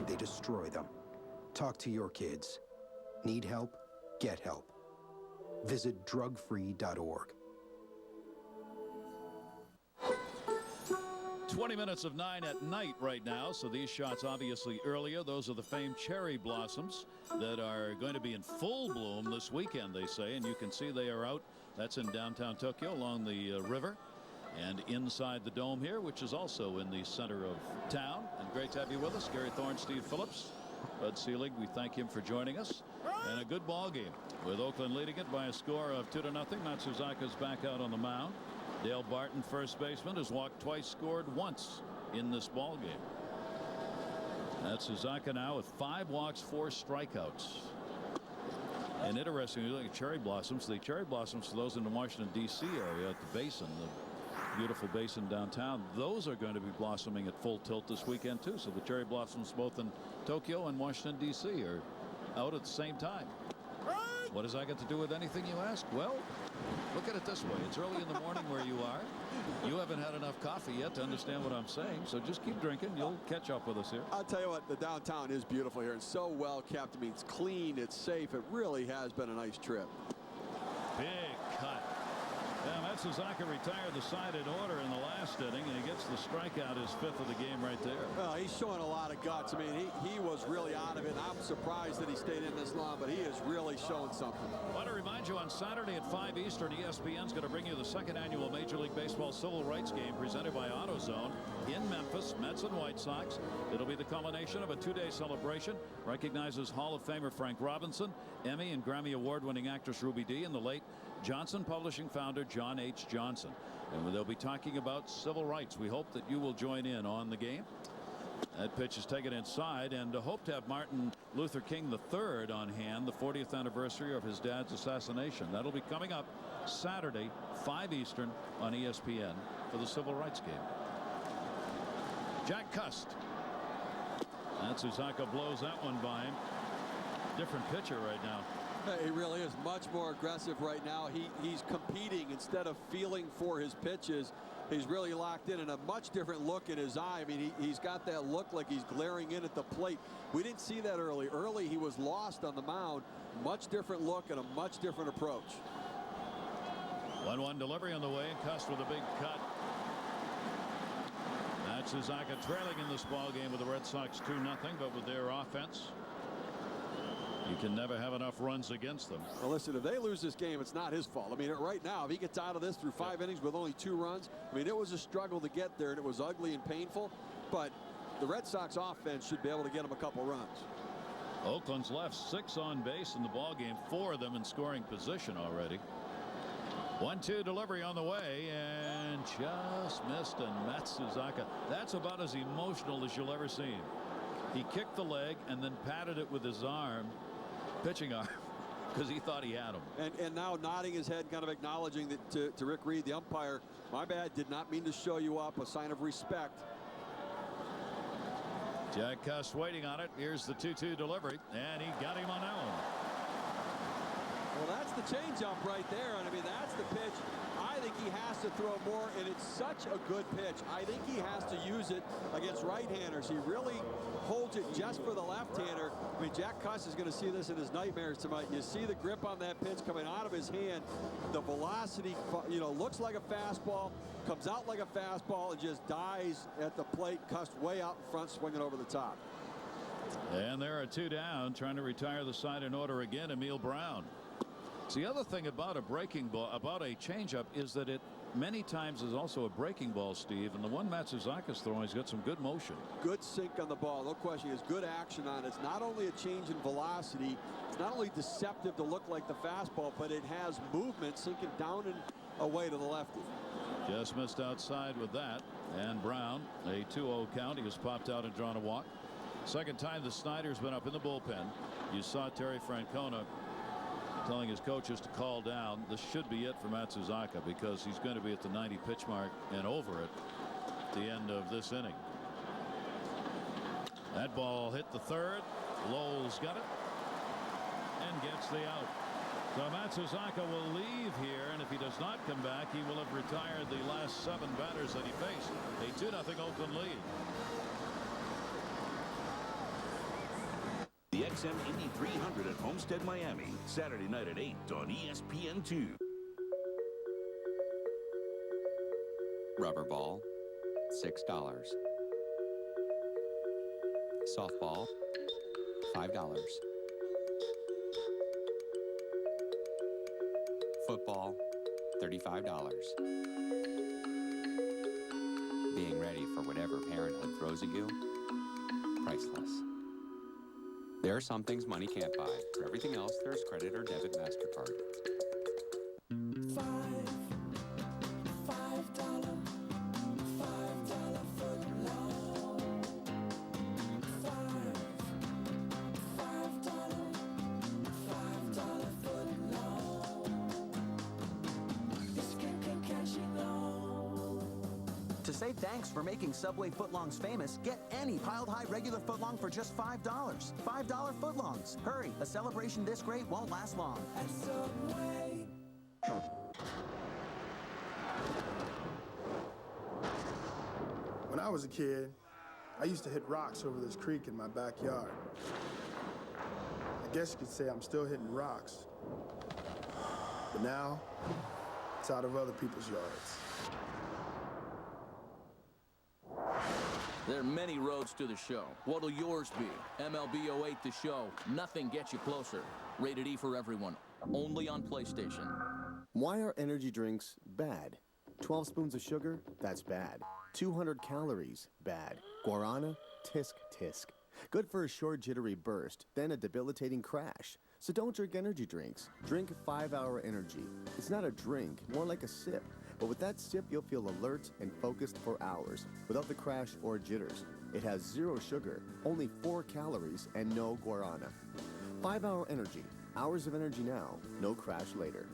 They destroy them. Talk to your kids. Need help? Get help. Visit drugfree.org. 20 minutes of 9 at night right now, so these shots obviously earlier. Those are the famed cherry blossoms that are going to be in full bloom this weekend, they say, and you can see they are out. That's in downtown Tokyo along the river and inside the dome here, which is also in the center of town. And great to have you with us, Gary Thorne, Steve Phillips. Bud Selig, we thank him for joining us. And a good ball game with Oakland leading it by a score of 2-0. Matsuzaka's back out on the mound. Dale Barton, first baseman, has walked twice, scored once in this ball game. Matsuzaka now with 5 walks, 4 strikeouts. And interesting, you look at cherry blossoms. The cherry blossoms, for those in the Washington, D.C. area at the basin, the beautiful basin downtown, those are going to be blossoming at full tilt this weekend, too. So the cherry blossoms both in Tokyo and Washington, D.C. are out at the same time. What does that got to do with anything, you ask? Well, look at it this way. It's early in the morning where you are. You haven't had enough coffee yet to understand what I'm saying, so just keep drinking. You'll catch up with us here. I'll tell you what, the downtown is beautiful here and so well kept. I mean, it's clean, it's safe. It really has been a nice trip. Big cut. Yeah, Matsuzaka retired the side in order in the last inning, and he gets the strikeout, his 5th of the game right there. Well, he's showing a lot of guts. I mean, he was really out of it. I'm surprised that he stayed in this long, but he is really showing something. I want to remind you, on Saturday at 5 Eastern, ESPN's going to bring you the 2nd annual Major League Baseball Civil Rights Game presented by AutoZone in Memphis, Mets and White Sox. It'll be the culmination of a 2-day celebration. Recognizes Hall of Famer Frank Robinson, Emmy and Grammy Award-winning actress Ruby Dee, and the late Johnson Publishing founder John H. Johnson. And they'll be talking about civil rights. We hope that you will join in on the game. That pitch is taken inside, and hope to have Martin Luther King III on hand, the 40th anniversary of his dad's assassination. That'll be coming up Saturday, 5 Eastern on ESPN for the civil rights game. Jack Cust. Matsuzaka blows that one by him. Different pitcher right now. He really is much more aggressive right now. He's competing instead of feeling for his pitches. He's really locked in, and a much different look in his eye. I mean, he's got that look like he's glaring in at the plate. We didn't see that early. Early, he was lost on the mound. Much different look and a much different approach. 1-1 delivery on the way, and Cust with a big cut. Matsuzaka trailing in this ball game with the Red Sox 2-0, but with their offense, you can never have enough runs against them. Well, listen, if they lose this game, it's not his fault. I mean, right now, if he gets out of this through 5 innings with only 2 runs, I mean, it was a struggle to get there, and it was ugly and painful, but the Red Sox offense should be able to get him a couple runs. Oakland's left 6 on base in the ball game, 4 of them in scoring position already. 1-2 delivery on the way, and just missed. And Matsuzaka, that's about as emotional as you'll ever see him. He kicked the leg and then patted it with his arm, pitching arm, because he thought he had him. And now nodding his head, kind of acknowledging that to Rick Reed, the umpire, my bad, did not mean to show you up, a sign of respect. Jack Cust waiting on it. Here's the 2-2 delivery, and he got him on that one. Well, that's the changeup right there, and I mean, that's the pitch. I think he has to throw more, and it's such a good pitch. I think he has to use it against right-handers. He really holds it just for the left-hander. I mean, Jack Cust is going to see this in his nightmares tonight. You see the grip on that pitch coming out of his hand. The velocity, you know, looks like a fastball, comes out like a fastball, and just dies at the plate. Cust way out in front, swinging over the top. And there are 2 down, trying to retire the side in order again, Emil Brown. The other thing about a breaking ball, about a changeup, is that it many times is also a breaking ball, Steve. And the one Matsuzaka's throwing, he's got some good motion. Good sink on the ball, no question. He has good action on it. It's not only a change in velocity, it's not only deceptive to look like the fastball, but it has movement sinking down and away to the lefty. Just missed outside with that. And Brown, a 2-0 count. He was popped out and drawn a walk. Second time the Snyder's been up in the bullpen. You saw Terry Francona telling his coaches to call down. This should be it for Matsuzaka, because he's going to be at the 90 pitch mark and over it at the end of this inning. That ball hit the third. Lowell's got it and gets the out. So Matsuzaka will leave here, and if he does not come back, he will have retired the last 7 batters that he faced. A 2-0 Oakland lead. The XM Indy 300 at Homestead, Miami, Saturday night at 8 on ESPN2. Rubber ball, $6. Softball, $5. Football, $35. Being ready for whatever parenthood throws at you, priceless. There are some things money can't buy. For everything else, there's credit or debit MasterCard. To say thanks for making Subway footlongs famous, get any piled high regular footlong for just $5. $5 footlongs. Hurry, a celebration this great won't last long. At Subway. When I was a kid, I used to hit rocks over this creek in my backyard. I guess you could say I'm still hitting rocks. But now, it's out of other people's yards. There are many roads to the show. What'll yours be? MLB 08 The Show. Nothing gets you closer. Rated E for everyone. Only on PlayStation. Why are energy drinks bad? 12 spoons of sugar? That's bad. 200 calories? Bad. Guarana? Tisk, tisk. Good for a short jittery burst, then a debilitating crash. So don't drink energy drinks. Drink 5-Hour Energy. It's not a drink, more like a sip. But with that sip, you'll feel alert and focused for hours, without the crash or jitters. It has 0 sugar, only 4 calories, and no guarana. 5-Hour Energy. Hours of energy now, no crash later.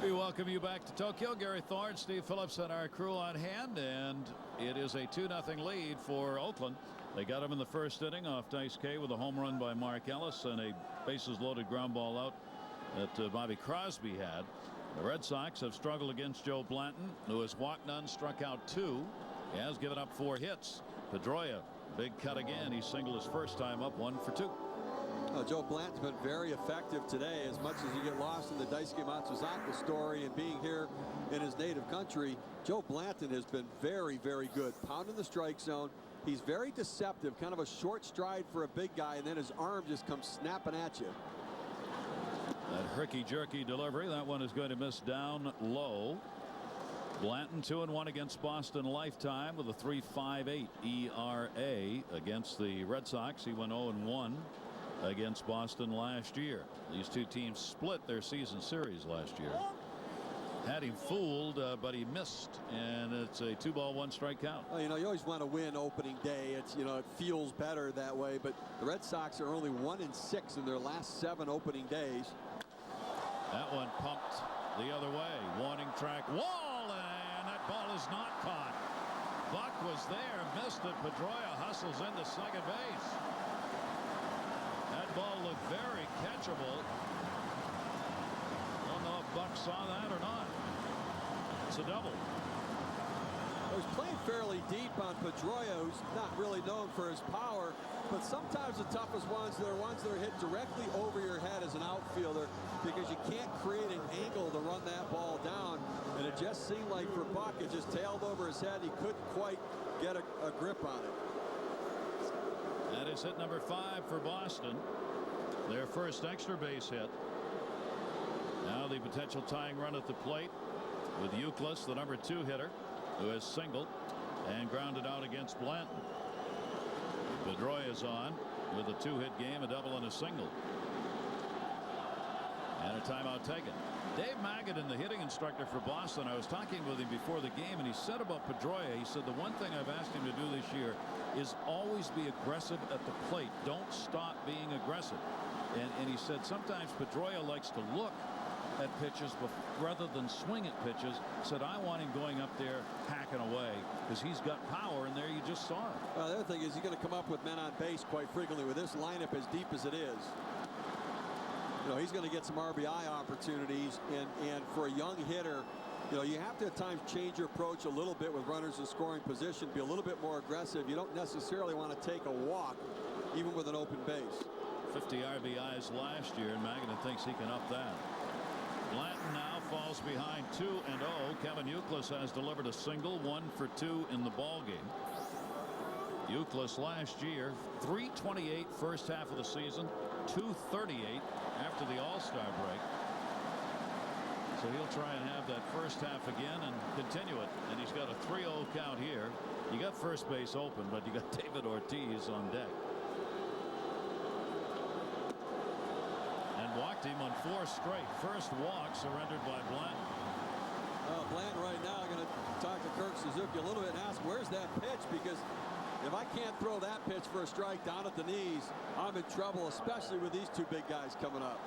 We welcome you back to Tokyo. Gary Thorne, Steve Phillips, and our crew on hand, and it is a 2-0 lead for Oakland. They got him in the first inning off Daisuke with a home run by Mark Ellis and a bases-loaded ground ball out that Bobby Crosby had. The Red Sox have struggled against Joe Blanton, who has walked none, struck out 2. He has given up 4 hits. Pedroia, big cut again. He singled his first time up, 1 for 2. Joe Blanton's been very effective today. As much as you get lost in the Daisuke Matsuzaka story and being here in his native country, Joe Blanton has been very, very good. Pounding the strike zone. He's very deceptive, kind of a short stride for a big guy, and then his arm just comes snapping at you. That herky-jerky delivery, that one is going to miss down low. Blanton 2-1 against Boston lifetime with a 3.58 ERA against the Red Sox. He went 0-1 against Boston last year. These two teams split their season series last year. Had him fooled, but he missed, and it's a 2-ball, 1-strike count. Well, you know, you always want to win opening day. It's, you know, it feels better that way, but the Red Sox are only 1-6 in their last 7 opening days. That one pumped the other way. Warning track wall, and that ball is not caught. Buck was there, missed it. Pedroia hustles into second base. That ball looked very catchable. Don't know if Buck saw that or not. It's a double. He's playing fairly deep on Pedroia, who's not really known for his power, but sometimes the toughest ones are ones that are hit directly over your head as an outfielder, because you can't create an angle to run that ball down. And it just seemed like for Buck, it just tailed over his head. He couldn't quite get a grip on it. That is hit number 5 for Boston. Their first extra base hit. Now the potential tying run at the plate with Euclid, the number 2 hitter, who has singled and grounded out against Blanton. Pedroia is on with a 2-hit game, a double and a single. And a timeout taken. Dave Maggott, the hitting instructor for Boston, I was talking with him before the game, and he said about Pedroia, he said the one thing I've asked him to do this year is always be aggressive at the plate. Don't stop being aggressive. And he said sometimes Pedroia likes to look at pitches rather than swing at pitches. Said I want him going up there hacking away because he's got power, and there you just saw it. Well, the other thing is he's going to come up with men on base quite frequently with this lineup as deep as it is. You know, he's going to get some RBI opportunities, and for a young hitter, you know, you have to at times change your approach a little bit with runners in scoring position, be a little bit more aggressive. You don't necessarily want to take a walk even with an open base. 50 RBIs last year, and Maggott thinks he can up that. Blanton now falls behind 2-0. Kevin Euclid has delivered a single, 1 for 2 in the ball game. Euclid last year, 328 first half of the season, 238 after the All-Star break. So he'll try and have that first half again and continue it. And he's got a 3-0 count here. You got first base open, but you got David Ortiz on deck. And walked him on 4 straight. First walk surrendered by Blanton. Blanton right now going to talk to Kirk Suzuki a little bit and ask, where's that pitch? Because if I can't throw that pitch for a strike down at the knees, I'm in trouble, especially with these two big guys coming up.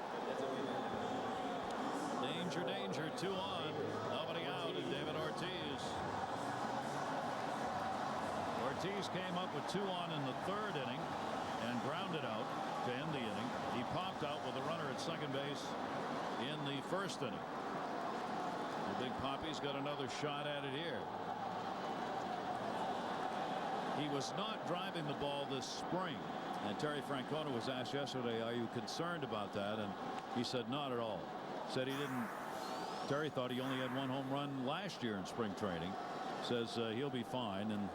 Danger, danger, 2 on. Nobody out, and David Ortiz. Ortiz came up with 2 on in the 3rd inning and grounded out to end the inning. He popped out with a runner at second base in the 1st inning. The Big Poppy's got another shot at it here. He was not driving the ball this spring. And Terry Francona was asked yesterday, are you concerned about that? And he said not at all. Said he didn't. Terry thought he only had 1 home run last year in spring training. Says he'll be fine. And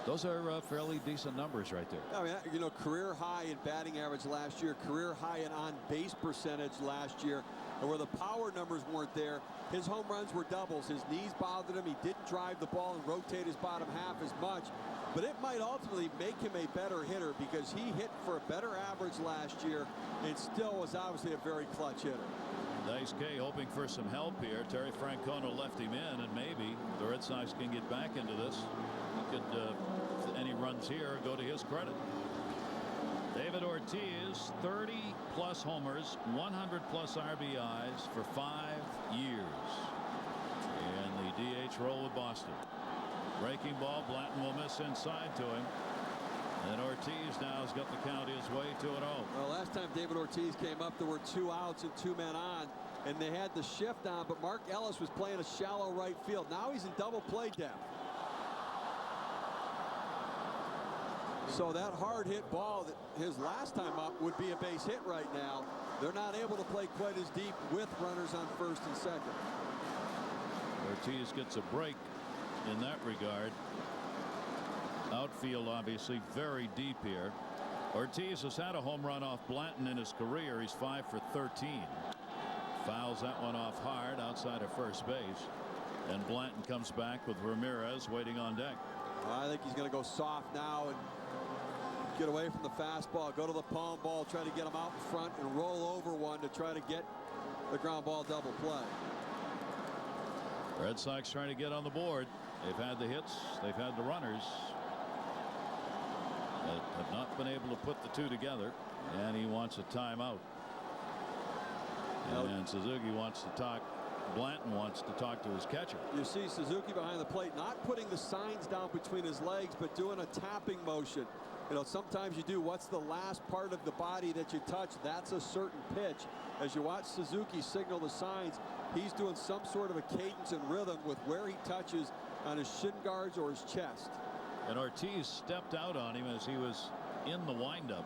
those are fairly decent numbers right there. I mean, you know, career high in batting average last year, career high in on base percentage last year. And where the power numbers weren't there, his home runs were doubles. His knees bothered him. He didn't drive the ball and rotate his bottom half as much. But it might ultimately make him a better hitter because he hit for a better average last year and still was obviously a very clutch hitter. Daisuke hoping for some help here. Terry Francona left him in, and maybe the Red Sox can get back into this. He could, any runs here, go to his credit. David Ortiz, 30+ homers, 100+ RBIs for 5 years. And the DH role with Boston. Breaking ball, Blanton will miss inside to him. And Ortiz now has got the count his way 2-0. Well, last time David Ortiz came up, there were 2 outs and 2 men on, and they had the shift on, but Mark Ellis was playing a shallow right field. Now he's in double play depth. So that hard hit ball that his last time up would be a base hit right now. They're not able to play quite as deep with runners on 1st and 2nd. Ortiz gets a break in that regard. Outfield obviously very deep here. Ortiz has had a home run off Blanton in his career. He's 5 for 13. Fouls that one off hard outside of first base. And Blanton comes back with Ramirez waiting on deck. I think he's going to go soft now and get away from the fastball, go to the palm ball, try to get him out in front and roll over one to try to get the ground ball double play. Red Sox trying to get on the board. They've had the hits, they've had the runners, but have not been able to put the 2 together. And he wants a timeout. And Suzuki wants to talk. Blanton wants to talk to his catcher. You see Suzuki behind the plate, not putting the signs down between his legs, but doing a tapping motion. You know, sometimes you do what's the last part of the body that you touch. That's a certain pitch. As you watch Suzuki signal the signs, he's doing some sort of a cadence and rhythm with where he touches on his shin guards or his chest. And Ortiz stepped out on him as he was in the windup.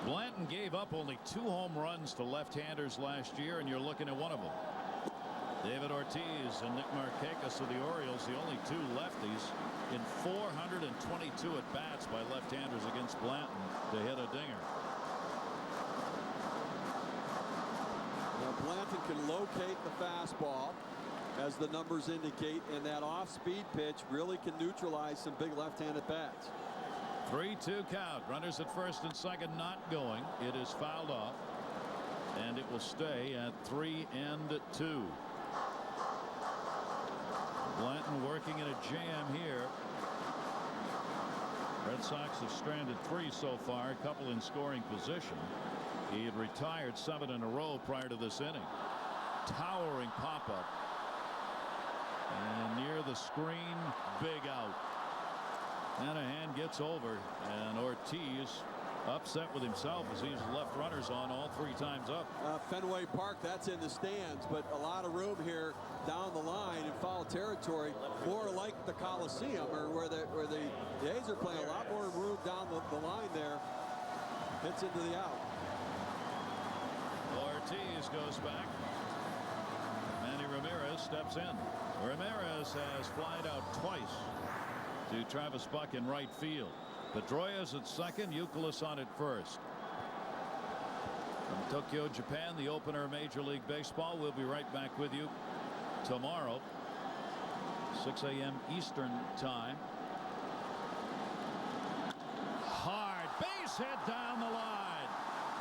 Blanton gave up only 2 home runs to left-handers last year, and you're looking at one of them. David Ortiz and Nick Markakis of the Orioles, the only 2 lefties in 422 at-bats by left-handers against Blanton to hit a dinger. Now Blanton can locate the fastball, as the numbers indicate, and that off-speed pitch really can neutralize some big left-handed bats. 3-2 count. Runners at 1st and 2nd not going. It is fouled off, and it will stay at 3-2. Blanton working in a jam here. Red Sox have stranded 3 so far, a couple in scoring position. He had retired 7 in a row prior to this inning. Towering pop-up. And near the screen, big out. Hanahan gets over, and Ortiz upset with himself as he's left runners on all 3 times up. Fenway Park, that's in the stands, but a lot of room here down the line in foul territory, more like the Coliseum, or where the A's are playing. A lot more room down the line there. Hits into the out. Ortiz goes back. Manny Ramirez steps in. Ramirez has flied out twice to Travis Buck in right field. Pedroia's at 2nd, Youkilis on at 1st. From Tokyo, Japan, the opener of Major League Baseball. We'll be right back with you tomorrow, 6 a.m. Eastern time. Hard base hit down the line.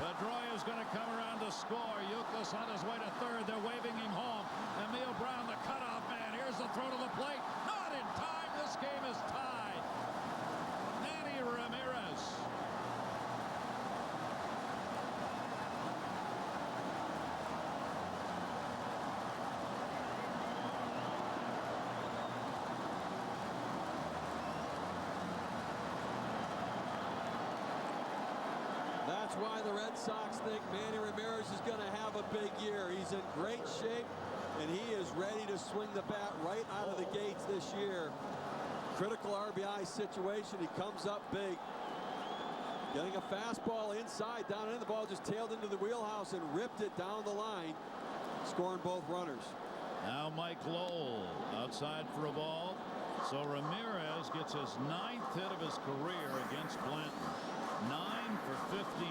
Pedroia's going to come around to score. Youkilis on his way to third. They're waving him home. Emil Brown, the cutoff man. Here's the throw to the plate. Not in time. This game is tied. Manny Ramirez. That's why the Red Sox think Manny Ramirez is going to have a big year. He's in great shape, and he is ready to swing the bat right out of the gates this year. Critical RBI situation. He comes up big. Getting a fastball inside, down in the ball, just tailed into the wheelhouse and ripped it down the line, scoring both runners. Now Mike Lowell outside for a ball. So Ramirez gets his 9th hit of his career against Blanton. 9 for 15,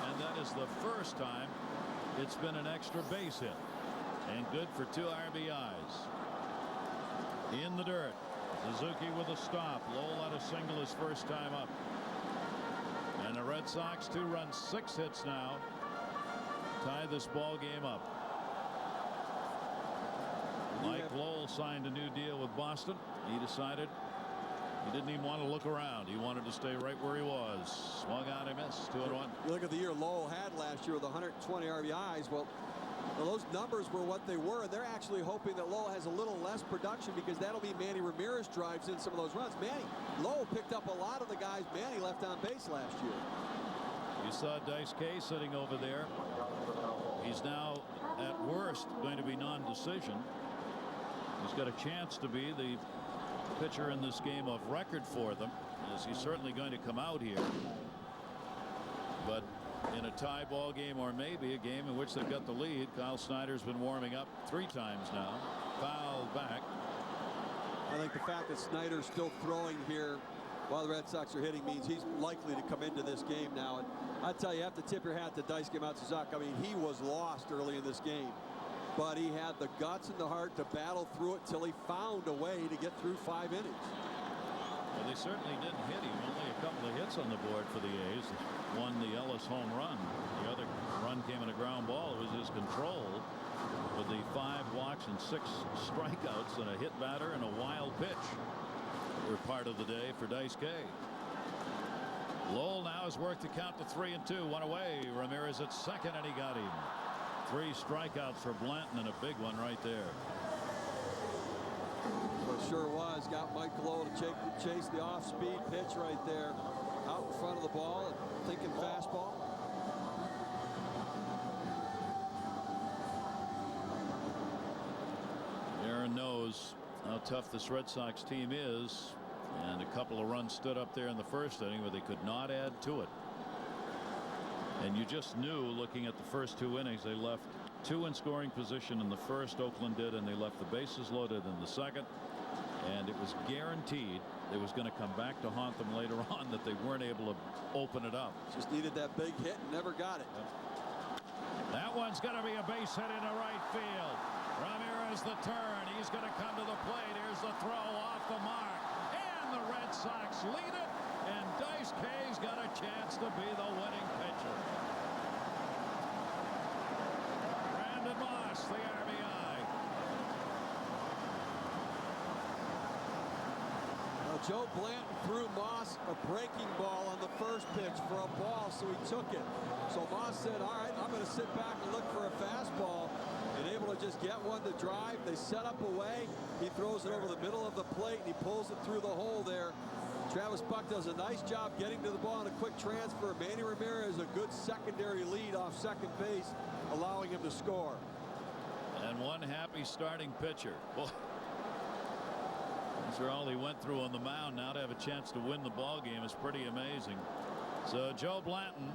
and that is the first time it's been an extra base hit. And good for 2 RBIs. In the dirt, Suzuki with a stop. Lowell had a single his first time up. And the Red Sox 2 runs, 6 hits now. Tie this ball game up. Mike Lowell signed a new deal with Boston. He decided he didn't even want to look around. He wanted to stay right where he was. Swung out, he missed. 2-1. You look at the year Lowell had last year with 120 RBIs. Well, those numbers were what they were, and they're actually hoping that Lowell has a little less production because that'll be Manny Ramirez drives in some of those runs. Lowell picked up a lot of the guys Manny left on base last year. You saw Daisuke sitting over there. He's now, at worst, going to be non-decision. He's got a chance to be the pitcher in this game of record for them, as he's certainly going to come out here. But in a tie ball game, or maybe a game in which they've got the lead, Kyle Snyder's been warming up 3 times now. Foul back. I think the fact that Snyder's still throwing here while the Red Sox are hitting means he's likely to come into this game now. And I tell you, you have to tip your hat to Daisuke Matsuzaka. I mean, he was lost early in this game, but he had the guts and the heart to battle through it till he found a way to get through 5 innings. Well, they certainly didn't hit him. Only a couple of hits on the board for the A's. One, the Ellis home run. The other run came in a ground ball. It was his control with the 5 walks and 6 strikeouts and a hit batter and a wild pitch were part of the day for Daisuke. Lowell now has worked to count to 3-2. 1 away. Ramirez at second, and he got him. 3 strikeouts for Blanton and a big one right there. Well, it sure was. Got Mike Lowell to chase the off-speed pitch right there, out in front of the ball, and thinking fastball. Aaron knows how tough this Red Sox team is, and a couple of runs stood up there in the first inning, but they could not add to it. And you just knew, looking at the first 2 innings, they left 2 in scoring position in the first. Oakland did, and they left the bases loaded in the second. And it was guaranteed it was going to come back to haunt them later on, that they weren't able to open it up. Just needed that big hit and never got it. That one's going to be a base hit into right field. Ramirez the turn. He's going to come to the plate. Here's the throw off the mark. And the Red Sox lead it. And Daisuke's got a chance to be the winning pitcher. Brandon Moss, the RBI. Joe Blanton threw Moss a breaking ball on the first pitch for a ball, so he took it. So Moss said, all right, I'm going to sit back and look for a fastball, and able to just get one to drive. They set up away. He throws it over the middle of the plate, and he pulls it through the hole there. Travis Buck does a nice job getting to the ball on a quick transfer. Manny Ramirez, a good secondary lead off second base, allowing him to score. And one happy starting pitcher. Well, after all he went through on the mound, now to have a chance to win the ball game is pretty amazing. So Joe Blanton,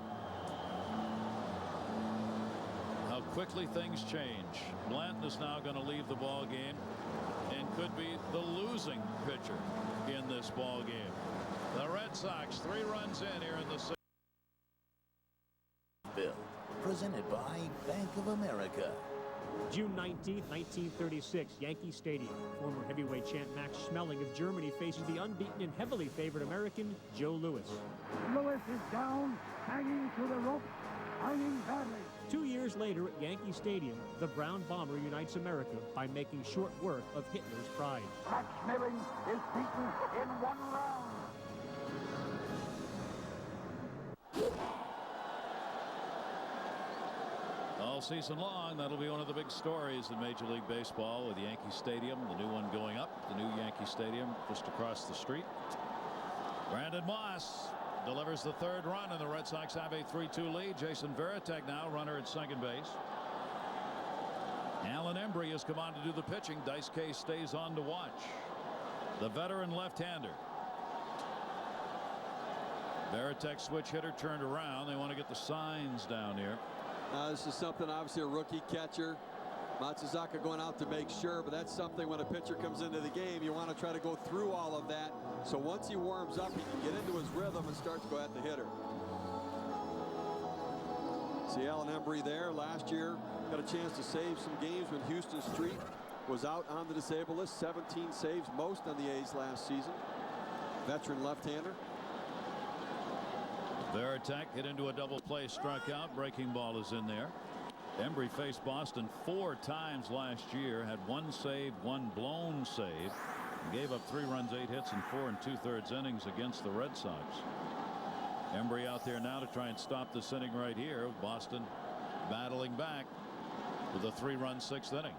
how quickly things change. Blanton is now going to leave the ball game and could be the losing pitcher in this ball game. The Red Sox 3 runs in here in the 6th. Bill. presented by Bank of America. June 19, 1936, Yankee Stadium. Former heavyweight champ Max Schmeling of Germany faces the unbeaten and heavily favored American Joe Louis. Louis is down, hanging to the rope, hanging badly. 2 years later at Yankee Stadium, the Brown Bomber unites America by making short work of Hitler's pride. Max Schmeling is beaten in 1 round. All season long, that'll be one of the big stories in Major League Baseball with Yankee Stadium, the new one going up, the new Yankee Stadium just across the street. Brandon Moss delivers the 3rd run, and the Red Sox have a 3-2 lead. Jason Varitek now runner at second base. Alan Embry has come on to do the pitching. Daisuke stays on to watch. The veteran left-hander. Varitek switch hitter turned around. They want to get the signs down here. This is something, obviously, a rookie catcher. Matsuzaka going out to make sure, but that's something when a pitcher comes into the game, you want to try to go through all of that. So once he warms up, he can get into his rhythm and start to go at the hitter. See Alan Embry there. Last year, got a chance to save some games when Houston Street was out on the disabled list. 17 saves, most on the A's last season. Veteran left-hander. Varitek hit into a double play, struck out. Breaking ball is in there. Embry faced Boston 4 times last year, had 1 save, 1 blown save, and gave up 3 runs, 8 hits, and 4 2/3 innings against the Red Sox. Embry out there now to try and stop this inning right here. Boston battling back with a 3-run 6th inning.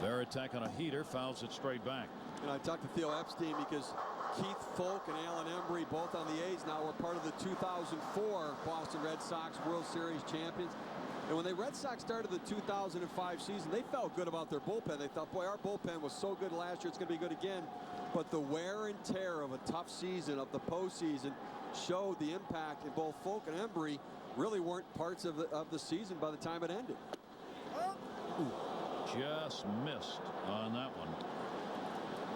Varitek on a heater, fouls it straight back. And I talked to Theo Epstein because Keith Folk and Alan Embry, both on the A's now, were part of the 2004 Boston Red Sox World Series champions. And when the Red Sox started the 2005 season, they felt good about their bullpen. They thought, boy, our bullpen was so good last year, it's going to be good again. But the wear and tear of a tough season, of the postseason, showed the impact. And both Folk and Embry really weren't parts of the season by the time it ended. Just missed on that one.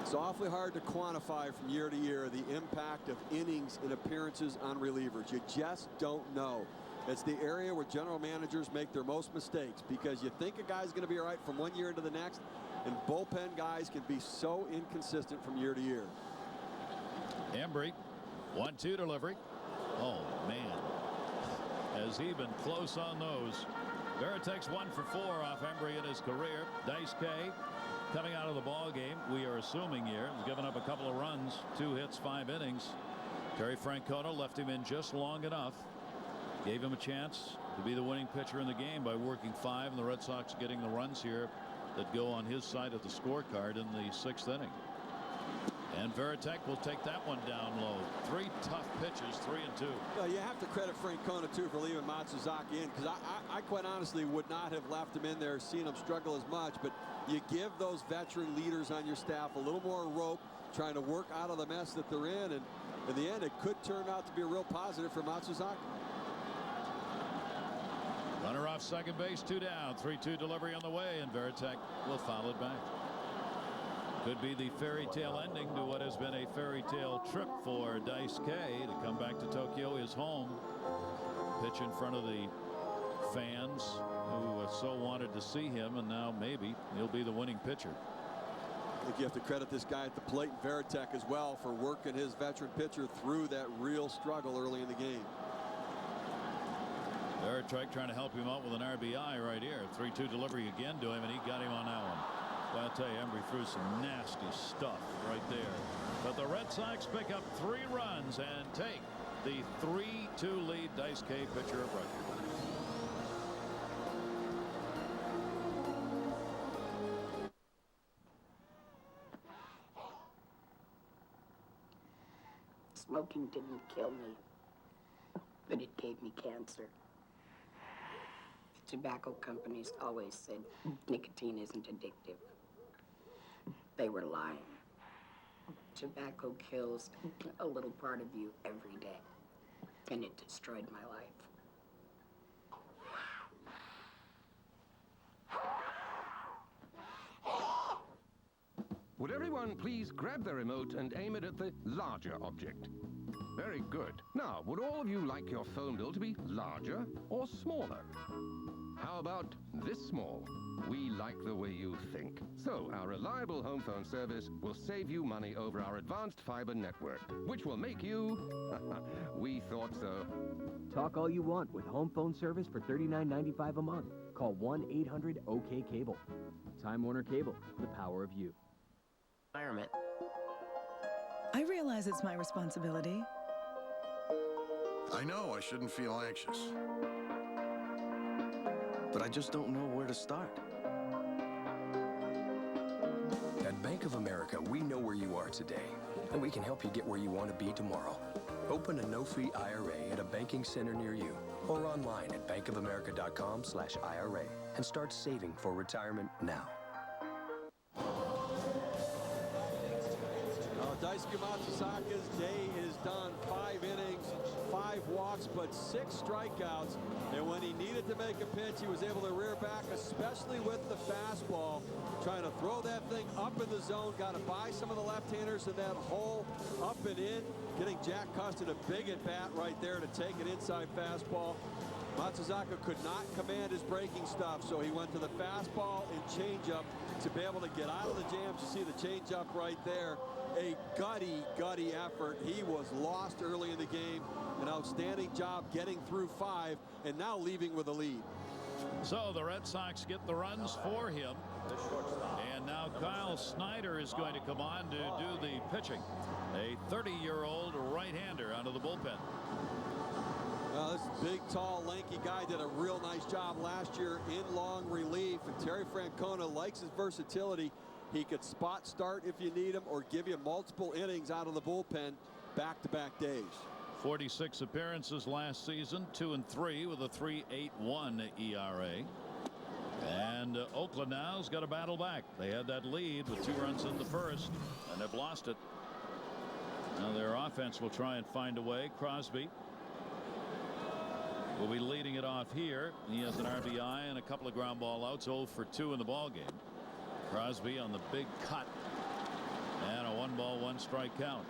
It's awfully hard to quantify from year to year the impact of innings and appearances on relievers. You just don't know. It's the area where general managers make their most mistakes because you think a guy's going to be all right from one year into the next, and bullpen guys can be so inconsistent from year to year. Embry, 1-2 delivery. Oh, man. Has he been close on those? Varitek's 1 for 4 off Embry in his career. Daisuke coming out of the ball game, we are assuming here, has given up a couple of runs, 2 hits, 5 innings. Terry Francona left him in just long enough. Gave him a chance to be the winning pitcher in the game by working 5, and the Red Sox getting the runs here that go on his side of the scorecard in the 6th inning. And Varitek will take that one down low. 3 tough pitches, 3 and 2. Well, you have to credit Francona, too, for leaving Matsuzaka in, because I quite honestly would not have left him in there, seeing him struggle as much. But you give those veteran leaders on your staff a little more rope, trying to work out of the mess that they're in. And in the end, it could turn out to be a real positive for Matsuzaka. Runner off second base, 2 down. 3-2 delivery on the way, and Varitek will foul it back. Could be the fairy tale ending to what has been a fairy tale trip for Daisuke to come back to Tokyo, his home. Pitch in front of the fans who so wanted to see him, and now maybe he'll be the winning pitcher. I think you have to credit this guy at the plate, Varitek, as well, for working his veteran pitcher through that real struggle early in the game. Varitek trying to help him out with an RBI right here. 3-2 delivery again to him, and he got him on that one. Well, I'll tell you, Embry threw some nasty stuff right there. But the Red Sox pick up 3 runs and take the 3-2 lead. Daisuke, pitcher of record. Smoking didn't kill me, but it gave me cancer. The tobacco companies always said nicotine isn't addictive. They were lying. Tobacco kills a little part of you every day, and it destroyed my life. Would everyone please grab their remote and aim it at the larger object? Very good. Now, would all of you like your phone bill to be larger or smaller? How about this small? We like the way you think. So, our reliable home phone service will save you money over our advanced fiber network, which will make you... we thought so. Talk all you want with home phone service for $39.95 a month. Call 1-800-OK-CABLE. Time Warner Cable, the power of you. Environment. I realize it's my responsibility. I know I shouldn't feel anxious. But I just don't know where to start. At Bank of America, we know where you are today, and we can help you get where you want to be tomorrow. Open a no-fee IRA at a banking center near you or online at bankofamerica.com/IRA and start saving for retirement now. Daisuke Matsuzaka's day is done. 5 innings, 5 walks, but 6 strikeouts. And when he needed to make a pitch, he was able to rear back, especially with the fastball. Trying to throw that thing up in the zone. Got to buy some of the left-handers in that hole, up and in. Getting Jack Custon a big at-bat right there to take an inside fastball. Matsuzaka could not command his breaking stuff, so he went to the fastball and changeup to be able to get out of the jams. You see the changeup right there. A gutty effort. He was lost early in the game. An outstanding job getting through 5 and now leaving with a lead. So the Red Sox get the runs for him. And now Kyle Snyder is going to come on to do the pitching. A 30-year-old right-hander out of the bullpen. This big, tall, lanky guy did a real nice job last year in long relief. And Terry Francona likes his versatility. He could spot start if you need him or give you multiple innings out of the bullpen back-to-back days. 46 appearances last season, 2-3 with a 3.81 ERA. And Oakland now's got to battle back. They had that lead with 2 runs in the first, and they've lost it. Now their offense will try and find a way. Crosby will be leading it off here. He has an RBI and a couple of ground ball outs. 0 for 2 in the ball game. Crosby on the big cut and a 1-ball-1-strike count.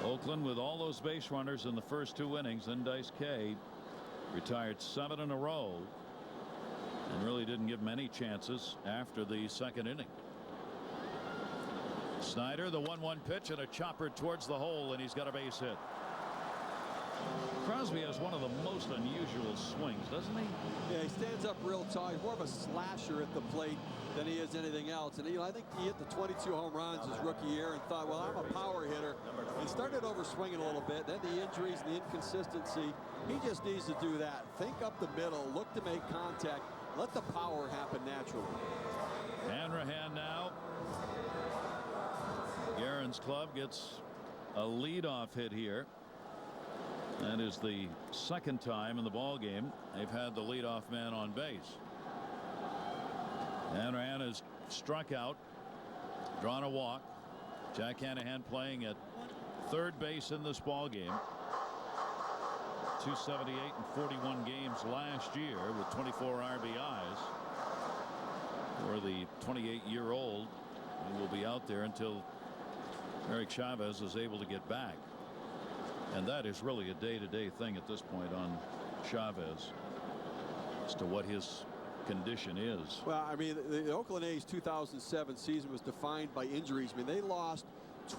Oakland with all those base runners in the first 2 innings. Then Daisuke retired 7 in a row and really didn't give him any chances after the second inning. Snyder, the 1-1 pitch and a chopper towards the hole, and he's got a base hit. Crosby has one of the most unusual swings, doesn't he? Yeah, he stands up real tall. He's more of a slasher at the plate than he is anything else. And I think he hit the 22 home runs his rookie year and thought, well, I'm a power hitter, and started over swinging a little bit. Then the injuries and the inconsistency. He just needs to do that. Think up the middle, look to make contact, let the power happen naturally. Hanrahan now. Guerin's club gets a leadoff hit here. That is the second time in the ball game they've had the leadoff man on base. Hanrahan has struck out, drawn a walk. Jack Hanrahan playing at third base in this ball game. 278 in 41 games last year with 24 RBIs. For the 28-year-old who will be out there until Eric Chavez is able to get back. And that is really a day-to-day thing at this point on Chavez as to what his condition is. Well, I mean, the Oakland A's 2007 season was defined by injuries. I mean, they lost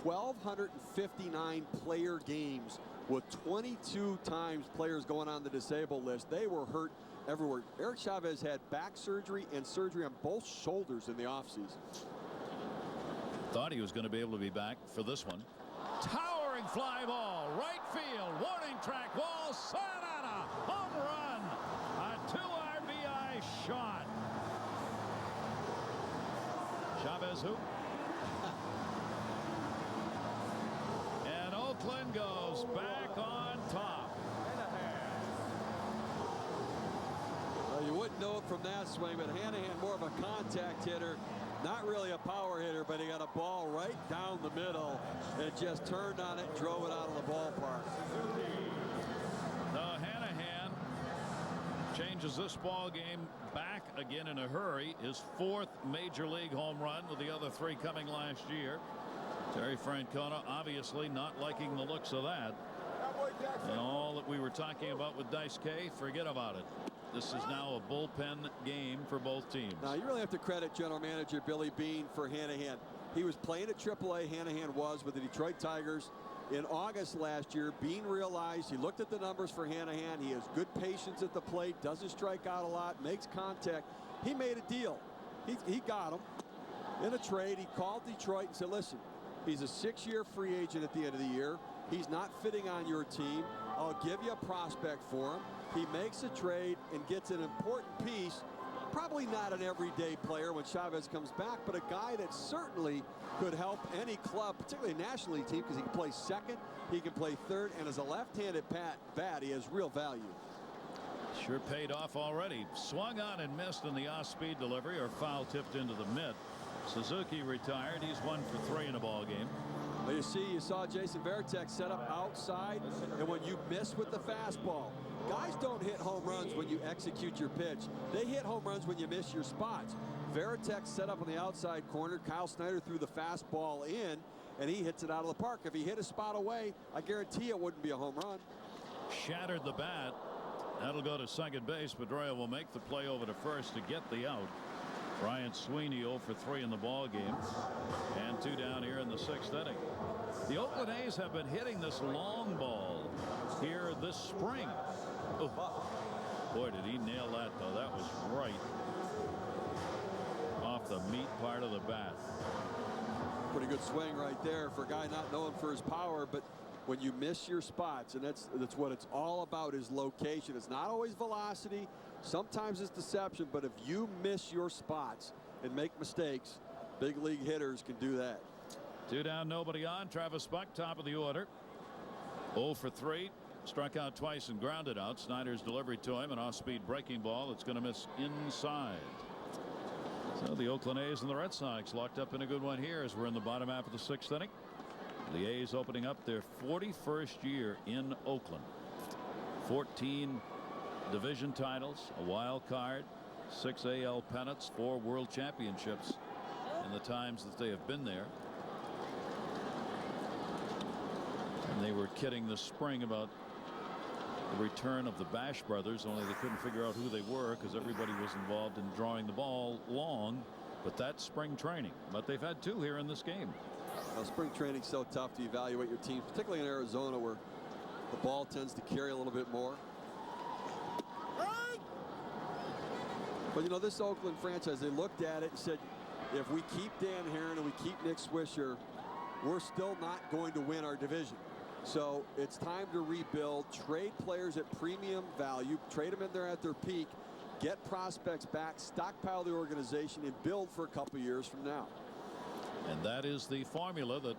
1,259 player games with 22 times players going on the disabled list. They were hurt everywhere. Eric Chavez had back surgery and surgery on both shoulders in the offseason. Thought he was going to be able to be back for this one. Towering fly ball, right field, warning track wall, sayonara, home run, a 2 RBI shot. Chavez who? And Oakland goes back on top. Well, you wouldn't know it from that swing, but Hanrahan more of a contact hitter. Not really a power hitter, but he got a ball right down the middle and just turned on it and drove it out of the ballpark. Now Hanrahan changes this ball game back again in a hurry. His 4th major league home run, with the other 3 coming last year. Terry Francona obviously not liking the looks of that. And all that we were talking about with Daisuke, forget about it. This is now a bullpen game for both teams. Now, you really have to credit General Manager Billy Beane for Hanahan. He was playing at AAA, Hanahan was, with the Detroit Tigers. In August last year, Beane realized, he looked at the numbers for Hanahan. He has good patience at the plate, doesn't strike out a lot, makes contact. He made a deal. He got him in a trade. He called Detroit and said, listen, he's a 6-year free agent at the end of the year. He's not fitting on your team. I'll give you a prospect for him. He makes a trade and gets an important piece. Probably not an everyday player when Chavez comes back, but a guy that certainly could help any club, particularly a National League team, because he can play second, he can play third, and as a left-handed bat, he has real value. Sure paid off already. Swung on and missed in the off-speed delivery, or foul tipped into the mitt. Suzuki retired. He's 1 for 3 in a ball game. Well, you saw Jason Varitek set up outside, and when you miss with the fastball, guys don't hit home runs when you execute your pitch. They hit home runs when you miss your spots. Varitek set up on the outside corner. Kyle Snyder threw the fastball in, and he hits it out of the park. If he hit a spot away, I guarantee it wouldn't be a home run. Shattered the bat. That'll go to second base. Pedroia will make the play over to first to get the out. Brian Sweeney 0 for 3 in the ball game, and 2 down here in the 6th inning. The Oakland A's have been hitting this long ball here this spring. Oh, boy, did he nail that, though. That was right off the meat part of the bat. Pretty good swing right there for a guy not known for his power, but when you miss your spots, and that's what it's all about, is location. It's not always velocity. Sometimes it's deception, but if you miss your spots and make mistakes, big league hitters can do that. 2 down, nobody on. Travis Buck, top of the order. 0 for 3. Struck out twice and grounded out. Snyder's delivery to him, an off-speed breaking ball that's going to miss inside. So the Oakland A's and the Red Sox locked up in a good one here as we're in the bottom half of the 6th inning. The A's opening up their 41st year in Oakland. 14 division titles, a wild card, 6 AL pennants, 4 world championships in the times that they have been there. And they were kidding this spring about the return of the Bash brothers, only they couldn't figure out who they were because everybody was involved in drawing the ball long. But that's spring training. But they've had 2 here in this game. Well, spring training's so tough to evaluate your team, particularly in Arizona where the ball tends to carry a little bit more. But you know, this Oakland franchise, they looked at it and said, if we keep Dan Herron and we keep Nick Swisher, we're still not going to win our division. So it's time to rebuild, trade players at premium value, trade them in there at their peak, get prospects back, stockpile the organization, and build for a couple years from now. And that is the formula that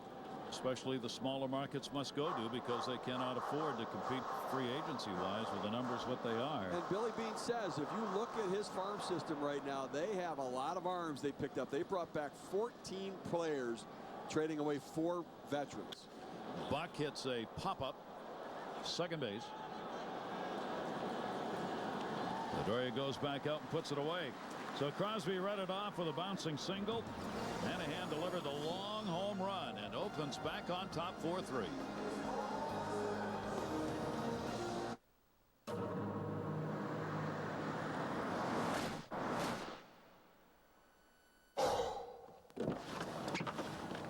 especially the smaller markets must go to, because they cannot afford to compete free agency wise with the numbers what they are. And Billy Beane says if you look at his farm system right now, they have a lot of arms they picked up. They brought back 14 players, trading away 4 veterans. Buck hits a pop-up second base. Pedroia goes back out and puts it away. So Crosby read it off with a bouncing single. Hanahan delivered the long home run, and Oakland's back on top 4-3.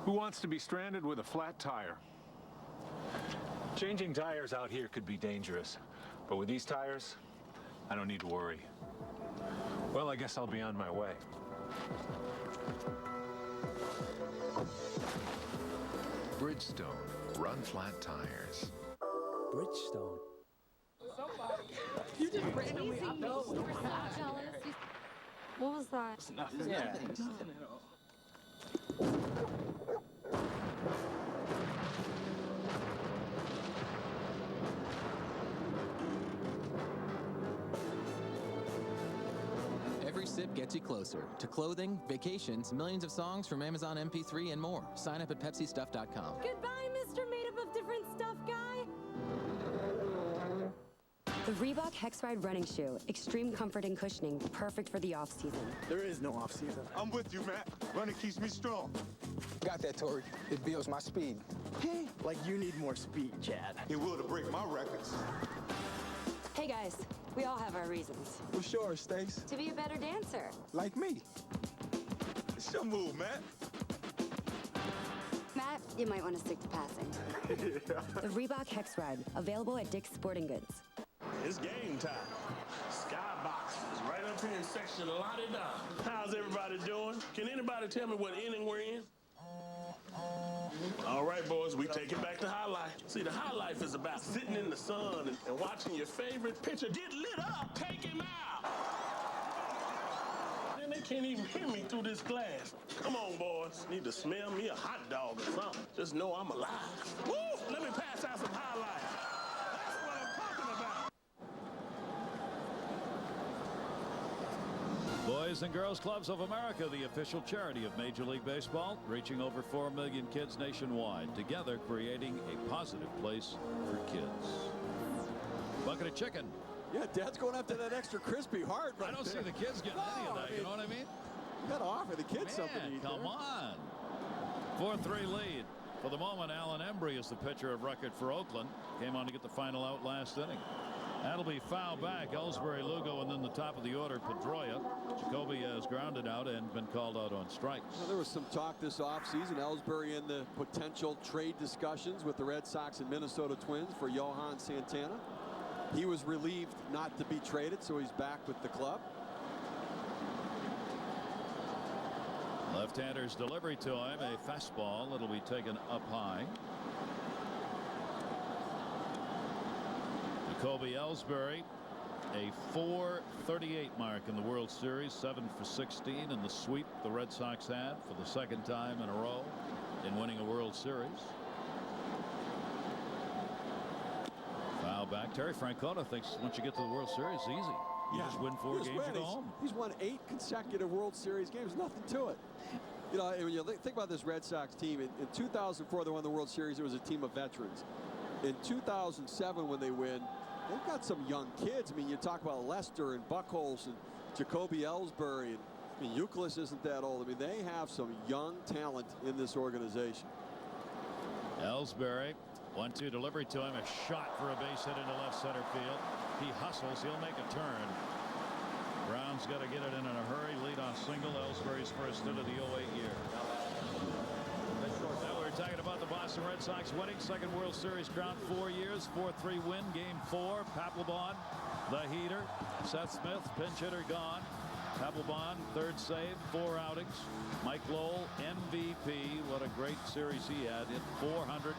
Who wants to be stranded with a flat tire? Changing tires out here could be dangerous, but with these tires, I don't need to worry. Well, I guess I'll be on my way. Bridgestone. Run flat tires. Bridgestone. You just randomly What was that? It's nothing. Yeah. Every sip gets you closer to clothing, vacations, millions of songs from Amazon MP3 and more. Sign up at PepsiStuff.com. Goodbye, Mr. Made Up of Different Stuff guy. The Reebok Hex Ride running shoe. Extreme comfort and cushioning. Perfect for the off-season. There is no off-season. I'm with you, Matt. Running keeps me strong. Got that, Tori. It builds my speed. Like you need more speed, Chad. It will to break my records. Hey guys, we all have our reasons. For sure, Stace. To be a better dancer. Like me. It's your move, man. Matt, you might want to stick to passing. The Reebok Hex Ride, available at Dick's Sporting Goods. It's game time. Skybox is right up here in section La-di-da. How's everybody doing? Can anybody tell me what inning we're in? All right, boys, we take it back to high life. See, the high life is about sitting in the sun and watching your favorite pitcher get lit up. Take him out. Man, they can't even hear me through this glass. Come on, boys. Need to smell me a hot dog or something. Just know I'm alive. Woo! Let me pass out some high life. That's what I'm talking about. Boys and Girls Clubs of America, the official charity of Major League Baseball, reaching over 4 million kids nationwide, together creating a positive place for kids. Bucket of chicken. Yeah, Dad's going after that extra crispy heart. I don't see the kids getting any of that, you know what I mean? You got to offer the kids something to eat. Come on. 4-3 lead. For the moment, Alan Embry is the pitcher of record for Oakland. Came on to get the final out last inning. That'll be foul back. Ellsbury, Lugo, and then the top of the order, Pedroia. Jacoby has grounded out and been called out on strikes. Well, there was some talk this offseason. Ellsbury in the potential trade discussions with the Red Sox and Minnesota Twins for Johan Santana. He was relieved not to be traded, so he's back with the club. Left-hander's delivery to him, a fastball. It'll be taken up high. Jacoby Ellsbury, a .438 mark in the World Series, 7 for 16 in the sweep the Red Sox had for the second time in a row in winning a World Series. Foul back. Terry Francona thinks once you get to the World Series, it's easy. You just win 4 games, you go home. He's won 8 consecutive World Series games. Nothing to it. You know, when you think about this Red Sox team, in 2004 they won the World Series. It was a team of veterans. In 2007 when they win, they've got some young kids. I mean, you talk about Lester and Buchholz and Jacoby Ellsbury, and Youkilis isn't that old. I mean, they have some young talent in this organization. Ellsbury, 1-2 delivery to him, a shot for a base hit into left center field. He hustles, he'll make a turn. Brown's got to get it in a hurry. Lead on single. Ellsbury's first hit of the 08 year. Now we're talking about the Boston Red Sox winning second World Series crown, 4 years, 4-3 win, game 4. Papelbon, the heater. Seth Smith, pinch hitter, gone. Papelbon, third save, 4 outings. Mike Lowell, MVP. What a great series he had. Hit 400,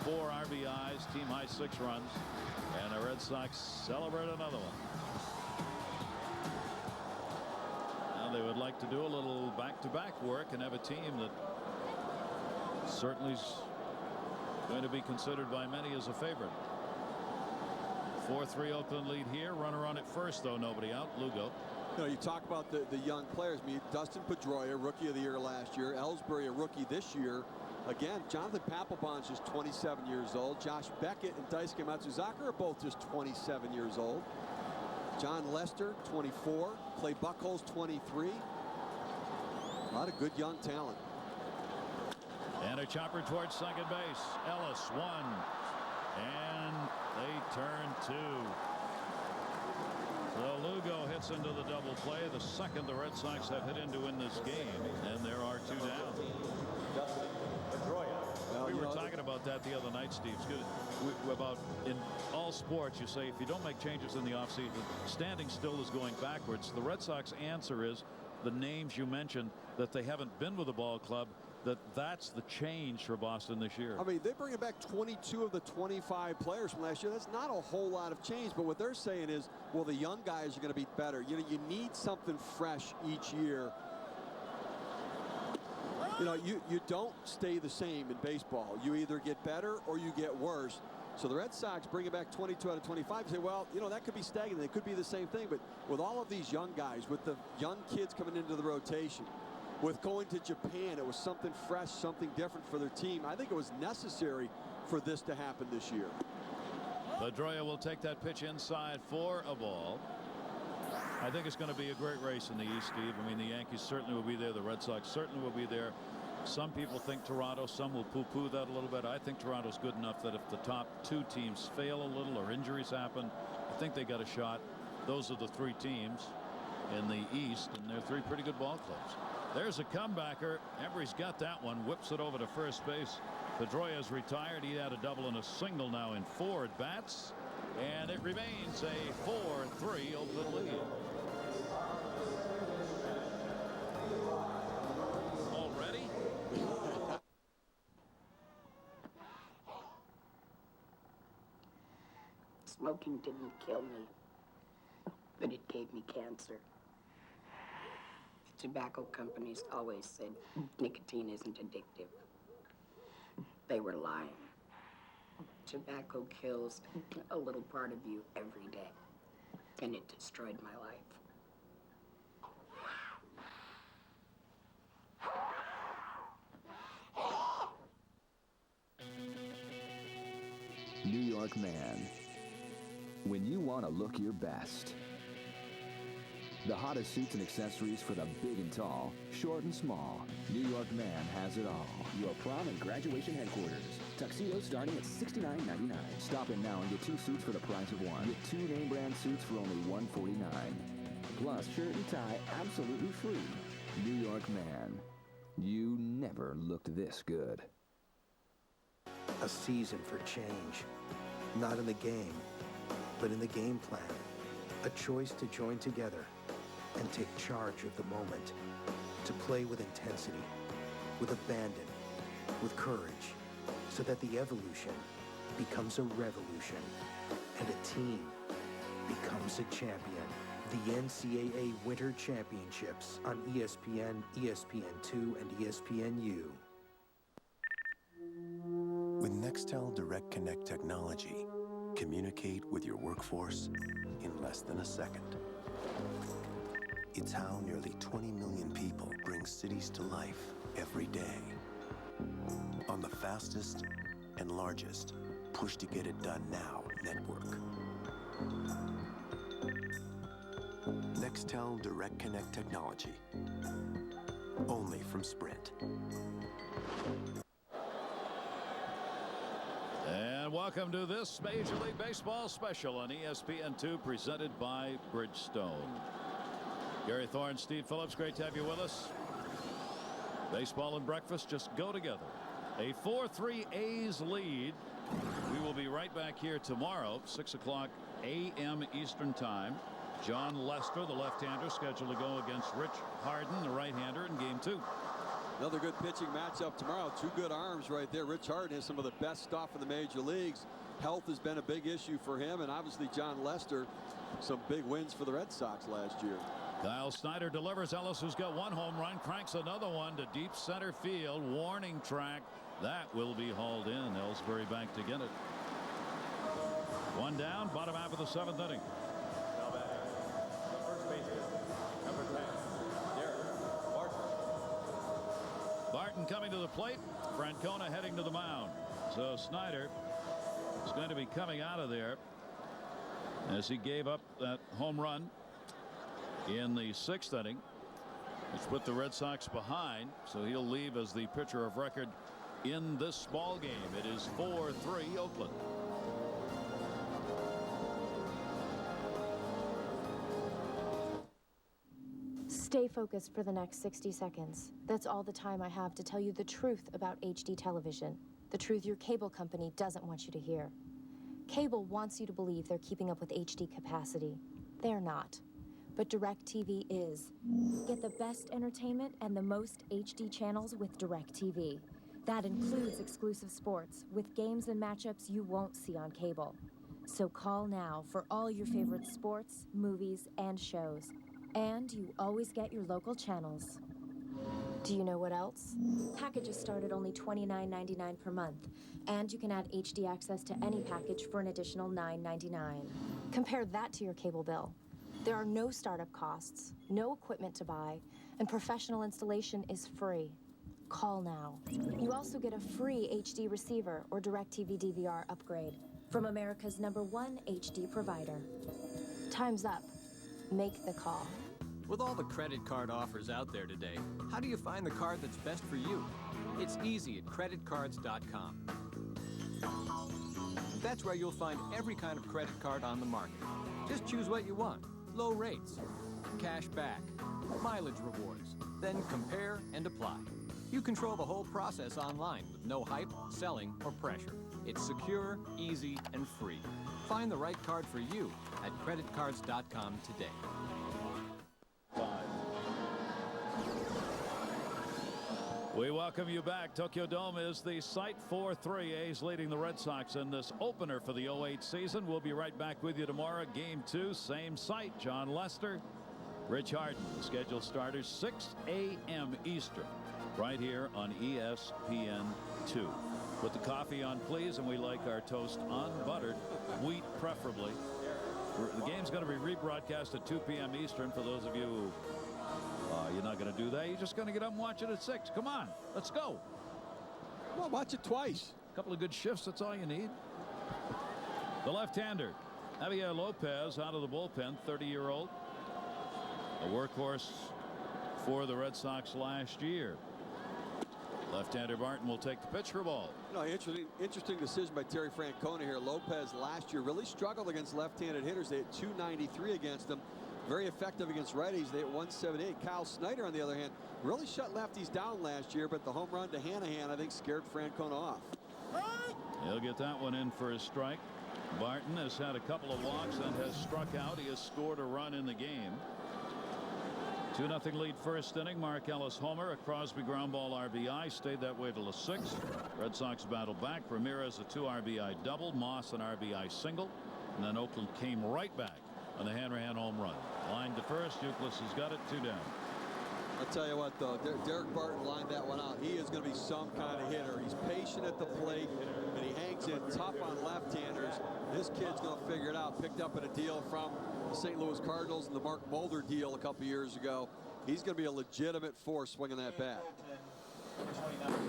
4 RBIs, team high 6 runs. And the Red Sox celebrate another one. Now they would like to do a little back-to-back work and have a team that certainly is going to be considered by many as a favorite. 4-3 Oakland lead here. Runner on at first, though. Nobody out. Lugo. You know, you talk about the young players. I mean, Dustin Pedroia, rookie of the year last year. Ellsbury, a rookie this year. Again, Jonathan Papelbon's just 27 years old. Josh Beckett and Daisuke Matsuzaka are both just 27 years old. John Lester, 24. Clay Buchholz, 23. A lot of good young talent. And a chopper towards second base. Ellis, 1. And they turn 2. So Lugo hits into the double play, the second the Red Sox have hit into in this game, and there are 2 down. Well, we were talking about that the other night, Steve. It's good. About in all sports, you say if you don't make changes in the offseason, standing still is going backwards. The Red Sox answer is the names you mentioned, that they haven't been with the ball club, that's the change for Boston this year. I mean, they're bringing back 22 of the 25 players from last year. That's not a whole lot of change, but what they're saying is, well, the young guys are going to be better. You know, you need something fresh each year. You know, you don't stay the same in baseball. You either get better or you get worse. So the Red Sox bringing back 22 out of 25 say, well, you know, that could be stagnant. It could be the same thing. But with all of these young guys, with the young kids coming into the rotation, with going to Japan, it was something fresh, something different for their team. I think it was necessary for this to happen this year. Pedroia will take that pitch inside for a ball. I think it's going to be a great race in the East, Steve. I mean, the Yankees certainly will be there. The Red Sox certainly will be there. Some people think Toronto, some will poo-poo that a little bit. I think Toronto's good enough that if the top two teams fail a little or injuries happen, I think they got a shot. Those are the three teams in the East, and they're three pretty good ball clubs. There's a comebacker. Embry's got that one, whips it over to first base. Pedroia's retired. He had a double and a single now in 4 at bats, and it remains a 4-3 Oakland lead. Already? Smoking didn't kill me, but it gave me cancer. The tobacco companies always said nicotine isn't addictive. They were lying. Tobacco kills a little part of you every day, and it destroyed my life. New York Man. When you want to look your best. The hottest suits and accessories for the big and tall, short and small. New York Man has it all. Your prom and graduation headquarters. Tuxedos starting at $69.99. Stop in now and get 2 suits for the price of 1. Get 2 name brand suits for only $149. Plus shirt and tie absolutely free. New York Man. You never looked this good. A season for change. Not in the game, but in the game plan. A choice to join together and take charge of the moment. To play with intensity, with abandon, with courage, so that the evolution becomes a revolution and a team becomes a champion. The NCAA Winter Championships on ESPN, ESPN2, and ESPNU. With Nextel Direct Connect technology, communicate with your workforce in less than a second. It's how nearly 20 million people bring cities to life every day. On the fastest and largest push to get it done now network. Nextel Direct Connect technology. Only from Sprint. And welcome to this Major League Baseball special on ESPN2 presented by Bridgestone. Gary Thorne, Steve Phillips, great to have you with us. Baseball and breakfast just go together. A 4-3 A's lead. We will be right back here tomorrow, 6 o'clock a.m. Eastern Time. John Lester, the left-hander, scheduled to go against Rich Harden, the right-hander, in Game 2. Another good pitching matchup tomorrow. 2 good arms right there. Rich Harden has some of the best stuff in the major leagues. Health has been a big issue for him, and obviously John Lester, some big wins for the Red Sox last year. Kyle Snyder delivers. Ellis, who's got 1 home run, cranks another one to deep center field. Warning track. That will be hauled in. Ellsbury back to get it. 1 down, bottom half of the 7th inning. Barton coming to the plate. Francona heading to the mound. So Snyder is going to be coming out of there as he gave up that home run in the 6th inning, which put the Red Sox behind. So he'll leave as the pitcher of record in this ball game. It is 4-3 Oakland. Stay focused for the next 60 seconds. That's all the time I have to tell you the truth about HD television. The truth your cable company doesn't want you to hear. Cable wants you to believe they're keeping up with HD capacity. They're not. But DirecTV is. Get the best entertainment and the most HD channels with DirecTV. That includes exclusive sports with games and matchups you won't see on cable. So call now for all your favorite sports, movies, and shows. And you always get your local channels. Do you know what else? Packages start at only $29.99 per month, and you can add HD access to any package for an additional $9.99. Compare that to your cable bill. There are no startup costs, no equipment to buy, and professional installation is free. Call now. You also get a free HD receiver or DirecTV DVR upgrade from America's #1 HD provider. Time's up. Make the call. With all the credit card offers out there today, how do you find the card that's best for you? It's easy at creditcards.com. That's where you'll find every kind of credit card on the market. Just choose what you want. Low rates, cash back, mileage rewards. Then compare and apply. You control the whole process online with no hype, selling, or pressure. It's secure, easy, and free. Find the right card for you at creditcards.com today. We welcome you back. Tokyo Dome is the site for 3A's leading the Red Sox in this opener for the 08 season. We'll be right back with you tomorrow. Game 2, same site. John Lester, Rich Harden. The scheduled starters 6 a.m. Eastern right here on ESPN2. Put the coffee on, please, and we like our toast unbuttered, wheat preferably. The game's going to be rebroadcast at 2 p.m. Eastern for those of you who you're not going to do that. You're just going to get up and watch it at 6. Come on, let's go. Well, watch it twice. A couple of good shifts, that's all you need. The left-hander, Javier Lopez, out of the bullpen, 30-year-old. A workhorse for the Red Sox last year. Left-hander Martin will take the pitch for ball. You know, interesting decision by Terry Francona here. Lopez last year really struggled against left-handed hitters. They had 293 against them. Very effective against righties. They had 178. Kyle Snyder, on the other hand, really shut lefties down last year, but the home run to Hanahan, I think, scared Francona off. He'll get that one in for a strike. Barton has had a couple of walks and has struck out. He has scored a run in the game. 2-0 lead first inning. Mark Ellis homer. A Crosby ground ball RBI. Stayed that way till the 6th. Red Sox battle back. Ramirez a 2 RBI double. Moss an RBI single. And then Oakland came right back on the Hanrahan home run. Line to first. Youkilis has got it. 2 down. I'll tell you what, though, Derek Barton lined that one out. He is going to be some kind of hitter. He's patient at the plate, and he hangs in tough on left-handers. This kid's going to figure it out. Picked up in a deal from the St. Louis Cardinals and the Mark Mulder deal a couple years ago. He's going to be a legitimate force swinging that bat.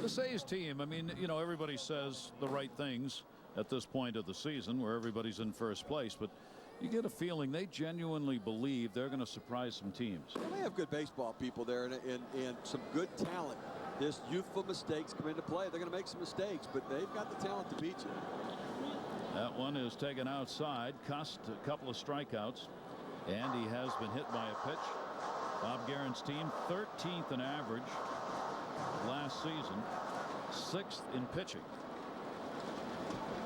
The A's team, I mean, you know, everybody says the right things at this point of the season where everybody's in first place, but you get a feeling they genuinely believe they're going to surprise some teams. Well, they have good baseball people there and some good talent. This youthful mistakes come into play. They're going to make some mistakes, but they've got the talent to beat you. That one is taken outside. Cust a couple of strikeouts, and he has been hit by a pitch. Bob Guerin's team 13th in average last season, 6th in pitching.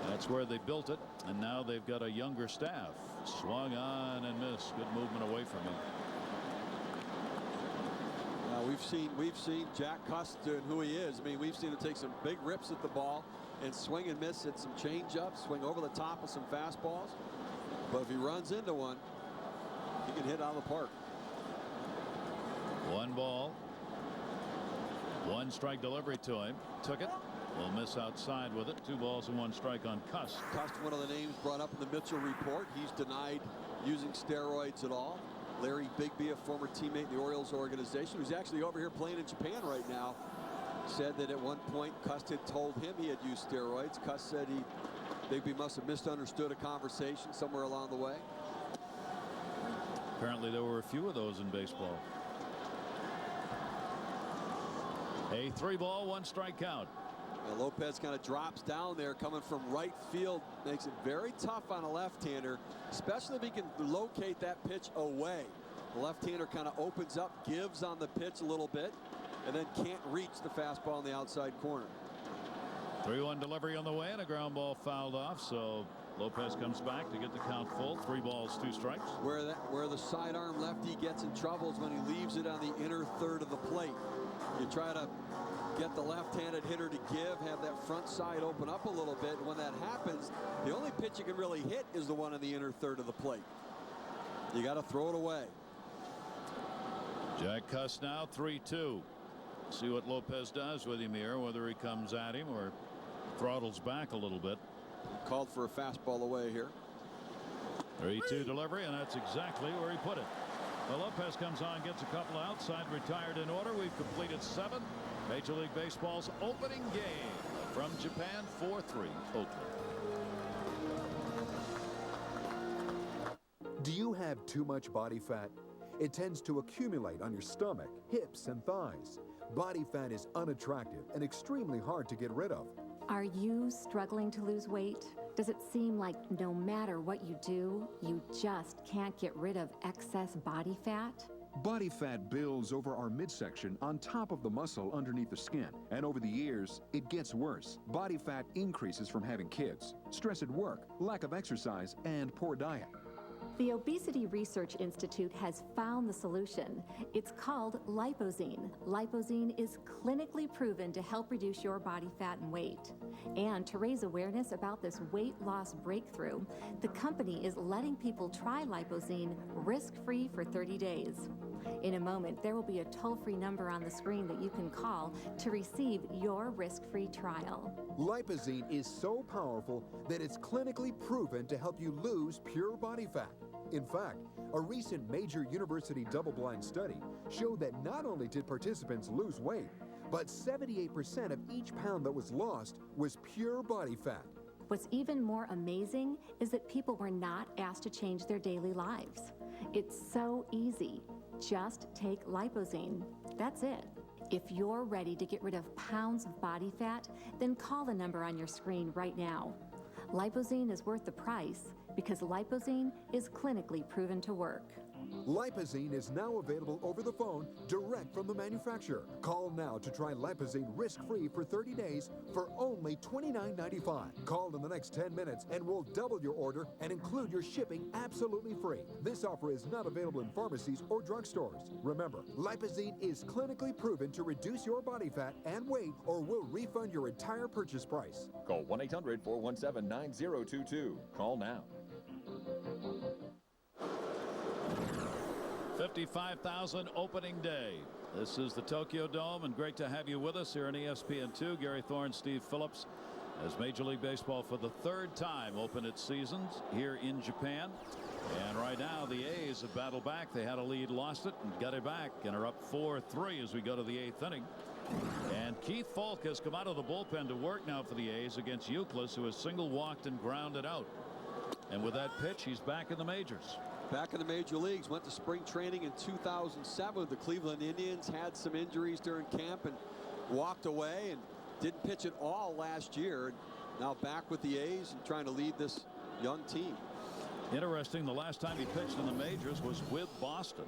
That's where they built it, and now they've got a younger staff. Swung on and missed. Good movement away from him. We've seen Jack Cust and who he is. I mean, we've seen him take some big rips at the ball and swing and miss at some change-ups, swing over the top of some fastballs. But if he runs into one, he can hit out of the park. 1 ball. 1 strike delivery to him. Took it. Will miss outside with it. 2 balls and 1 strike on Cust. Cust, one of the names brought up in the Mitchell report. He's denied using steroids at all. Larry Bigby, a former teammate in the Orioles organization, who's actually over here playing in Japan right now, said that at one point Cust had told him he had used steroids. Cust said Bigby must have misunderstood a conversation somewhere along the way. Apparently there were a few of those in baseball. A 3-ball, 1 strike count. Now Lopez kind of drops down there coming from right field. Makes it very tough on a left-hander, especially if he can locate that pitch away. The left-hander kind of opens up, gives on the pitch a little bit, and then can't reach the fastball in the outside corner. 3-1 delivery on the way, and a ground ball fouled off, so Lopez comes back to get the count full. 3 balls, 2 strikes. Where the sidearm lefty gets in trouble is when he leaves it on the inner third of the plate. You try to get the left-handed hitter to have that front side open up a little bit. And when that happens, the only pitch you can really hit is the one in the inner third of the plate. You got to throw it away. Jack Cust now 3-2. See what Lopez does with him here, whether he comes at him or throttles back a little bit. Called for a fastball away here. 3-2 delivery, and that's exactly where he put it. Well, Lopez comes on, gets a couple outside, retired in order. We've completed 7. Major League Baseball's opening game from Japan, 4-3 Oakland. Do you have too much body fat? It tends to accumulate on your stomach, hips, and thighs. Body fat is unattractive and extremely hard to get rid of. Are you struggling to lose weight? Does it seem like no matter what you do, you just can't get rid of excess body fat? Body fat builds over our midsection on top of the muscle underneath the skin. And over the years, it gets worse. Body fat increases from having kids, stress at work, lack of exercise, and poor diet. The Obesity Research Institute has found the solution. It's called Lipozene. Lipozene is clinically proven to help reduce your body fat and weight. And to raise awareness about this weight loss breakthrough, the company is letting people try Lipozene risk-free for 30 days. In a moment, there will be a toll-free number on the screen that you can call to receive your risk-free trial. Lipozene is so powerful that it's clinically proven to help you lose pure body fat. In fact, a recent major university double-blind study showed that not only did participants lose weight, but 78% of each pound that was lost was pure body fat. What's even more amazing is that people were not asked to change their daily lives. It's so easy. Just take Lipozene. That's it. If you're ready to get rid of pounds of body fat, then call the number on your screen right now. Lipozene is worth the price because Lipozene is clinically proven to work. Lipozene is now available over the phone direct from the manufacturer. Call now to try Lipozene risk-free for 30 days for only $29.95. Call in the next 10 minutes and we'll double your order and include your shipping absolutely free. This offer is not available in pharmacies or drugstores. Remember, Lipozene is clinically proven to reduce your body fat and weight or we'll refund your entire purchase price. Call 1-800-417-9022. Call now. 55,000 opening day. This is the Tokyo Dome, and great to have you with us here on ESPN2. Gary Thorne, Steve Phillips, as Major League Baseball for the third time opened its seasons here in Japan. And right now, the A's have battled back. They had a lead, lost it, and got it back, and are up 4-3 as we go to the 8th inning. And Keith Falk has come out of the bullpen to work now for the A's against Euclid, who has single walked and grounded out. And with that pitch, he's back in the majors. Back in the major leagues, went to spring training in 2007. The Cleveland Indians had some injuries during camp and walked away and didn't pitch at all last year. Now back with the A's and trying to lead this young team. Interesting, the last time he pitched in the majors was with Boston.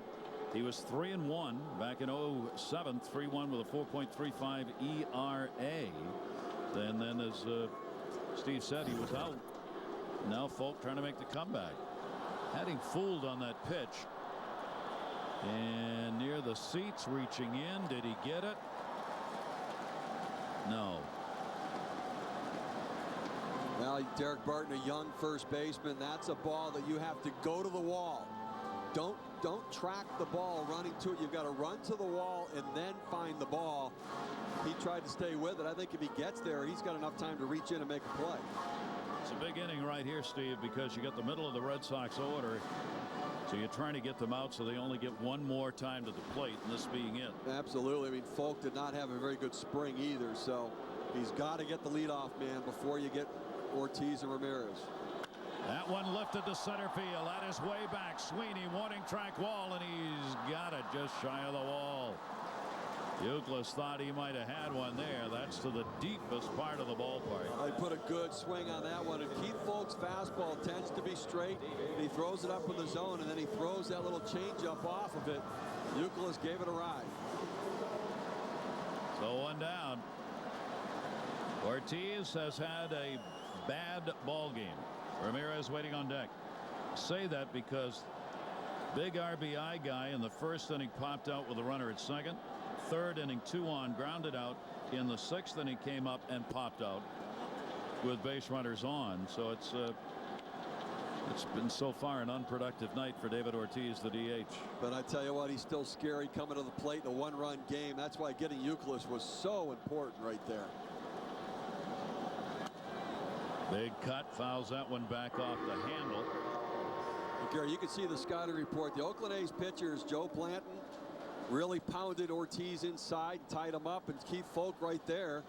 He was 3-1 back in 07, 3-1 with a 4.35 ERA. And then as Steve said, he was out. Now Falk trying to make the comeback. Had him fooled on that pitch. And near the seats, reaching in. Did he get it? No. Well, Derek Barton, a young first baseman, that's a ball that you have to go to the wall. Don't track the ball running to it. You've got to run to the wall and then find the ball. He tried to stay with it. I think if he gets there, he's got enough time to reach in and make a play. It's a big inning right here, Steve, because you got the middle of the Red Sox order. So you're trying to get them out so they only get one more time to the plate, and this being it. Absolutely. I mean, Falk did not have a very good spring either, so he's got to get the leadoff man before you get Ortiz and Ramirez. That one lifted to center field. That is way back. Sweeney warning track wall, and he's got it just shy of the wall. Euclid thought he might have had one there. That's to the deepest part of the ballpark. They put a good swing on that one. And Keith Falk's fastball tends to be straight. And he throws it up in the zone, and then he throws that little changeup off of it. Euclid gave it a ride. So one down. Ortiz has had a bad ball game. Ramirez waiting on deck. Say that because big RBI guy in the first inning popped out with a runner at second. Third inning, 2 on, grounded out. In the 6th inning, came up and popped out with base runners on. So it's been so far an unproductive night for David Ortiz, the DH. But I tell you what, he's still scary coming to the plate in a one-run game. That's why getting Euclid was so important right there. Big cut, fouls that one back off the handle. Gary, you can see the scouting report. The Oakland A's pitchers, Joe Blanton, really pounded Ortiz inside, tied him up, and Keith Falk right there.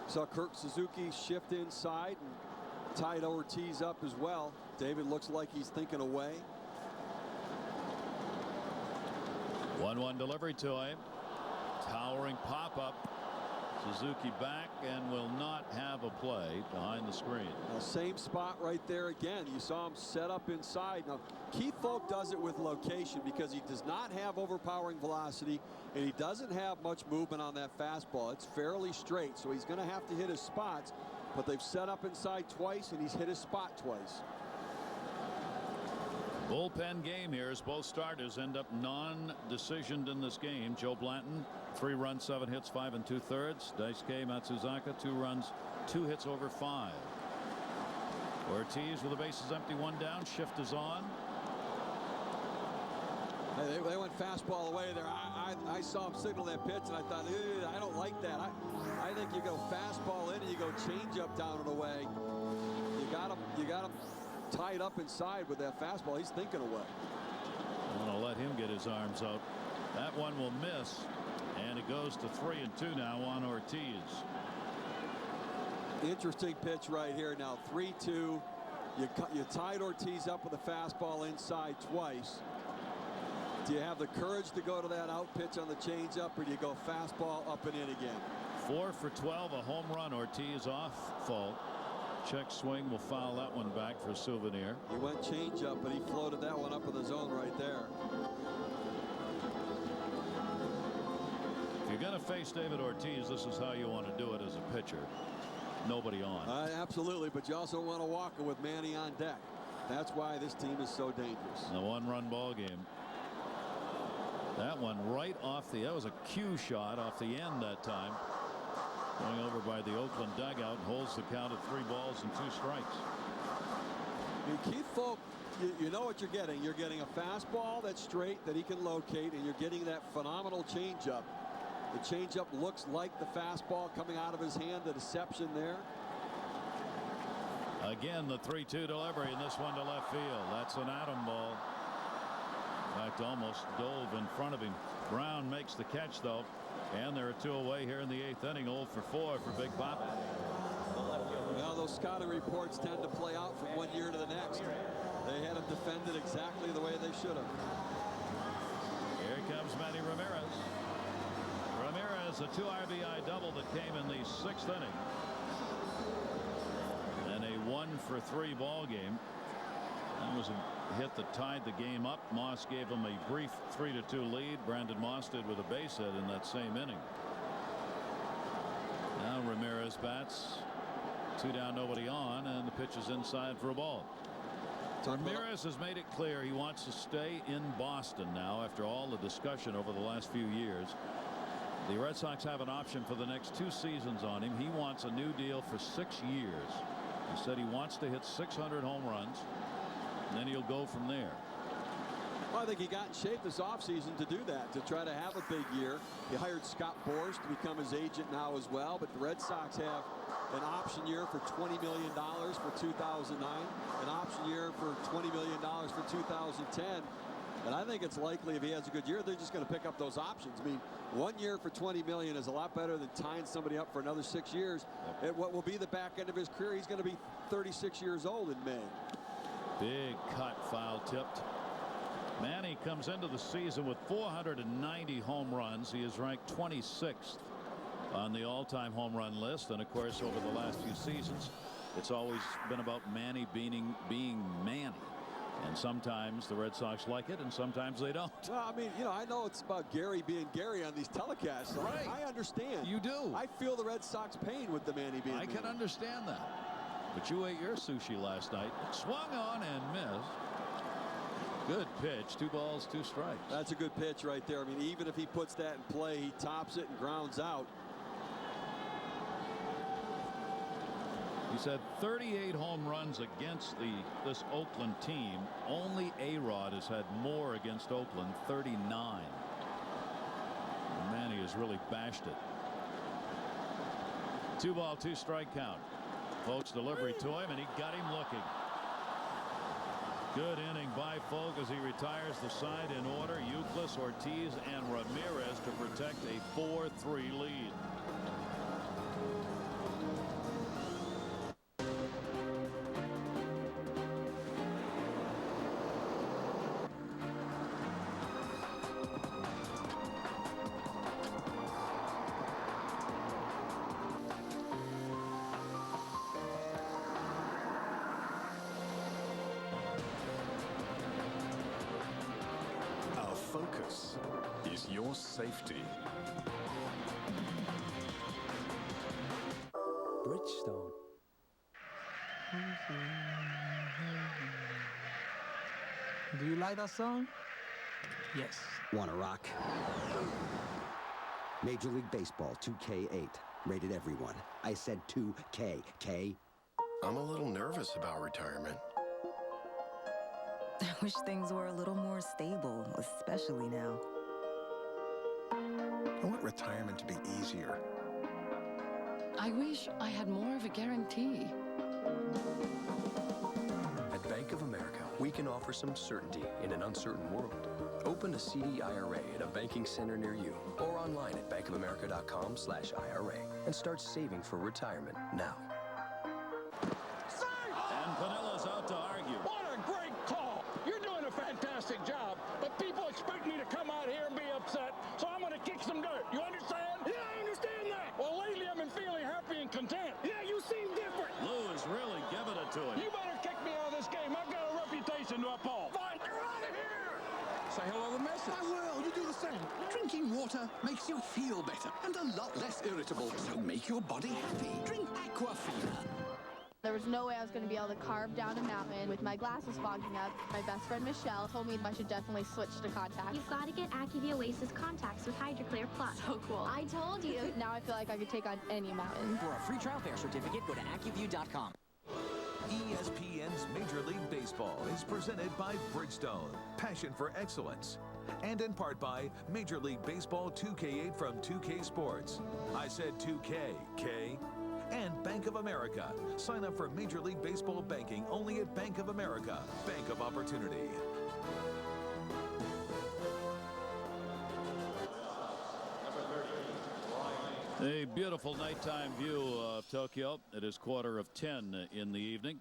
Saw Kirk Suzuki shift inside and tied Ortiz up as well. David looks like he's thinking away. 1-1 delivery to him. Towering pop-up. Suzuki back and will not have a play behind the screen. Now, same spot right there again. You saw him set up inside. Now, Keith Folk does it with location because he does not have overpowering velocity and he doesn't have much movement on that fastball. It's fairly straight, so he's going to have to hit his spots, but they've set up inside twice and he's hit his spot twice. Bullpen game here as both starters end up non-decisioned in this game. Joe Blanton, 3 runs, 7 hits, 5 2/3. Daisuke Matsuzaka, 2 runs, 2 hits over 5. Ortiz with the bases empty, 1 down. Shift is on. Hey, they went fastball away there. I saw him signal that pitch and I thought, I don't like that. I think you go fastball in and you go changeup down and away. You got him tied up inside with that fastball. He's thinking away. I'm going to let him get his arms out. That one will miss, and it goes to 3-2 now on Ortiz. Interesting pitch right here now. 3-2. You tied Ortiz up with a fastball inside twice. Do you have the courage to go to that out pitch on the changeup, or do you go fastball up and in again? 4 for 12, a home run. Ortiz off fault. Check swing will foul that one back for a souvenir. He went changeup, but he floated that one up in the zone right there. If you're going to face David Ortiz, this is how you want to do it as a pitcher. Nobody on. Absolutely, but you also want to walk it with Manny on deck. That's why this team is so dangerous. A 1-run ball game. That one right off the, that was a cue shot off the end that time. Going over by the Oakland dugout, holds the count at 3 balls and 2 strikes. Keith Folk, you know what you're getting. You're getting a fastball that's straight that he can locate, and you're getting that phenomenal changeup. The changeup looks like the fastball coming out of his hand. The deception there. Again, the 3-2 delivery, and this one to left field. That's an atom ball. In fact, almost dove in front of him. Brown makes the catch, though. And there are 2 away here in the 8th inning. 0 for 4 for Big Papa. Well, those scouting reports tend to play out from one year to the next. They had him defended exactly the way they should have. Here comes Manny Ramirez. Ramirez, a 2 RBI double that came in the 6th inning. And a 1 for 3 ball game. That was a hit that tied the game up. Moss gave him a brief 3-2 lead. Brandon Moss did with a base hit in that same inning. Now Ramirez bats. 2 down, nobody on, and the pitch is inside for a ball. Ramirez has made it clear he wants to stay in Boston now after all the discussion over the last few years. The Red Sox have an option for the next 2 seasons on him. He wants a new deal for 6 years. He said he wants to hit 600 home runs. And then he'll go from there. Well, I think he got in shape this offseason to do that, to try to have a big year. He hired Scott Boras to become his agent now as well. But the Red Sox have an option year for $20 million for 2009, an option year for $20 million for 2010. And I think it's likely if he has a good year, they're just going to pick up those options. I mean, 1 year for $20 million is a lot better than tying somebody up for another 6 years. At what will be the back end of his career, he's going to be 36 years old in May. Big cut, foul tipped. Manny comes into the season with 490 home runs. He is ranked 26th on the all-time home run list. And of course, over the last few seasons, it's always been about Manny being Manny. And sometimes the Red Sox like it, and sometimes they don't. Well, I mean, you know, I know it's about Gary being Gary on these telecasts. Right. I understand. You do. I feel the Red Sox pain with the Manny being I can understand that. But you ate your sushi last night. Swung on and missed. Good pitch. 2 balls, 2 strikes. That's a good pitch right there. I mean, even if he puts that in play, he tops it and grounds out. He's had 38 home runs against this Oakland team. Only A-Rod has had more against Oakland, 39. And Manny has really bashed it. 2 ball, 2 strike count. Folks delivery to him, and he got him looking. Good inning by Folk as he retires the side in order. Euclid, Ortiz, and Ramirez to protect a 4-3 lead. focus is your safety. Bridgestone. Do you like that song? Yes. Wanna rock? Major League Baseball 2K8. Rated everyone. I said 2K. K. I'm a little nervous about retirement. I wish things were a little more stable, especially now. I want retirement to be easier. I wish I had more of a guarantee. At Bank of America, we can offer some certainty in an uncertain world. Open a CD IRA at a banking center near you or online at bankofamerica.com/IRA and start saving for retirement now. And Pinilla's out to argue. What a great call. You're doing a fantastic job, but people expect me to come out here and be upset, so I'm going to kick some dirt. You understand? Yeah, I understand that. Well, lately I've been feeling happy and content. Yeah, you seem different. Lou is really giving it to him. You better kick me out of this game. I've got a reputation to uphold. Fine, you're out of here. Say hello to the missus. I will. You do the same. Drinking water makes you feel better and a lot less irritable. So make your body happy. Drink Aquafina. There was no way I was going to be able to carve down a mountain with my glasses fogging up. My best friend Michelle told me I should definitely switch to contacts. You've got to get Acuvia Oasis contacts with HydroClear Plus. So cool. I told you. Now I feel like I could take on any mountain. For a free trial pair certificate, go to Acuview.com. ESPN's Major League Baseball is presented by Bridgestone, passion for excellence. And in part by Major League Baseball 2K8 from 2K Sports. I said 2K, K. And Bank of America. Sign up for Major League Baseball banking only at Bank of America. Bank of Opportunity. A beautiful nighttime view of Tokyo. It is 9:45 in the evening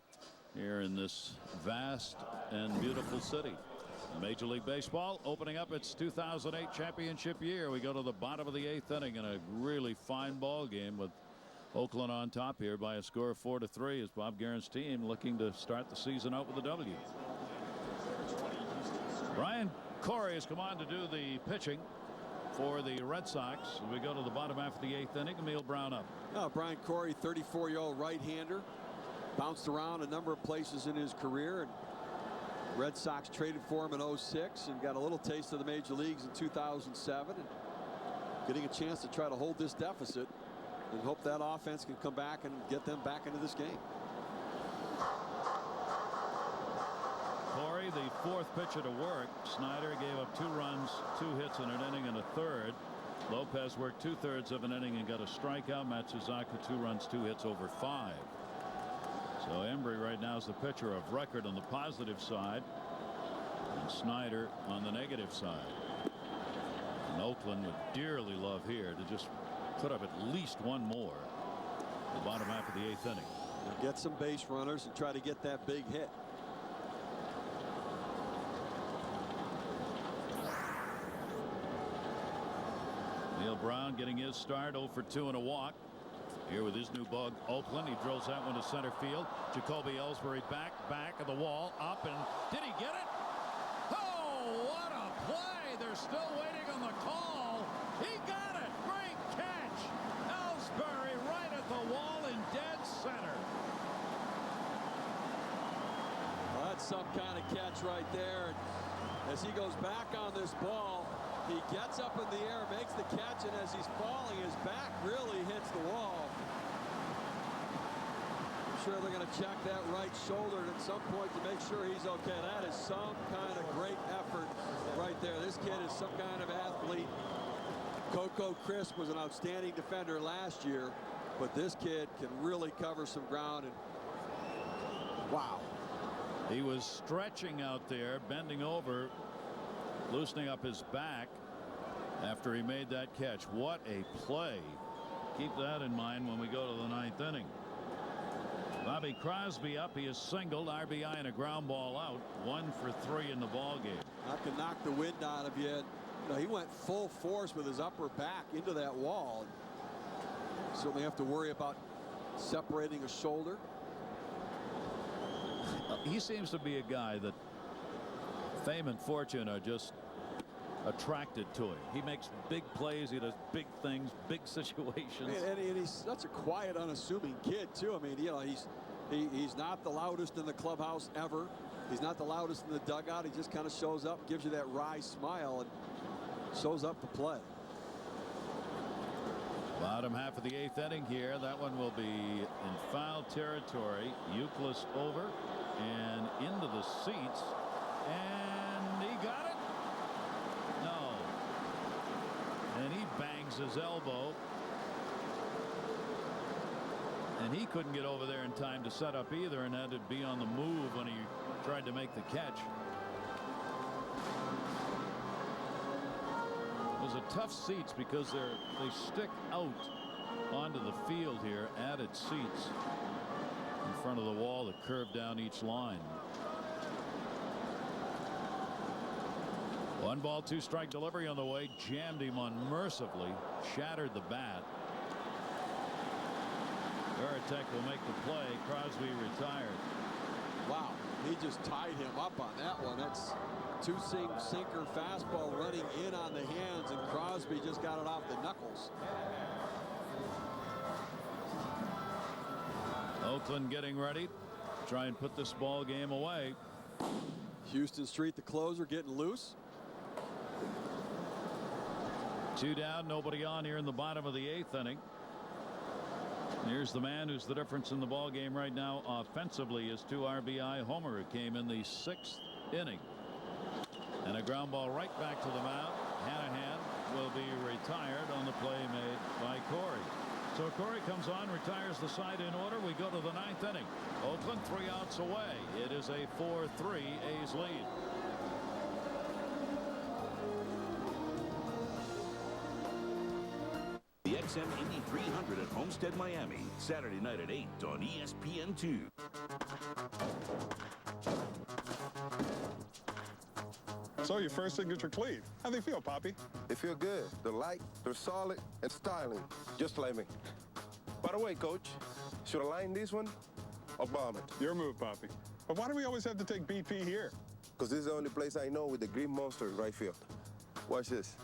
here in this vast and beautiful city. Major League Baseball opening up its 2008 championship year. We go to the bottom of the 8th inning in a really fine ball game with Oakland on top here by a score of 4-3 as Bob Guerin's team looking to start the season out with a W. Brian Corey has come on to do the pitching for the Red Sox. We go to the bottom half of the 8th inning. Emil Brown up. Brian Corey, 34-year-old right-hander, bounced around a number of places in his career, and Red Sox traded for him in 2006 and got a little taste of the major leagues in 2007, and getting a chance to try to hold this deficit and hope that offense can come back and get them back into this game. Corey, the 4th pitcher to work. Snyder gave up 2 runs, 2 hits in an inning and a third. Lopez worked 2/3 of an inning and got a strikeout. Matsuzaka 2 runs, 2 hits over 5. So Embry right now is the pitcher of record on the positive side, and Snyder on the negative side. And Oakland would dearly love here to just put up at least one more the bottom half of the 8th inning. Get some base runners and try to get that big hit. Neil Brown getting his start, 0 for 2 and a walk. Here with his new bug, Oakland. He drills that one to center field. Jacoby Ellsbury back of the wall, up, and did he get it? Oh, what a play! They're still waiting on the call. He got it! Great catch! Ellsbury right at the wall in dead center. Well, that's some kind of catch right there. As he goes back on this ball, he gets up in the air, makes the catch, and as he's falling, his back really hits the wall. I'm sure they're going to check that right shoulder at some point to make sure he's okay. That is some kind of great effort right there. This kid is some kind of athlete. Coco Crisp was an outstanding defender last year, but this kid can really cover some ground. And wow. He was stretching out there, bending over, loosening up his back after he made that catch. What a play. Keep that in mind when we go to the 9th inning. Bobby Crosby up. He is singled, RBI, and a ground ball out. 1 for 3 in the ball game. That can knock the wind out of you. No, he went full force with his upper back into that wall. Certainly have to worry about separating a shoulder. He seems to be a guy that fame and fortune are just attracted to him. He makes big plays. He does big things, big situations. And he's such a quiet, unassuming kid too. I mean, you know, he's not the loudest in the clubhouse ever. He's not the loudest in the dugout. He just kind of shows up, gives you that wry smile, and shows up to play. Bottom half of the 8th inning here. That one will be in foul territory. Euclid over and into the seats, and he got it. No, and he bangs his elbow, and he couldn't get over there in time to set up either, and had to be on the move when he tried to make the catch. Those are tough seats because they stick out onto the field here. Added seats in front of the wall that curve down each line. 1 ball, 2 strike delivery on the way. Jammed him unmercifully. Shattered the bat. Veritek will make the play. Crosby retired. Wow, he just tied him up on that one. That's 2-seam sinker fastball running in on the hands, and Crosby just got it off the knuckles. Oakland getting ready to try and put this ball game away. Houston Street, the closer, getting loose. 2 down, nobody on here in the bottom of the 8th inning. Here's the man who's the difference in the ball game right now offensively, is 2 RBI homer, who came in the 6th inning. And a ground ball right back to the mound. Hanahan will be retired on the play made by Corey. So Corey comes on, retires the side in order. We go to the 9th inning. Oakland 3 outs away. It is a 4-3 A's lead. The XM 8300 at Homestead, Miami, Saturday night at 8 on ESPN2. So your first signature cleat. How they feel, Poppy? They feel good. They're light, they're solid, and styling, just like me. By the way, Coach, should I line this one or bomb it? Your move, Poppy. But why do we always have to take BP here? Because this is the only place I know with the green monster in right field. Watch this.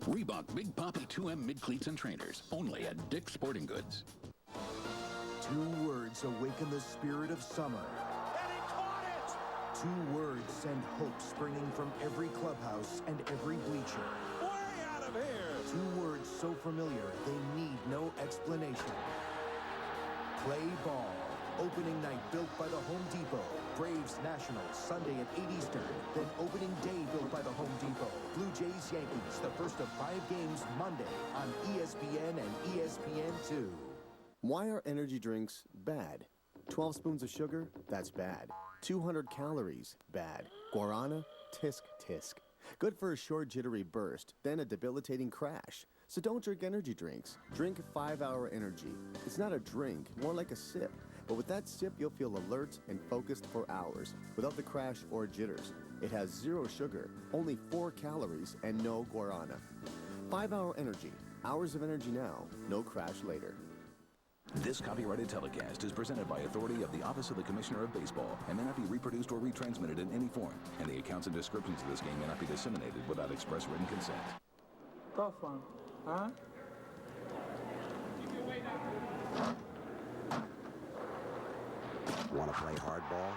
Reebok Big Poppy 2M mid-cleats and trainers, only at Dick's Sporting Goods. 2 words awaken the spirit of summer. And he caught it! 2 words send hope springing from every clubhouse and every bleacher. Way out of here! 2 words so familiar they need no explanation. Play ball. Opening night built by the Home Depot. Braves Nationals Sunday at 8 Eastern. Then opening day built by the Home Depot. Blue Jays Yankees, the first of 5 games Monday on ESPN and ESPN2. Why are energy drinks bad? 12 spoons of sugar? That's bad. 200 calories? Bad. Guarana? Tisk, tisk. Good for a short jittery burst, then a debilitating crash. So don't drink energy drinks. Drink 5-Hour Energy. It's not a drink, more like a sip. But with that sip, you'll feel alert and focused for hours, without the crash or jitters. It has 0 sugar, only 4 calories, and no guarana. 5-Hour Energy. Hours of energy now, no crash later. This copyrighted telecast is presented by authority of the Office of the Commissioner of Baseball and may not be reproduced or retransmitted in any form, and the accounts and descriptions of this game may not be disseminated without express written consent. Tough one, huh? Want to play hardball?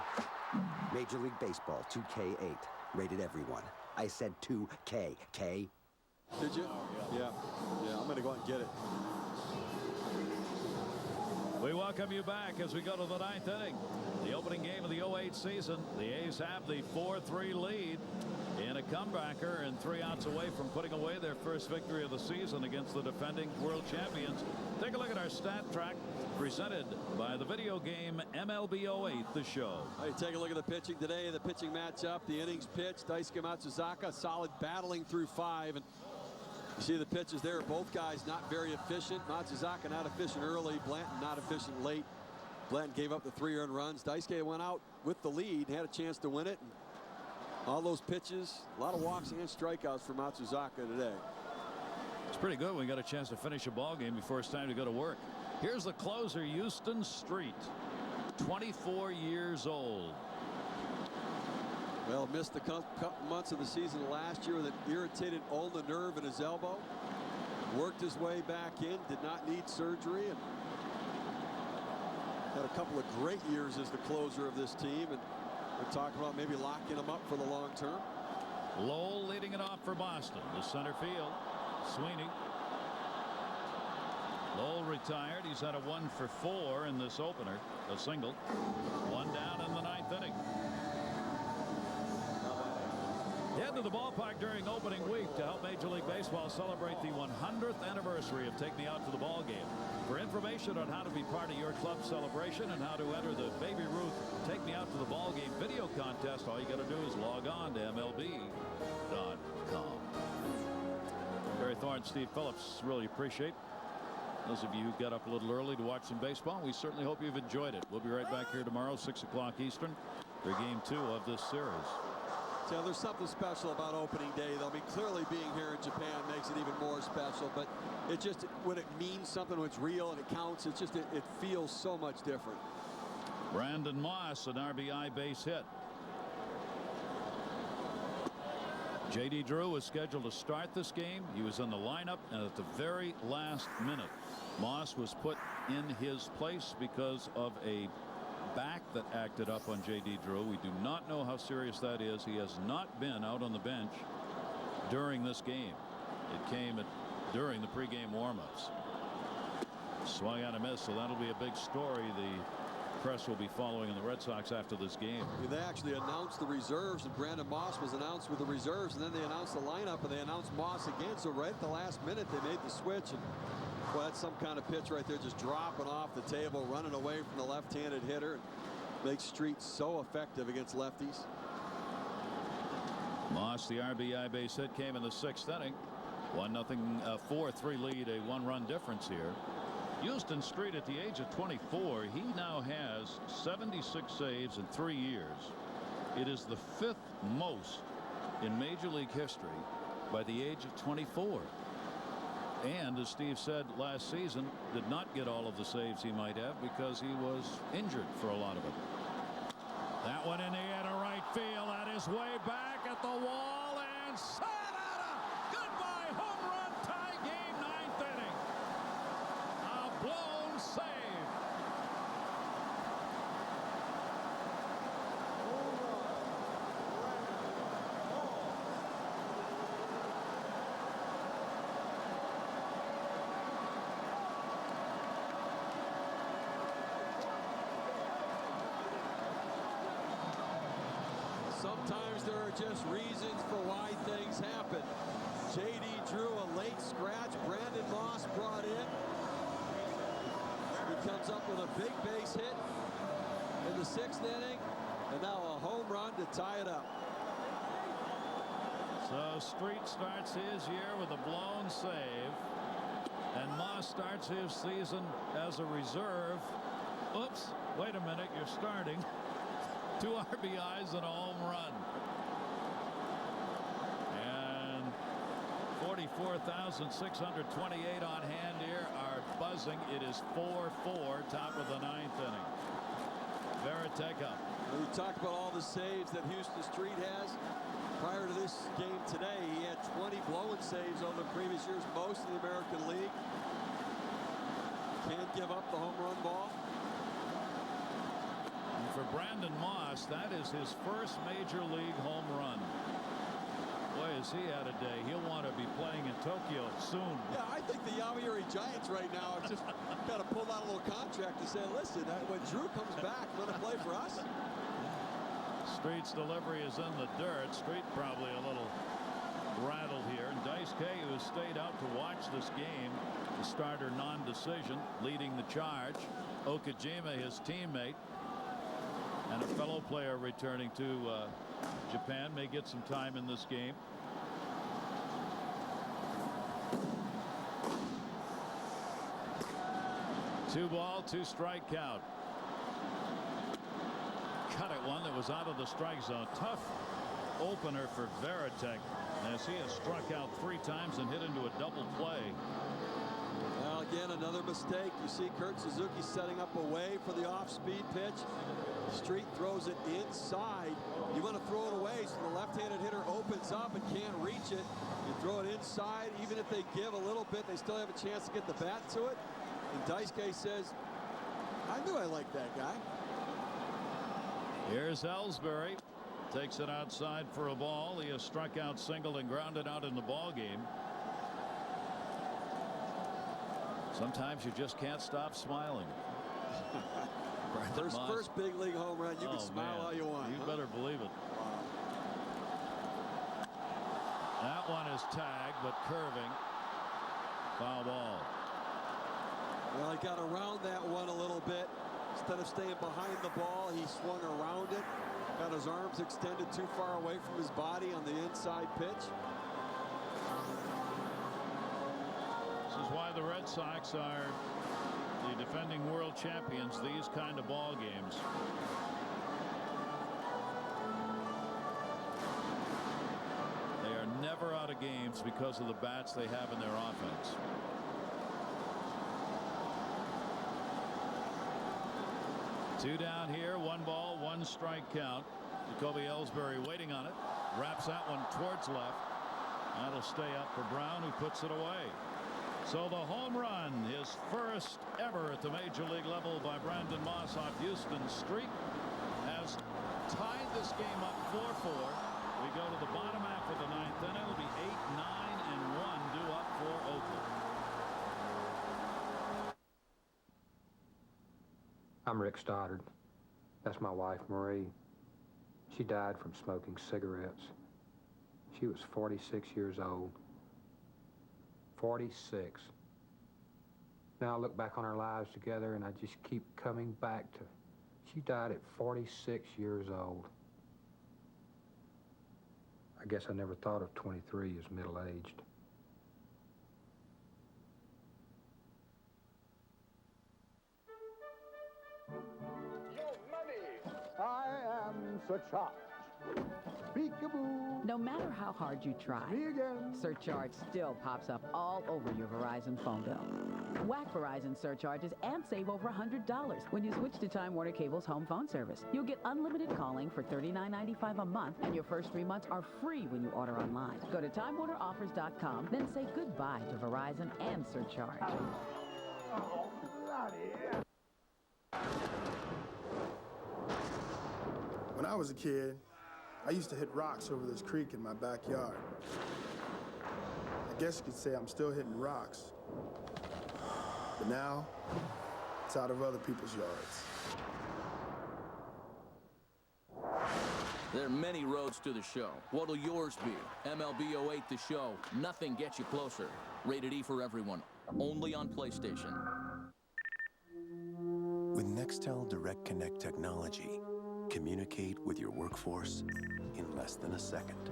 Major League Baseball 2K8. Rated everyone. I said 2K. K. Did you? Yeah. I'm going to go out and get it. We welcome you back as we go to the 9th inning. The opening game of the 08 season. The A's have the 4-3 lead in a comebacker and 3 outs away from putting away their first victory of the season against the defending world champions. Take a look at our stat track presented by the video game MLB 08, the show. Hey, take a look at the pitching today. The pitching matchup, the innings pitched. Daisuke Matsuzaka, solid battling through 5. And you see the pitches there. Both guys not very efficient. Matsuzaka not efficient early. Blanton not efficient late. Blanton gave up the 3 earned runs. Daisuke went out with the lead, had a chance to win it. And all those pitches, a lot of walks and strikeouts for Matsuzaka today. It's pretty good. We got a chance to finish a ball game before it's time to go to work. Here's the closer, Houston Street, 24 years old. Well, missed a couple months of the season last year with an irritated ulnar nerve in his elbow. Worked his way back in, did not need surgery, and had a couple of great years as the closer of this team. And we're talking about maybe locking him up for the long term. Lowell leading it off for Boston. The center field. Sweeney. Lowell retired. He's had a 1 for 4 in this opener. A single. One down in the 9th inning. Head to the ballpark during opening week to help Major League Baseball celebrate the 100th anniversary of Take Me Out to the Ball Game. For information on how to be part of your club celebration and how to enter the Baby Ruth Take Me Out to the Ball Game video contest, all you got to do is log on to MLB.com. Barry Thorne, Steve Phillips, really appreciate those of you who got up a little early to watch some baseball. We certainly hope you've enjoyed it. We'll be right back here tomorrow, 6 o'clock Eastern, for Game 2 of this series. So there's something special about opening day, though. I mean, clearly being here in Japan makes it even more special, but it just, when it means something, when it's real and it counts, it's just, it feels so much different. Brandon Moss, an RBI base hit. J.D. Drew was scheduled to start this game. He was in the lineup, and at the very last minute, Moss was put in his place because of a back that acted up on J.D. Drew. We do not know how serious that is. He has not been out on the bench during this game. It came during the pregame warmups. Swung on a miss, so that'll be a big story. The press will be following in the Red Sox after this game. They actually announced the reserves, and Brandon Moss was announced with the reserves, and then they announced the lineup, and they announced Moss again. So right at the last minute, they made the switch. And well, that's some kind of pitch right there, just dropping off the table, running away from the left-handed hitter. Makes Street so effective against lefties. Moss, the RBI base hit, came in the 6th inning. 1-0, 4-3 lead, a 1-run difference here. Houston Street, at the age of 24, he now has 76 saves in 3 years. It is the 5th most in Major League history by the age of 24. And as Steve said last season, did not get all of the saves he might have because he was injured for a lot of it. That one in the air to right field. That is way back at the wall, and sayonara! Goodbye, home run, tie game, 9th inning. A blown save. Sometimes there are just reasons for why things happen. J.D. Drew, a late scratch. Brandon Moss brought in. He comes up with a big base hit in the 6th inning, and now a home run to tie it up. So Street starts his year with a blown save, and Moss starts his season as a reserve. Oops, wait a minute, you're starting. 2 RBIs and a home run. And 44,628 on hand here are buzzing. It is 4-4, top of the 9th inning. Varitek up. We talked about all the saves that Houston Street has. Prior to this game today, he had 20 blown saves over the previous years, most in the American League. Can't give up the home run ball. For Brandon Moss, that is his first Major League home run. Boy, has he had a day. He'll want to be playing in Tokyo soon. Yeah, I think the Yomiuri Giants right now have just got to pull out a little contract and say, listen, when Drew comes back, going to play for us? Street's delivery is in the dirt. Street probably a little rattled here. And Daisuke, who has stayed out to watch this game, the starter non-decision, leading the charge. Okajima, his teammate, and a fellow player returning to Japan, may get some time in this game. Two ball, 2 strike count. Cut it one that was out of the strike zone. Tough opener for Varitek, as he has struck out 3 times and hit into a double play. Well, Again, another mistake. You see Kurt Suzuki setting up away for the off-speed pitch. Street throws it inside. You want to throw it away so the left-handed hitter opens up and can't reach it. You throw it inside. Even if they give a little bit, they still have a chance to get the bat to it. And Daisuke says, I knew I liked that guy. Here's Ellsbury. Takes it outside for a ball. He has struck out, singled, and grounded out in the ball game. Sometimes you just can't stop smiling. First big league home run. You can smile all you want. You better believe it. That one is tagged, but curving. Foul ball. Well, he got around that one a little bit. Instead of staying behind the ball, he swung around it. Got his arms extended too far away from his body on the inside pitch. This is why the Red Sox are the defending world champions. These kind of ball games. They are never out of games because of the bats they have in their offense. Two down here, 1 ball, 1 strike count. Jacoby Ellsbury waiting on it. Wraps that one towards left. That'll stay up for Brown, who puts it away. So the home run, his first ever at the major league level by Brandon Moss off Houston Street, has tied this game up 4-4. We go to the bottom half of the 9th inning. It'll be 8, 9, and 1 due up for Oakland. I'm Rick Stoddard. That's my wife, Marie. She died from smoking cigarettes. She was 46 years old. 46. Now I look back on our lives together and I just keep coming back to, she died at 46 years old. I guess I never thought of 23 as middle-aged. I am surcharged. Peekaboo. No matter how hard you try, Surcharge still pops up all over your Verizon phone bill. Whack Verizon surcharges and save over $100 when you switch to Time Warner Cable's home phone service. You'll get unlimited calling for $39.95 a month, and your first 3 months are free when you order online. Go to TimeWarnerOffers.com, then say goodbye to Verizon and Surcharge. Oh, bloody. When I was a kid, I used to hit rocks over this creek in my backyard. I guess you could say I'm still hitting rocks. But now, it's out of other people's yards. There are many roads to the show. What'll yours be? MLB 08 The Show. Nothing gets you closer. Rated E for everyone. Only on PlayStation. With Nextel Direct Connect technology, communicate with your workforce in less than a second.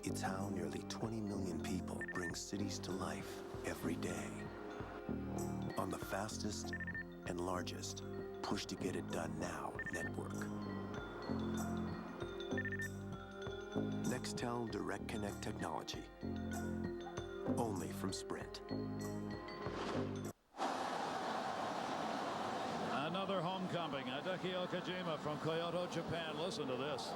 It's how nearly 20 million people bring cities to life every day. On the fastest and largest push to get it done now network. Nextel Direct Connect technology. Only from Sprint. Another homecoming. Hideki Okajima from Kyoto, Japan. Listen to this.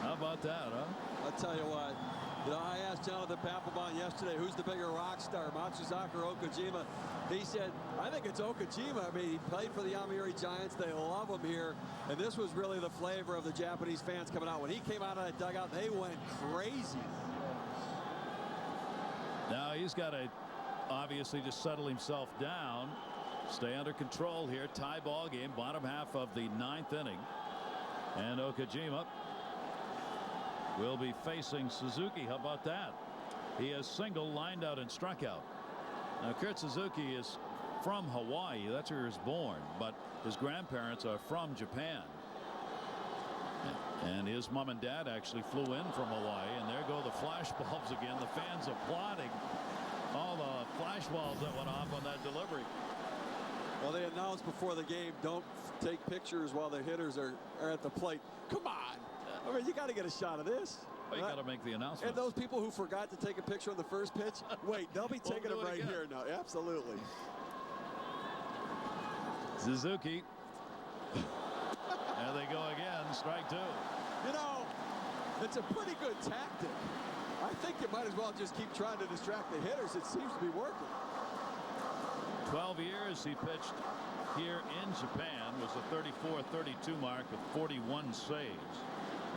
How about that, huh? I'll tell you what. You know, I asked Jonathan Papelbon yesterday, who's the bigger rock star, Matsuzaka or Okajima? He said, I think it's Okajima. I mean, he played for the Yomiuri Giants. They love him here. And this was really the flavor of the Japanese fans coming out. When he came out of that dugout, they went crazy. Now he's got to obviously just settle himself down, stay under control here. Tie ball game, bottom half of the 9th inning. And Okajima will be facing Suzuki. How about that? He has single, lined out, and struck out. Now, Kurt Suzuki is from Hawaii. That's where he was born, but his grandparents are from Japan. And And his mom and dad actually flew in from Hawaii, and there go the flash bulbs again. The fans applauding all the flash bulbs that went off on that delivery. Well, they announced before the game, don't take pictures while the hitters are at the plate. Come on. I mean, you got to get a shot of this. Well, you got to make the announcement. And those people who forgot to take a picture on the first pitch, wait, they'll be taking them right here now. Absolutely. Suzuki. There they go again. Strike two. You know, it's a pretty good tactic. I think you might as well just keep trying to distract the hitters. It seems to be working. 12 years he pitched here in Japan, was a 34-32 mark with 41 saves.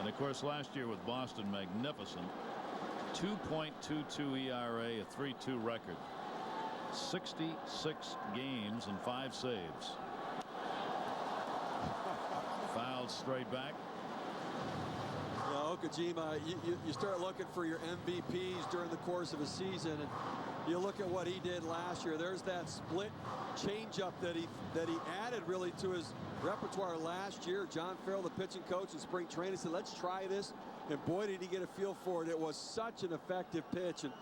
And of course last year with Boston, magnificent. 2.22 ERA, a 3.2 record. 66 games and 5 saves. Fouled straight back. Yeah, Okajima, you start looking for your MVPs during the course of a season, and you look at what he did last year. There's that split changeup that he added really to his repertoire last year. John Farrell, the pitching coach in spring training, said, let's try this. And boy, did he get a feel for it. It was such an effective pitch. And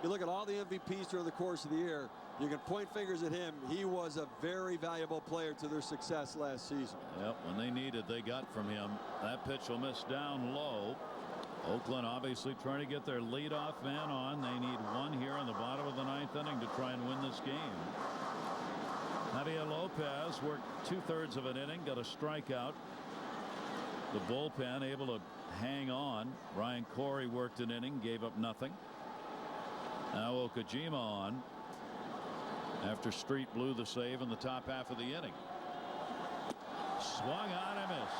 you look at all the MVPs during the course of the year, you can point fingers at him. He was a very valuable player to their success last season. Yep, when they needed, they got from him. That pitch will miss down low. Oakland obviously trying to get their leadoff man on. They need one here in the bottom of the 9th inning to try and win this game. Javier Lopez worked 2/3 of an inning, got a strikeout. The bullpen able to hang on. Ryan Corey worked an inning, gave up nothing. Now Okajima on after Street blew the save in the top half of the inning. Swung on and missed.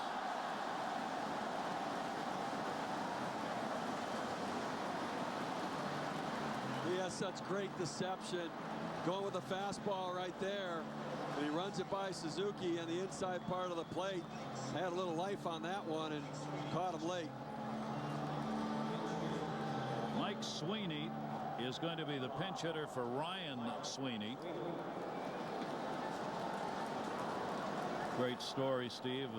He has such great deception. Going with a fastball right there. And he runs it by Suzuki on the inside part of the plate. Had a little life on that one and caught him late. Mike Sweeney is going to be the pinch hitter for Ryan Sweeney. Great story, Steve.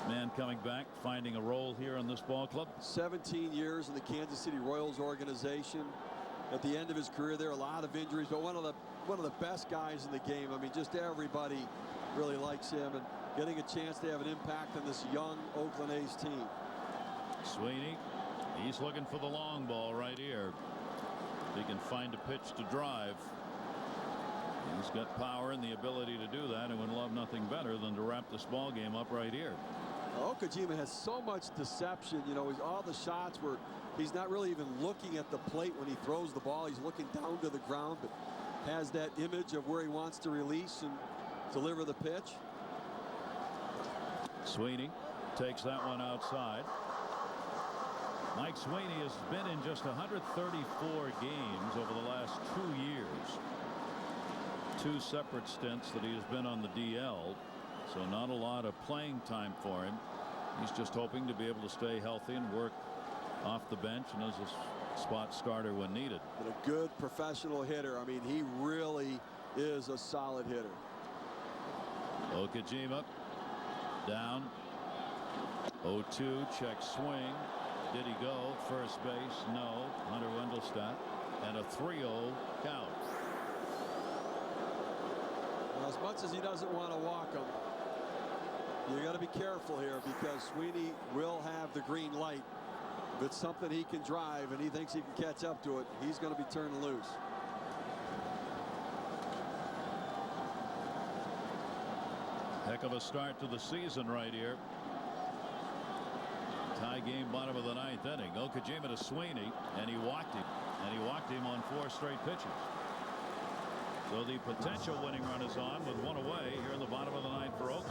Man coming back, finding a role here in this ball club. 17 years in the Kansas City Royals organization. At the end of his career, there are a lot of injuries, but one of the best guys in the game. I mean, just everybody really likes him, and getting a chance to have an impact on this young Oakland A's team. Sweeney, he's looking for the long ball right here. If he can find a pitch to drive. He's got power and the ability to do that, and would love nothing better than to wrap this ball game up right here. Okajima has so much deception. You know, all the shots where he's not really even looking at the plate when he throws the ball. He's looking down to the ground, but has that image of where he wants to release and deliver the pitch. Sweeney takes that one outside. Mike Sweeney has been in just 134 games over the last 2 years. 2 separate stints that he has been on the DL. So not a lot of playing time for him. He's just hoping to be able to stay healthy and work off the bench and as a spot starter when needed. And a good professional hitter. I mean, he really is a solid hitter. Okajima down. 0-2, check swing. Did he go? First base, no. Hunter Wendelstedt. And a 3-0 count. Well, as much as he doesn't want to walk him, you got to be careful here because Sweeney will have the green light. If it's something he can drive and he thinks he can catch up to it, he's going to be turned loose. Heck of a start to the season right here. Tie game, bottom of the 9th inning. Okajima to Sweeney, and he walked him. And he walked him on 4 straight pitches. So the potential winning run is on with 1 away here in the bottom of the 9th for Oakland.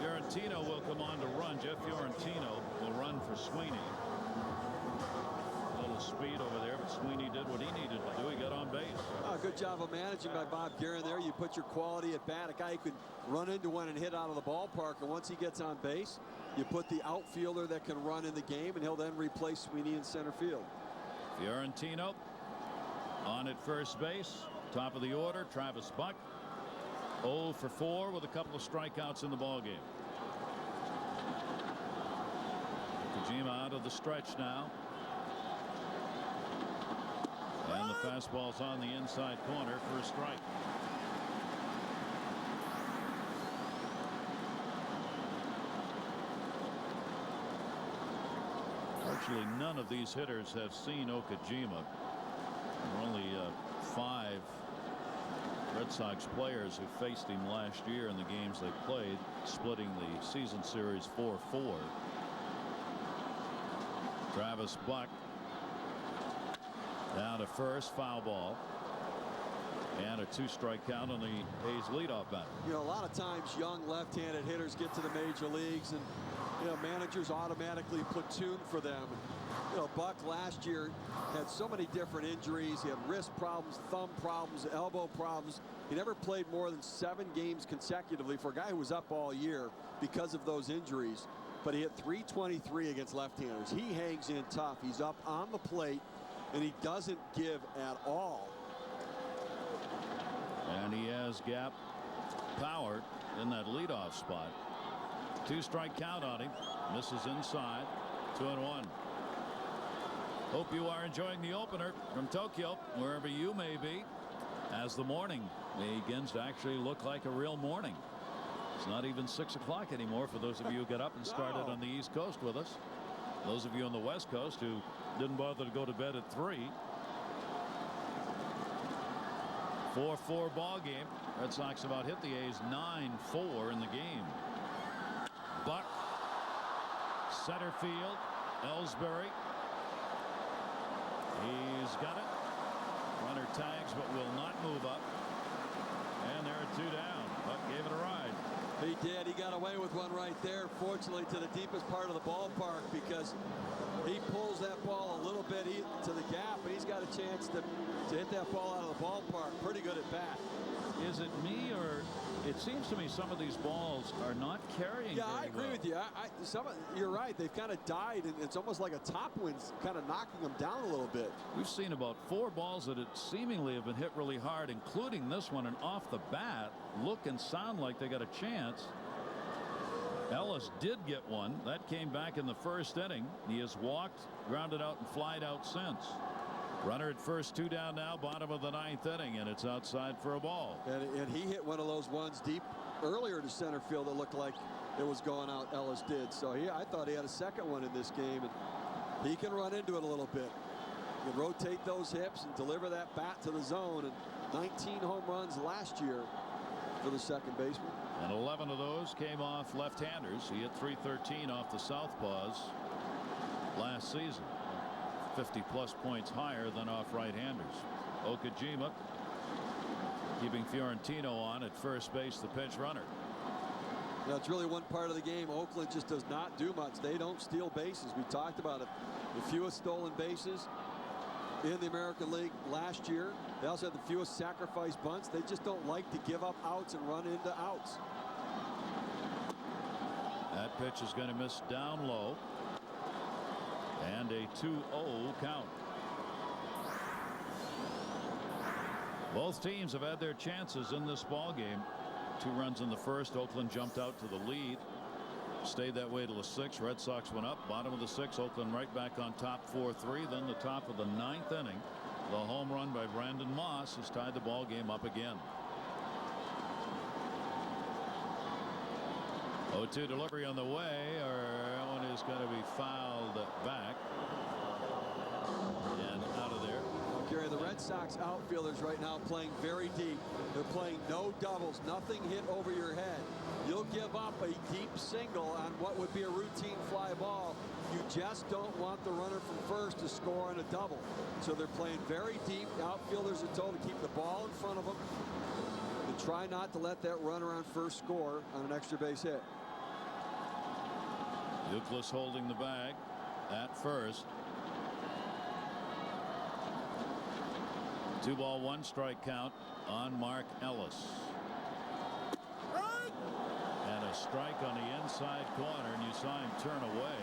Fiorentino will come on to run. Jeff Fiorentino will run for Sweeney. A little speed over there, but Sweeney did what he needed to do. He got on base. Oh, good job of managing by Bob Guerin there. You put your quality at bat, a guy who could run into one and hit out of the ballpark, and once he gets on base, you put the outfielder that can run in the game, and he'll then replace Sweeney in center field. Fiorentino on at first base. Top of the order, Travis Buck. 0 for 4 with a couple of strikeouts in the ballgame. Kojima out of the stretch now. And the fastball's on the inside corner for a strike. Virtually none of these hitters have seen Okajima. There are only 5 Red Sox players who faced him last year in the games they played, splitting the season series 4-4. Travis Buck down to first, foul ball, and a 2-strike count on the A's leadoff batter. You know, a lot of times young left-handed hitters get to the major leagues, and you know, managers automatically platoon for them. You know, Buck last year had so many different injuries. He had wrist problems, thumb problems, elbow problems. He never played more than 7 games consecutively for a guy who was up all year because of those injuries. But he hit .323 against left-handers. He hangs in tough. He's up on the plate, and he doesn't give at all. And he has gap power in that leadoff spot. 2-strike count on him. Misses inside. 2-1. Hope you are enjoying the opener from Tokyo, wherever you may be, as the morning begins to actually look like a real morning. It's not even 6 o'clock anymore for those of you who got up and started on the East Coast with us. Those of you on the West Coast who didn't bother to go to bed at 3. 4-4 ball game. Red Sox about hit the A's 9-4 in the game. Buck, center field, Ellsbury. He's got it. Runner tags but will not move up. And there are 2 down. Buck gave it a ride. He did. He got away with one right there, fortunately, to the deepest part of the ballpark, because he pulls that ball a little bit to the gap, and he's got a chance to hit that ball out of the ballpark. Pretty good at bat. Is it me, or it seems to me some of these balls are not carrying? Yeah, I agree with you. You're right. They've kind of died, and it's almost like a top wind's kind of knocking them down a little bit. We've seen about 4 balls that seemingly have been hit really hard, including this one, and off the bat look and sound like they got a chance. Ellis did get one. That came back in the first inning. He has walked, grounded out, and flied out since. Runner at first, 2 down now, bottom of the 9th inning, and it's outside for a ball. And he hit one of those ones deep earlier to center field that looked like it was going out. Ellis did. So I thought he had a second one in this game, and he can run into it a little bit. He can rotate those hips and deliver that bat to the zone. And 19 home runs last year for the second baseman. And 11 of those came off left-handers. He hit .313 off the southpaws last season. 50-plus points higher than off right-handers. Okajima keeping Fiorentino on at first base, the pinch runner. That's really one part of the game Oakland just does not do much. They don't steal bases. We talked about it. The fewest stolen bases in the American League last year. They also had the fewest sacrifice bunts. They just don't like to give up outs and run into outs. That pitch is going to miss down low. And a 2-0 count. Both teams have had their chances in this ball game. 2 runs in the first. Oakland jumped out to the lead. Stayed that way till the 6th. Red Sox went up. Bottom of the 6th. Oakland right back on top 4-3. Then the top of the 9th inning. The home run by Brandon Moss has tied the ball game up again. 0-2 delivery on the way. That one is going to be fouled back. And out of there. Gary, the Red Sox outfielders right now playing very deep. They're playing no doubles, nothing hit over your head. You'll give up a deep single on what would be a routine fly ball. You just don't want the runner from first to score on a double. So they're playing very deep. The outfielders are told to keep the ball in front of them and try not to let that runner on first score on an extra base hit. Youkilis holding the bag at first. 2 ball 1 strike count on Mark Ellis. And a strike on the inside corner, and you saw him turn away.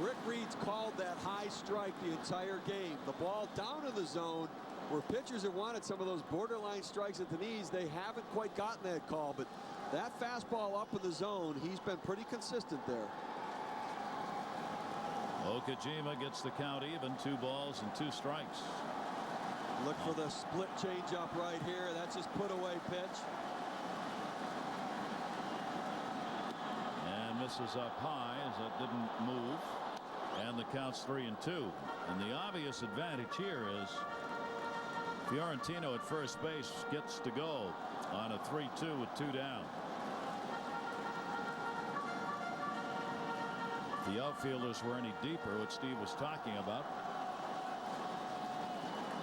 Rick Reed's called that high strike the entire game. The ball down in the zone Where pitchers have wanted some of those borderline strikes at the knees, they haven't quite gotten that call, but that fastball up in the zone, he's been pretty consistent there. Okajima gets the count even, 2 balls and 2 strikes. Look for the split changeup right here. That's his put away pitch. And misses up high as that didn't move. And the count's 3-2. And the obvious advantage here is Fiorentino at first base gets to go on a 3-2 with 2 down. If the outfielders were any deeper, what Steve was talking about,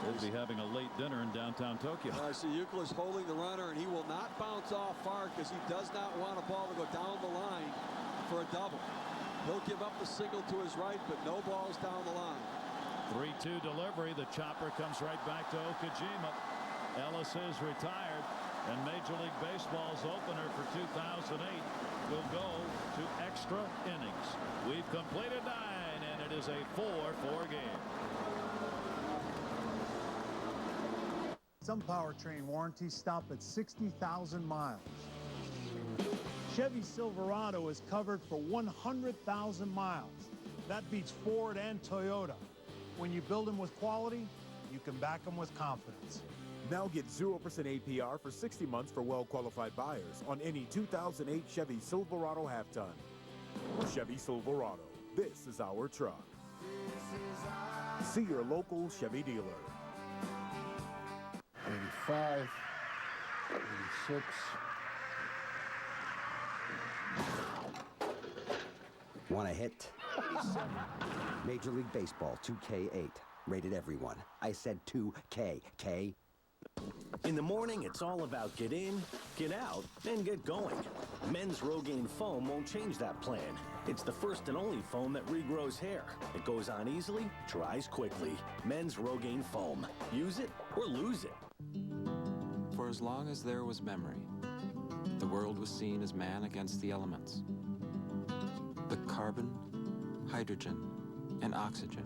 they'd be having a late dinner in downtown Tokyo. I see Euclid holding the runner, and he will not bounce off far because he does not want a ball to go down the line for a double. He'll give up the single to his right, but no balls down the line. 3-2 delivery. The chopper comes right back to Okajima. Ellis is retired, and Major League Baseball's opener for 2008 will go to extra innings. We've completed 9, and it is a 4-4 game. Some powertrain warranties stop at 60,000 miles. Chevy Silverado is covered for 100,000 miles. That beats Ford and Toyota. When you build them with quality, you can back them with confidence. Now get 0% APR for 60 months for well-qualified buyers on any 2008 Chevy Silverado half-ton. Chevy Silverado. This is our truck. See your local Chevy dealer. 85, 86. Want a hit? Major League Baseball 2K8. Rated everyone. I said 2K. K. In the morning, it's all about get in, get out, and get going. Men's Rogaine foam won't change that plan. It's the first and only foam that regrows hair. It goes on easily, dries quickly. Men's Rogaine foam. Use it or lose it. For as long as there was memory, the world was seen as man against the elements. The carbon, hydrogen, and oxygen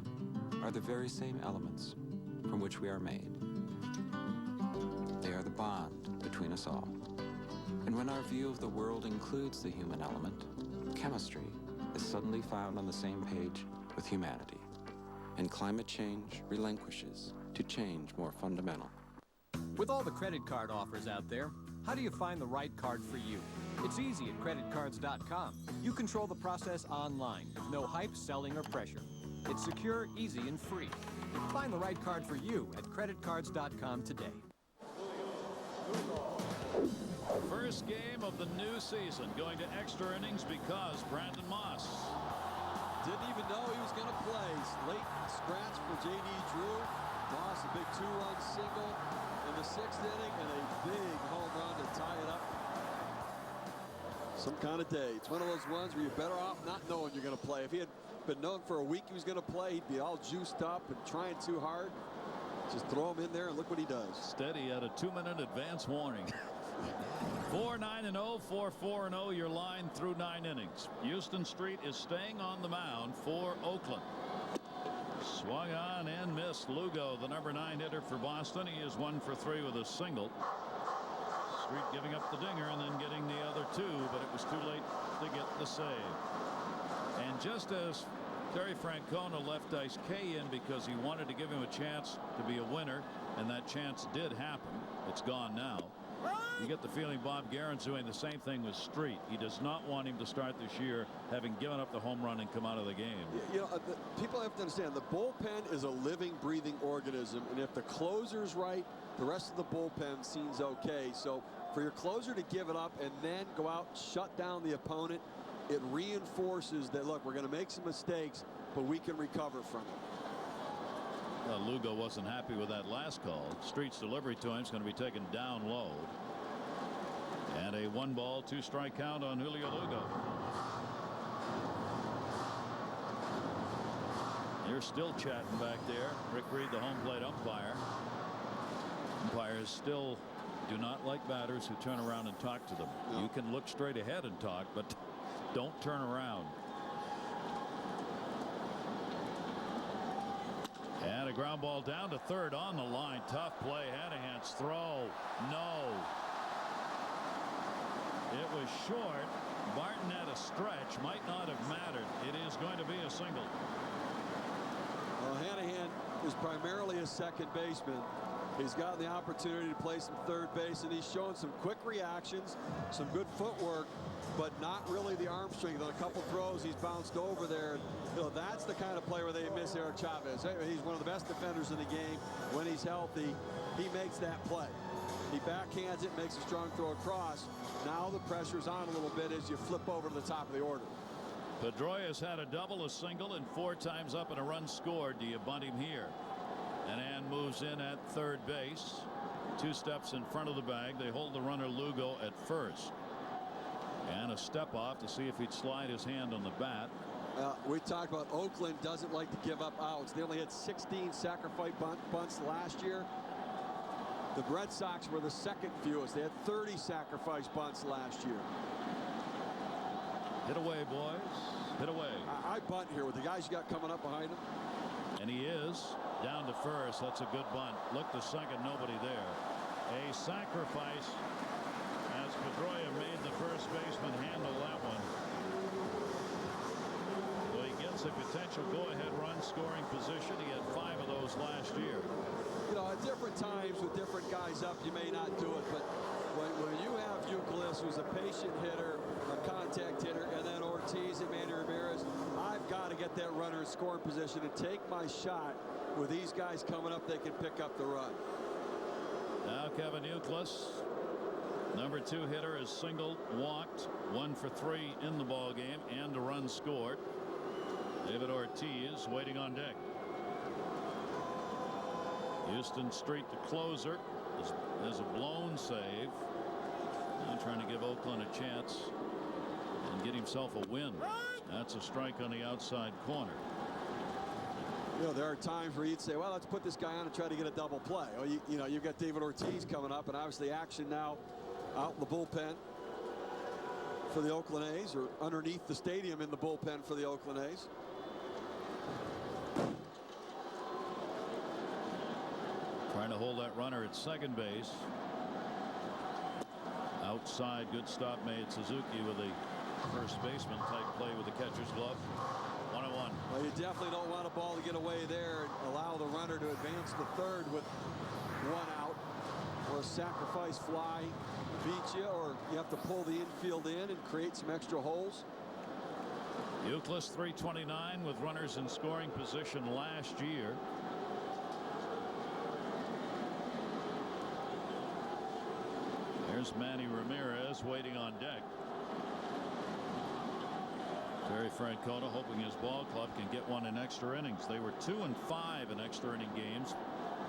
are the very same elements from which we are made. They are the bond between us all. And when our view of the world includes the human element, chemistry is suddenly found on the same page with humanity. And climate change relinquishes to change more fundamental. With all the credit card offers out there, how do you find the right card for you? It's easy at creditcards.com. You control the process online with no hype, selling, or pressure. It's secure, easy, and free. Find the right card for you at creditcards.com today. First game of the new season going to extra innings because Brandon Moss didn't even know he was going to play. Late scratch for J.D. Drew. Moss a big 2-run single in the 6th inning and a big home run to tie it up. Some kind of day. It's one of those ones where you're better off not knowing you're going to play. If he had been known for a week he was going to play, he'd be all juiced up and trying too hard. Just throw him in there and look what he does. Steady at a 2-minute advance warning. 4-9-0, 4-4-0, your line through 9 innings. Houston Street is staying on the mound for Oakland. Swung on and missed. Lugo, the number 9 hitter for Boston. He is 1 for 3 with a single. Street giving up the dinger and then getting the other 2, but it was too late to get the save. And just as Terry Francona left Daisuke in because he wanted to give him a chance to be a winner, and that chance did happen. It's gone now. You get the feeling Bob Guerin's doing the same thing with Street. He does not want him to start this year having given up the home run and come out of the game. You know, people have to understand the bullpen is a living, breathing organism, and if the closer's right, the rest of the bullpen seems okay. So for your closer to give it up and then go out, shut down the opponent, it reinforces that, look, we're going to make some mistakes, but we can recover from it. Well, Lugo wasn't happy with that last call. Street's delivery to him is going to be taken down low. And a 1-ball, 2-strike count on Julio Lugo. They're still chatting back there. Rick Reed, the home plate umpire. Umpires still do not like batters who turn around and talk to them. No. You can look straight ahead and talk, but don't turn around. And a ground ball down to third on the line. Tough play. Hanahan's throw. No. It was short. Martin at a stretch. Might not have mattered. It is going to be a single. Well, Hanahan is primarily a second baseman. He's gotten the opportunity to play some third base, and he's shown some quick reactions, some good footwork, but not really the arm strength. On a couple throws, he's bounced over there. You know, that's the kind of play where they miss Eric Chavez. He's one of the best defenders in the game. When he's healthy, he makes that play. He backhands it, makes a strong throw across. Now the pressure's on a little bit as you flip over to the top of the order. Pedroia's had a double, a single, and 4 times up and a run scored. Do you bunt him here? And Ann moves in at third base. 2 steps in front of the bag. They hold the runner Lugo at first. And a step off to see if he'd slide his hand on the bat. We talked about Oakland doesn't like to give up outs. They only had 16 sacrifice bunts last year. The Red Sox were the second fewest. They had 30 sacrifice bunts last year. Hit away, boys. Hit away. I bunt here with the guys you got coming up behind him. And he is down to first. That's a good bunt. Look to second, nobody there. A sacrifice as Pedroia made the first baseman handle that one. So he gets a potential go-ahead run scoring position. He had 5 of those last year. You know, at different times with different guys up, you may not do it, but when you have Youkilis, who's a patient hitter, a contact hitter, and then Ortiz and Manny Ramirez, I've got to get that runner in scoring position and take my shot. With these guys coming up, they can pick up the run. Now Kevin Youkilis, number 2 hitter, is singled, walked, 1 for 3 in the ball game, and a run scored. David Ortiz waiting on deck. Houston Street, the closer, has a blown save. Now trying to give Oakland a chance and get himself a win. That's a strike on the outside corner. You know, there are times where you'd say, well, let's put this guy on and try to get a double play. Well, you know, you've got David Ortiz coming up, and obviously action now out in the bullpen for the Oakland A's, or underneath the stadium in the bullpen for the Oakland A's. Trying to hold that runner at second base. Outside, good stop made. Suzuki with a first baseman type play with the catcher's glove. 1-1. Well, you definitely don't want a ball to get away there and allow the runner to advance to third with 1 out, or a sacrifice fly beat you, or you have to pull the infield in and create some extra holes. Youkilis 329 with runners in scoring position last year. There's Manny Ramirez waiting on deck. Terry Francona hoping his ball club can get one in extra innings. They were 2-5 in extra inning games.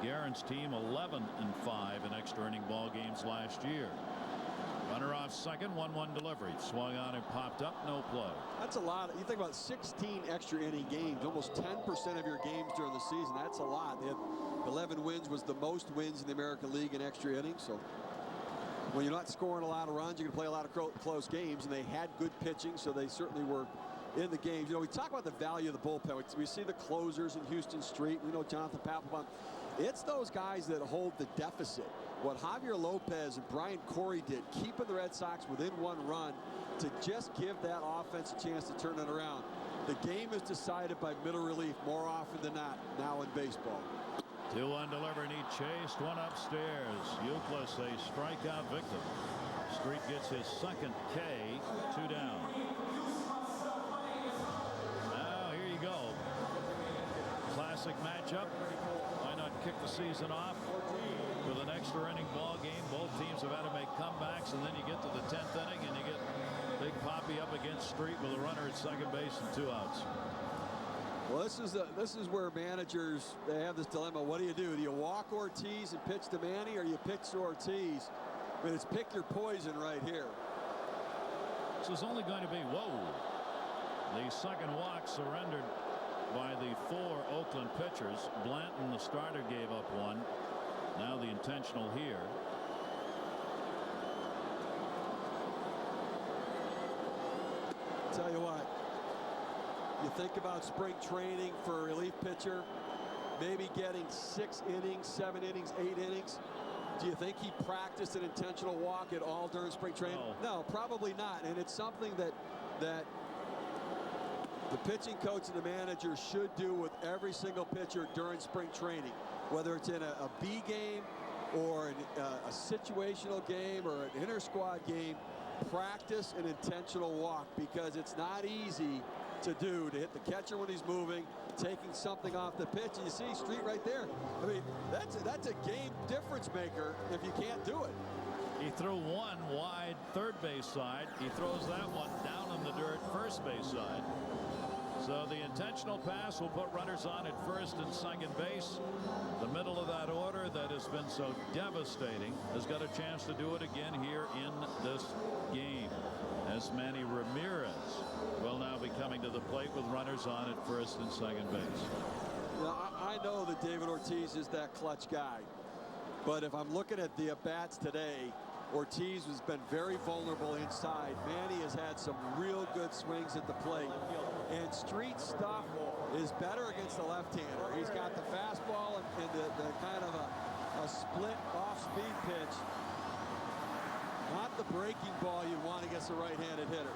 Guerin's team 11-5 in extra inning ball games last year. Runner off second, 1-1 delivery. Swung on and popped up, no play. That's a lot. You think about 16 extra inning games, almost 10% of your games during the season. That's a lot. They had 11 wins, was the most wins in the American League in extra innings. So when you're not scoring a lot of runs, you can play a lot of close games, and they had good pitching, so they certainly were in the games. You know, we talk about the value of the bullpen. We see the closers in Houston Street. We know Jonathan Papelbon. It's those guys that hold the deficit. What Javier Lopez and Brian Corey did, keeping the Red Sox within 1 run to just give that offense a chance to turn it around. The game is decided by middle relief more often than not now in baseball. 2-1 delivery, and he chased one upstairs. Youkilis a strikeout victim. Street gets his second K, 2 down. Now here you go. Classic matchup. Why not kick the season off with an extra inning ball game? Both teams have had to make comebacks, and then you get to the 10th inning and you get Big Papi up against Street with a runner at second base and 2 outs. Well, this is where managers, they have this dilemma. What do? Do you walk Ortiz and pitch to Manny, or you pitch to Ortiz? I mean, it's pick your poison right here. This is only going to be, whoa. The second walk surrendered by the 4 Oakland pitchers. Blanton, the starter, gave up 1. Now the intentional here. Tell you what, you think about spring training for a relief pitcher, maybe getting 6 innings, 7 innings, 8 innings. Do you think he practiced an intentional walk at all during spring training? No, probably not. And it's something that the pitching coach and the manager should do with every single pitcher during spring training, whether it's in a B game or a situational game or an inter-squad game. Practice an intentional walk, because it's not easy to do, to hit the catcher when he's moving, taking something off the pitch. And you see Street right there. I mean, that's a game difference maker if you can't do it. He threw one wide third base side. He throws that one down in the dirt first base side. So the intentional pass will put runners on at first and second base. The middle of that order that has been so devastating has got a chance to do it again here in this game, as Manny Ramirez will now be coming to the plate with runners on at first and second base. Now, I know that David Ortiz is that clutch guy, but if I'm looking at the at-bats today, Ortiz has been very vulnerable inside. Manny has had some real good swings at the plate. And Street's stuff is better against the left-hander. He's got the fastball and the kind of a split off-speed pitch. Not the breaking ball you want against a right-handed hitter.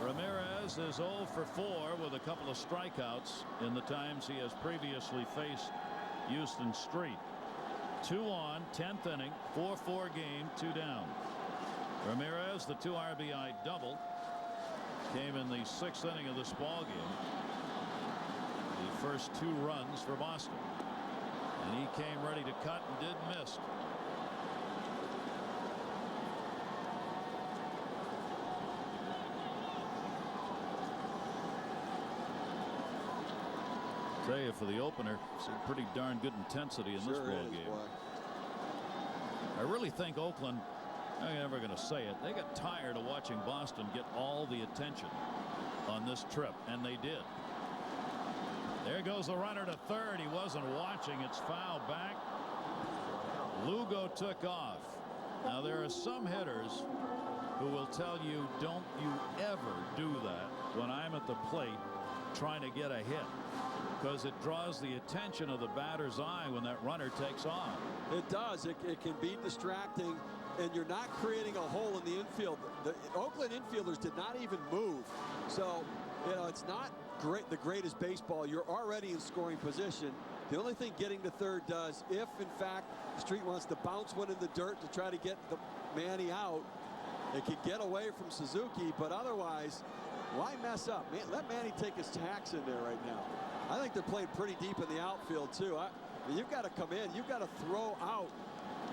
Ramirez is 0 for 4 with a couple of strikeouts in the times he has previously faced Houston Street. 2 on, 10th inning, 4-4 game, 2 down. Ramirez, the 2 RBI double, came in the 6th inning of this ball game. The first 2 runs for Boston, and he came ready to cut and did miss. Tell you, for the opener, some pretty darn good intensity in this ball game. I really think Oakland, I'm never going to say it, they got tired of watching Boston get all the attention on this trip, and they did. There goes the runner to third. He wasn't watching. It's fouled back. Lugo took off. Now, there are some hitters who will tell you, don't you ever do that when I'm at the plate trying to get a hit, because it draws the attention of the batter's eye when that runner takes off. It does. It can be distracting, and you're not creating a hole in the infield. The Oakland infielders did not even move. So, you know, it's not the greatest baseball. You're already in scoring position. The only thing getting to third does, if in fact Street wants to bounce one in the dirt to try to get the Manny out, it could get away from Suzuki, but otherwise, why mess up? Man, let Manny take his tacks in there right now. I think they're playing pretty deep in the outfield, too. You've got to come in. You've got to throw out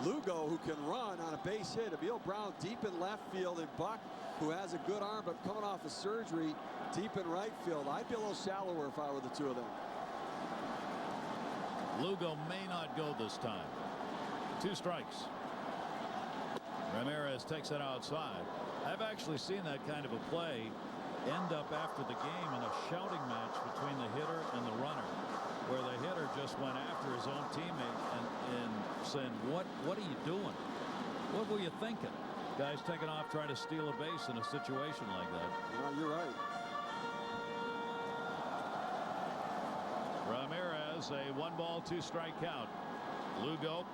Lugo, who can run on a base hit. Emil Brown deep in left field, and Buck, who has a good arm, but coming off of surgery, deep in right field. I'd be a little shallower if I were the 2 of them. Lugo may not go this time. 2 strikes. Ramirez takes it outside. I've actually seen that kind of a play end up after the game in a shouting match between the hitter and the runner, where the hitter just went after his own teammate and saying, what are you doing? What were you thinking? Guys taking off trying to steal a base in a situation like that. Yeah, you're right. Ramirez, a 1-ball, 2-strike count. Lugo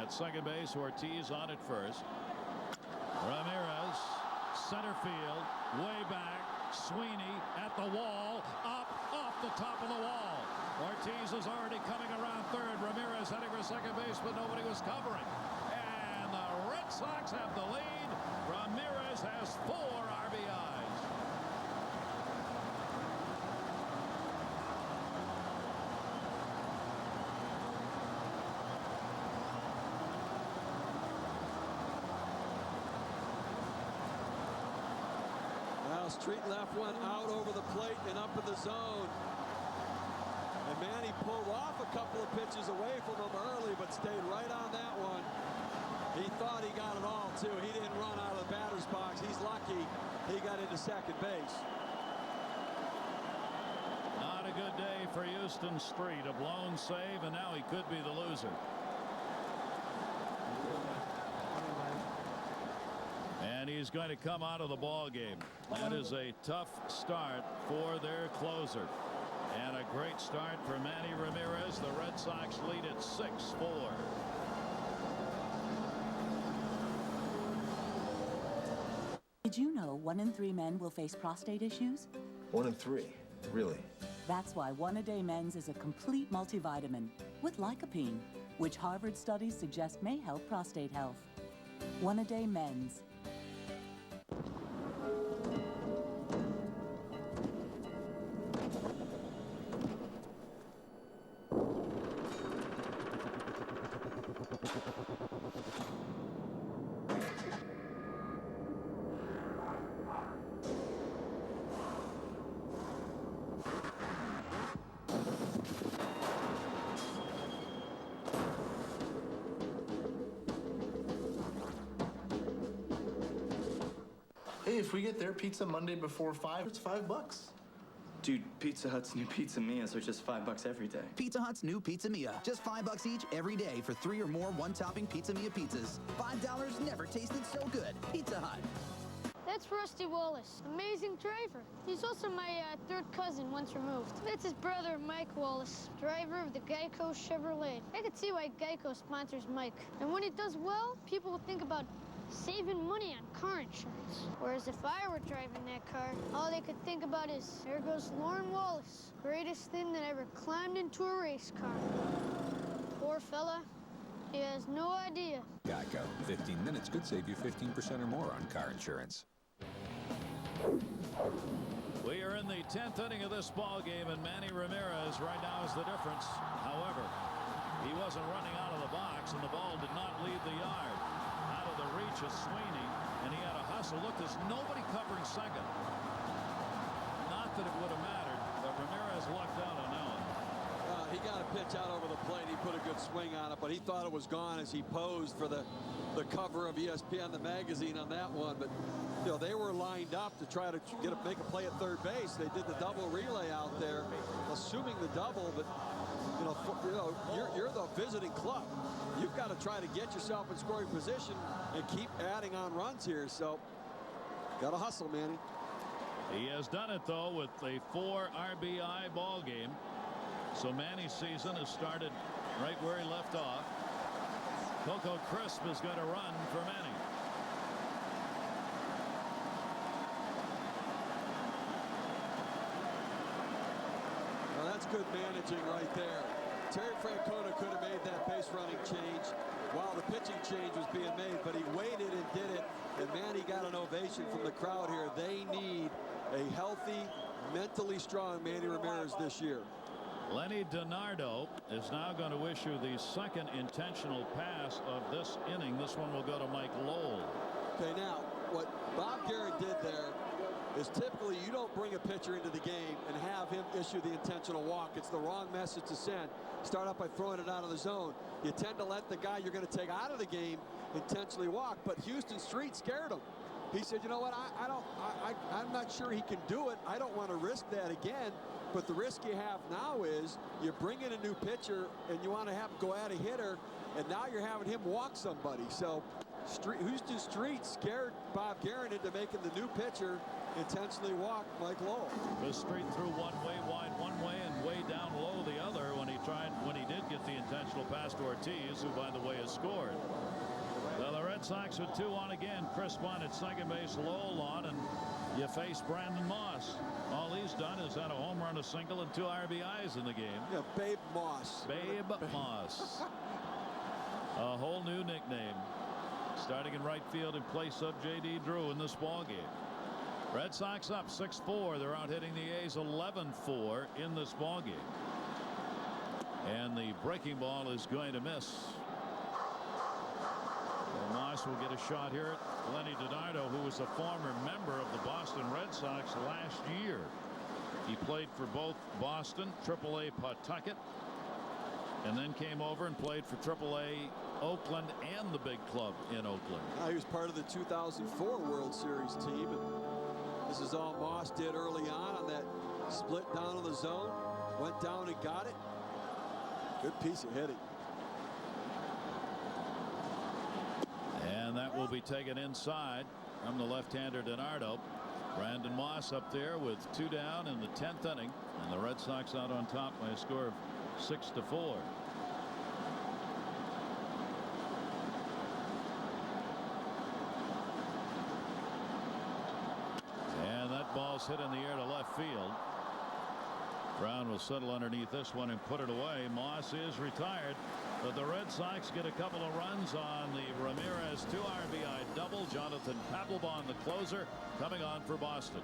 at second base, Ortiz on at first. Ramirez, center field, way back. Sweeney at the wall, up, off the top of the wall. Ortiz is already coming around third. Ramirez heading for second base, but nobody was covering. And the Red Sox have the lead. Ramirez has 4 RBIs. Street left one out over the plate and up in the zone. And Manny pulled off a couple of pitches away from him early, but stayed right on that one. He thought he got it all, too. He didn't run out of the batter's box. He's lucky he got into second base. Not a good day for Houston Street. A blown save, and now he could be the loser. And he's going to come out of the ball game. That is a tough start for their closer. And a a great start for Manny Ramirez. The Red Sox lead at 6-4. Did you know 1 in 3 men will face prostate issues? 1 in 3? Really? That's why One-A-Day Men's is a complete multivitamin with lycopene, which Harvard studies suggest may help prostate health. One-A-Day Men's. Hey, if we get their pizza Monday before 5, it's $5. Dude, Pizza Hut's new Pizza Mia, so it's just $5 every day. Pizza Hut's new Pizza Mia. Just $5 each every day for 3 or more one-topping Pizza Mia pizzas. $5 never tasted so good. Pizza Hut. That's Rusty Wallace, amazing driver. He's also my third cousin once removed. That's his brother, Mike Wallace, driver of the Geico Chevrolet. I could see why Geico sponsors Mike. And when he does well, people will think about saving money on car insurance. Whereas if I were driving that car, all they could think about is, there goes Lauren Wallace, greatest thing that ever climbed into a race car. Poor fella, he has no idea. Geico. 15 minutes could save you 15% or more on car insurance. We are in the 10th inning of this ball game, and Manny Ramirez right now is the difference. However, he wasn't running out of the box, and the ball did not leave the yard. Out of the reach of Sweeney, and he had a hustle. Look, there's nobody covering second. Not that it would have mattered, but Ramirez lucked out on that one. He got a pitch out over the plate. He put a good swing on it, but he thought it was gone as he posed for the cover of ESPN, the magazine, on that one. But you know, they were lined up to try to make a play at third base. They did the double relay out there, assuming the double. But you're the visiting club. You've got to try to get yourself in scoring position and keep adding on runs here. So, got to hustle, Manny. He has done it, though, with a 4 RBI ball game. So Manny's season has started right where he left off. Coco Crisp is going to run for Manny. Well, that's good managing right there. Terry Francona could have made that base running change while the pitching change was being made, but he waited and did it, and Manny got an ovation from the crowd here. They need a healthy, mentally strong Manny Ramirez this year. Lenny DiNardo is now going to issue the second intentional pass of this inning. This one will go to Mike Lowell. Okay, now, what Bob Garrett did there is typically you don't bring a pitcher into the game and have him issue the intentional walk. It's the wrong message to send. Start out by throwing it out of the zone. You tend to let the guy you're going to take out of the game intentionally walk, but Houston Street scared him. He said, you know what, I'm not sure he can do it. I don't want to risk that again. But the risk you have now is you bring in a new pitcher and you want to have him go at a hitter, and now you're having him walk somebody. So Houston Street scared Bob Garrett into making the new pitcher intentionally walk Mike Lowell. The Street threw one way wide one way and way down low the other when he did get the intentional pass to Ortiz, who, by the way, has scored. Well, the Red Sox with 2 on again. Chris Bunt at second base, Lowell on, and you face Brandon Moss. All he's done is had a home run, a single, and 2 RBIs in the game. Yeah, Babe Moss. Babe Moss. A whole new nickname. Starting in right field in place of J.D. Drew in this ball game. Red Sox up 6-4. They're out hitting the A's 11-4 in this ball game. And the breaking ball is going to miss. Moss will get a shot here at Lenny DiNardo, who was a former member of the Boston Red Sox last year. He played for both Boston, AAA Pawtucket, and then came over and played for AAA Oakland and the big club in Oakland. He was part of the 2004 World Series team, and this is all Moss did early on that split down in the zone. Went down and got it. Good piece of hitting. And that will be taken inside from the left-hander DiNardo. Brandon Moss up there with 2 down in the 10th inning, and the Red Sox out on top by a score of 6-4. And that ball's hit in the air to left field. Brown will settle underneath this one and put it away. Moss is retired, but the Red Sox get a couple of runs on the Ramirez 2 RBI double. Jonathan Papelbon, the closer, coming on for Boston.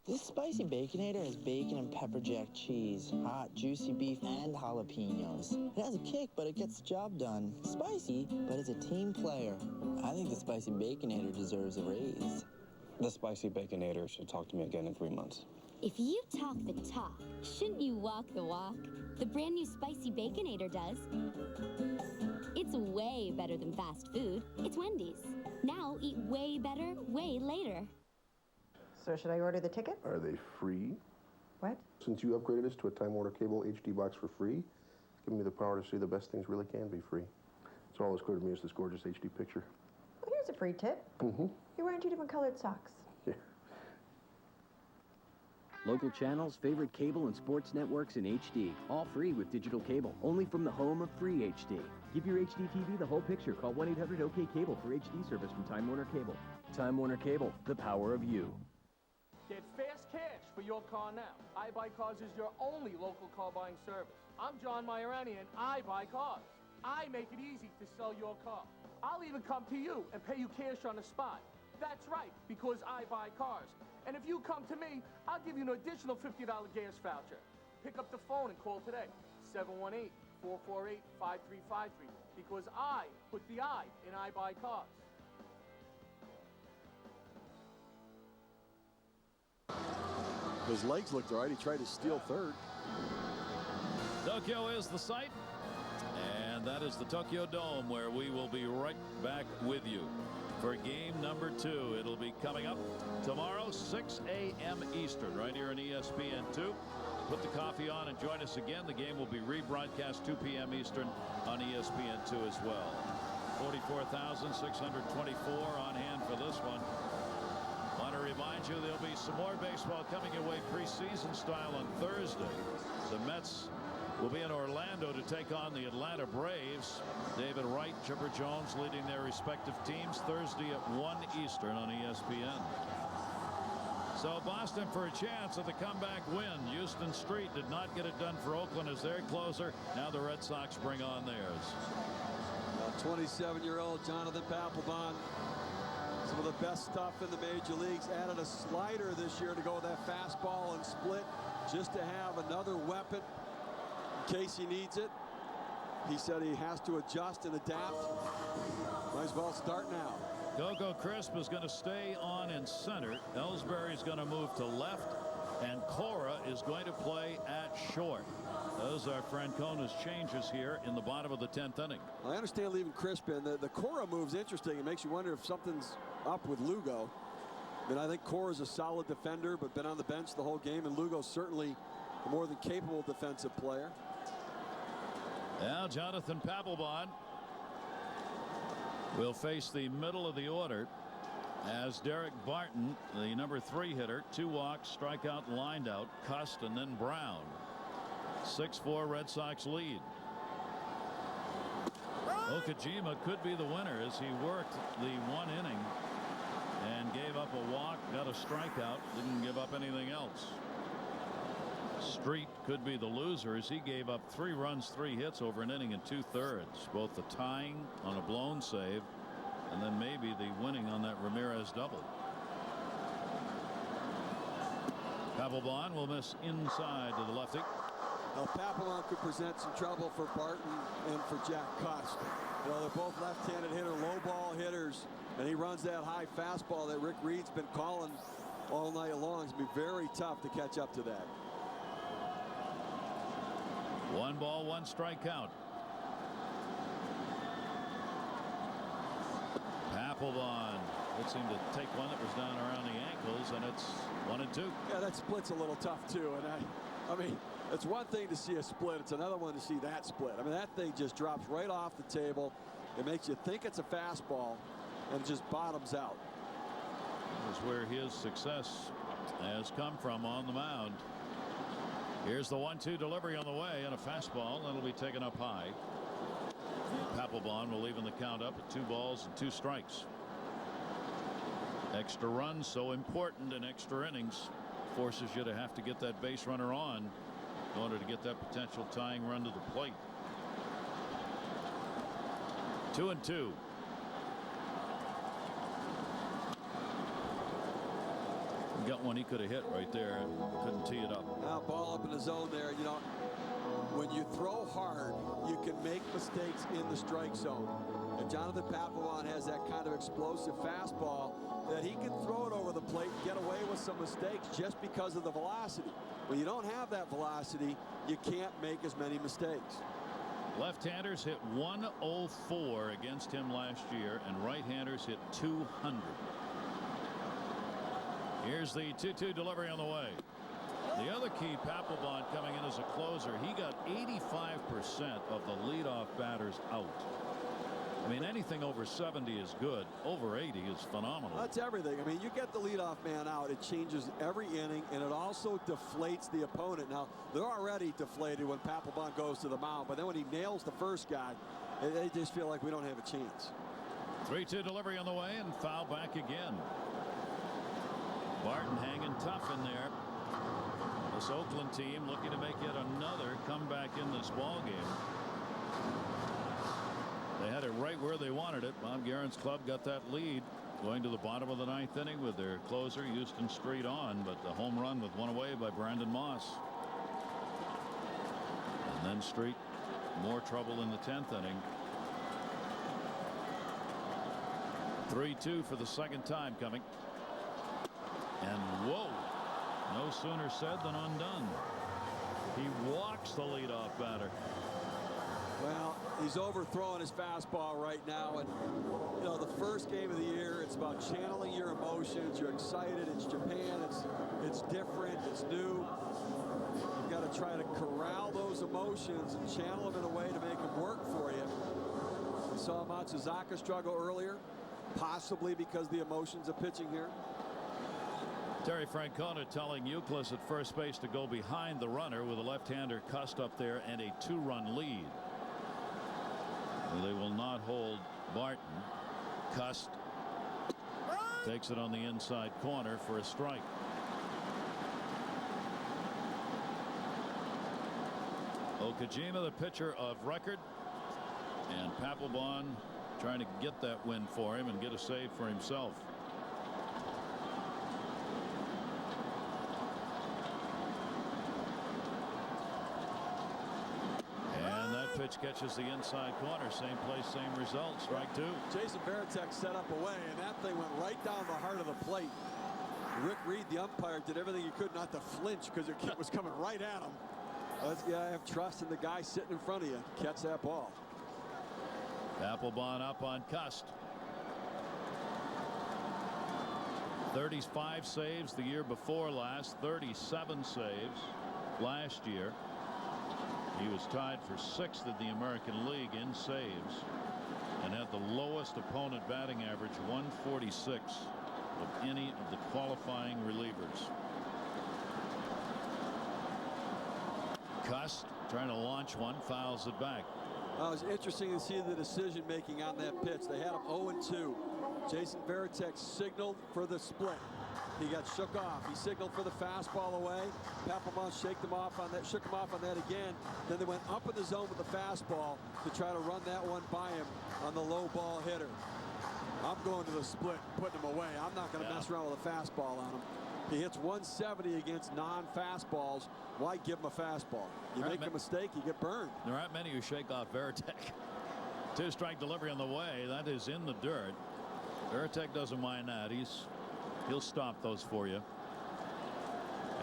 This spicy Baconator has bacon and pepper jack cheese, hot, juicy beef, and jalapenos. It has a kick, but it gets the job done. Spicy, but it's a team player. I think the spicy Baconator deserves a raise. The spicy Baconator should talk to me again in 3 months. If you talk the talk, shouldn't you walk the walk? The brand new Spicy Baconator does. It's way better than fast food. It's Wendy's. Now eat way better, way later. So should I order the ticket? Are they free? What? Since you upgraded us to a Time Warner Cable HD box for free, give me the power to see the best things really can be free. It's all that's clear to me is this gorgeous HD picture. Well, here's a free tip. Mm-hmm. You're wearing 2 different colored socks. Yeah. Local channels, favorite cable and sports networks in HD. All free with digital cable. Only from the home of free HD. Give your HD TV the whole picture. Call 1-800-OK-CABLE for HD service from Time Warner Cable. Time Warner Cable, the power of you. Get fast cash for your car now. I Buy Cars is your only local car buying service. I'm John Maiorani, and I buy cars. I make it easy to sell your car. I'll even come to you and pay you cash on the spot. That's right, because I buy cars. And if you come to me, I'll give you an additional $50 gas voucher. Pick up the phone and call today, 718-448-5353, because I put the I in I Buy Cars. His legs looked all right. He tried to steal third. Tokyo is the site, and that is the Tokyo Dome, where we will be right back with you for game number 2. It'll be coming up tomorrow, 6 a.m. Eastern, right here on ESPN2. Put the coffee on and join us again. The game will be rebroadcast 2 p.m. Eastern on ESPN2 as well. 44,624 on hand for this one. Want to remind you there'll be some more baseball coming your way preseason style on Thursday. The Mets will be in Orlando to take on the Atlanta Braves. David Wright, Chipper Jones leading their respective teams Thursday at 1 Eastern on ESPN. So Boston for a chance at the comeback win. Houston Street did not get it done for Oakland as their closer. Now the Red Sox bring on theirs. 27-year-old Jonathan Papelbon. Some of the best stuff in the major leagues. Added a slider this year to go with that fastball and split, just to have another weapon in case he needs it. He said he has to adjust and adapt. Might as well start now. Coco Crisp is going to stay on in center. Ellsbury is going to move to left, and Cora is going to play at short. Those are Francona's changes here in the bottom of the 10th inning. I understand leaving Crisp in. The Cora move's interesting. It makes you wonder if something's up with Lugo. I mean, I think Cora's a solid defender, but been on the bench the whole game, and Lugo's certainly a more than capable defensive player. Now Jonathan Papelbon will face the middle of the order as Derek Barton, the number 3 hitter, 2 walks, strikeout, lined out, Cust, and then Brown. 6-4 Red Sox lead. Okajima could be the winner as he worked the 1 inning and gave up a walk, got a strikeout, didn't give up anything else. Street could be the loser as he gave up 3 runs, 3 hits over an inning and 2/3. Both the tying on a blown save and then maybe the winning on that Ramirez double. Papelbon will miss inside to the lefty. Now Papelbon could present some trouble for Barton and for Jack Cust. You know, they're both left-handed hitter, low ball hitters, and he runs that high fastball that Rick Reed's been calling all night long. It's going to be very tough to catch up to that. 1 ball, 1 strike count. Papelbon would seem to take one that was down around the ankles, and it's 1-2. Yeah, that split's a little tough too, and I mean, it's one thing to see a split, it's another one to see that split. I mean, that thing just drops right off the table, It makes you think it's a fastball and it just bottoms out. That's where his success has come from on the mound. Here's the 1-2 delivery on the way, and a fastball that'll be taken up high. Papelbon will even the count up at 2 balls and 2 strikes. Extra runs so important in extra innings. Forces you to have to get that base runner on in order to get that potential tying run to the plate. 2-2. Got one he could have hit right there. Couldn't tee it up. Now ball up in the zone there. You know, when you throw hard, you can make mistakes in the strike zone. And Jonathan Papelbon has that kind of explosive fastball that he can throw it over the plate and get away with some mistakes just because of the velocity. When you don't have that velocity, you can't make as many mistakes. Left-handers hit 104 against him last year, and right-handers hit 200. Here's the 2-2 delivery on the way. The other key, Papelbon coming in as a closer, he got 85% of the leadoff batters out. I mean, anything over 70 is good. Over 80 is phenomenal. That's everything. I mean, you get the leadoff man out, it changes every inning, and it also deflates the opponent. Now, they're already deflated when Papelbon goes to the mound, but then when he nails the first guy, they just feel like we don't have a chance. 3-2 delivery on the way, and foul back again. Barton hanging tough in there. This Oakland team looking to make yet another comeback in this ball game. They had it right where they wanted it. Bob Guerin's club got that lead going to the bottom of the 9th inning with their closer Houston straight on, but the home run with one away by Brandon Moss. And then Street more trouble in the 10th inning. 3-2 for the second time coming. And whoa, no sooner said than undone. He walks the leadoff batter. Well, he's overthrowing his fastball right now, and you know, the first game of the year, it's about channeling your emotions. You're excited. It's Japan. It's different. It's new. You've got to try to corral those emotions and channel them in a way to make them work for you. We saw Matsuzaka struggle earlier, possibly because of the emotions of pitching here. Terry Francona telling Euclid at first base to go behind the runner with a left-hander Cust up there and a 2-run lead. They will not hold Barton. Cust takes it on the inside corner for a strike. Okajima, the pitcher of record, and Papelbon trying to get that win for him and get a save for himself. Pitch catches the inside corner. Same place, same result. Strike 2. Jason Varitek set up away, and that thing went right down the heart of the plate. Rick Reed, the umpire, did everything he could not to flinch because it was coming right at him. You gotta have trust in the guy sitting in front of you. Catch that ball. Papelbon up on Cust. 35 saves the year before last. 37 saves last year. He was tied for 6th in the American League in saves and had the lowest opponent batting average, 146, of any of the qualifying relievers. Cust trying to launch one, fouls it back. It was interesting to see the decision making on that pitch. They had him 0-2. Jason Varitek signaled for the split. He got shook off. He signaled for the fastball away. Papelbon shook him off on that again. Then they went up in the zone with the fastball to try to run that one by him on the low ball hitter. I'm going to the split, putting him away. I'm not going to mess around with a fastball on him. He hits 170 against non-fastballs. Why give him a fastball? You make a mistake, you get burned. There aren't many who shake off Varitek. 2-strike delivery on the way. That is in the dirt. Varitek doesn't mind that. He'll stop those for you.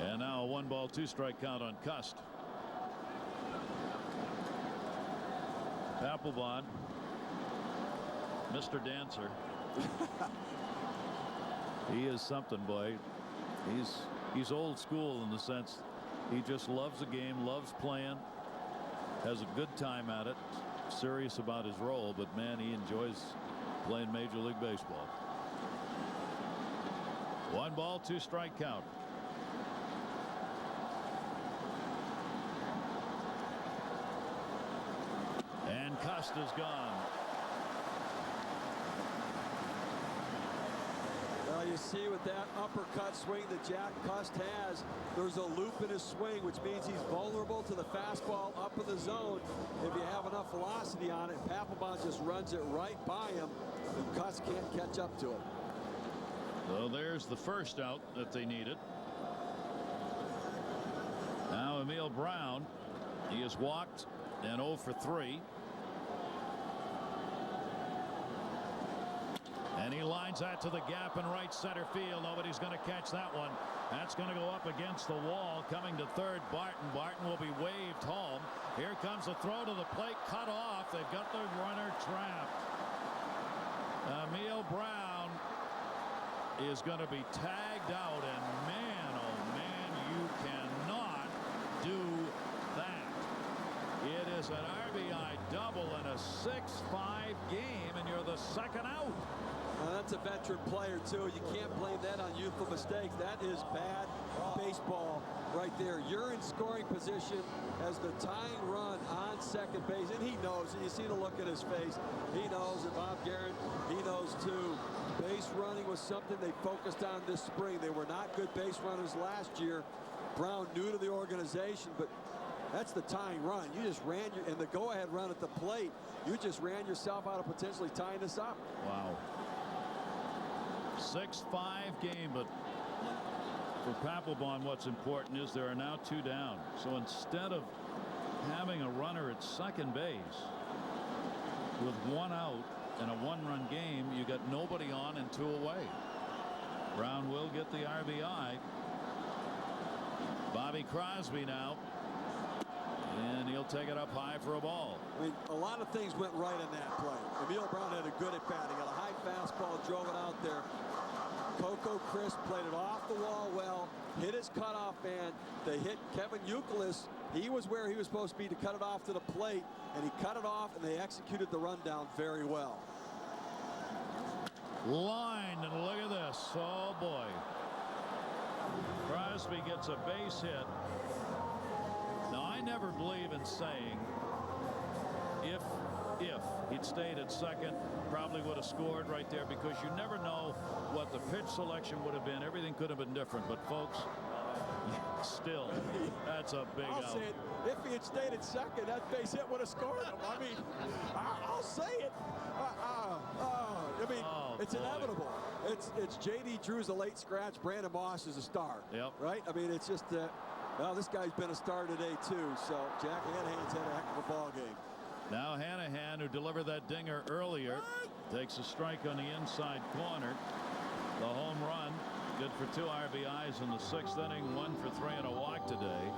And now a 1-ball 2-strike count on Cust. Papelbon, Mr. Dancer. He is something, boy. He's old school in the sense he just loves the game, loves playing, has a good time at it. serious about his role, but man, he enjoys playing Major League Baseball. 1 ball, 2 strike count. And Costa's gone. Well, you see with that uppercut swing that Jack Cust has, there's a loop in his swing, which means he's vulnerable to the fastball up in the zone. If you have enough velocity on it, Papelbon just runs it right by him, and Cust can't catch up to it. So there's the first out that they needed. Now Emil Brown, he has walked and 0 for 3. And he lines that to the gap in right center field. Nobody's going to catch that one. That's going to go up against the wall. Coming to third, Barton. Barton will be waved home. Here comes the throw to the plate. Cut off. They've got the runner trapped. Emil Brown is going to be tagged out. And man, oh man, you cannot do that. It is an RBI double in a 6-5 game, and you're the second out. That's a veteran player, too. You can't blame that on youthful mistakes. That is bad baseball right there. You're in scoring position as the tying run on second base, and he knows it. You see the look in his face. He knows, and Bob Guerin, he knows, too. Base running was something they focused on this spring. They were not good base runners last year. Brown new to the organization, but that's the tying run. You just ran and the go-ahead run at the plate, you just ran yourself out of potentially tying this up. Wow. 6-5 game, but for Papelbon, what's important is there are now 2 down. So instead of having a runner at second base with 1 out in a 1-run game, you got nobody on and 2 away. Brown will get the RBI. Bobby Crosby now, and he'll take it up high for a ball. I mean, a lot of things went right in that play. Emil Brown had a good at bat. He got a high fastball, drove it out there. Coco Crisp played it off the wall well, hit his cutoff man. They hit Kevin Youkilis. He was where he was supposed to be to cut it off to the plate, and he cut it off, and they executed the rundown very well. Line, and look at this. Oh, boy. Crosby gets a base hit. Now, I never believe in saying if he'd stayed at second, probably would have scored right there, because you never know what the pitch selection would have been. Everything could have been different, but folks, still, that's a big out. I'll say it. If he had stayed at second, that base hit would have scored him. I mean, I'll say it. I mean, it's inevitable. It's J.D. Drew's a late scratch. Brandon Moss is a star. Yep. Right? I mean, it's just well, this guy's been a star today too. So Jack Hanahan's had a heck of a ball game. Now Hanahan, who delivered that dinger earlier, takes a strike on the inside corner. The home run, good for 2 RBIs in the 6th inning, 1 for 3 and a walk today.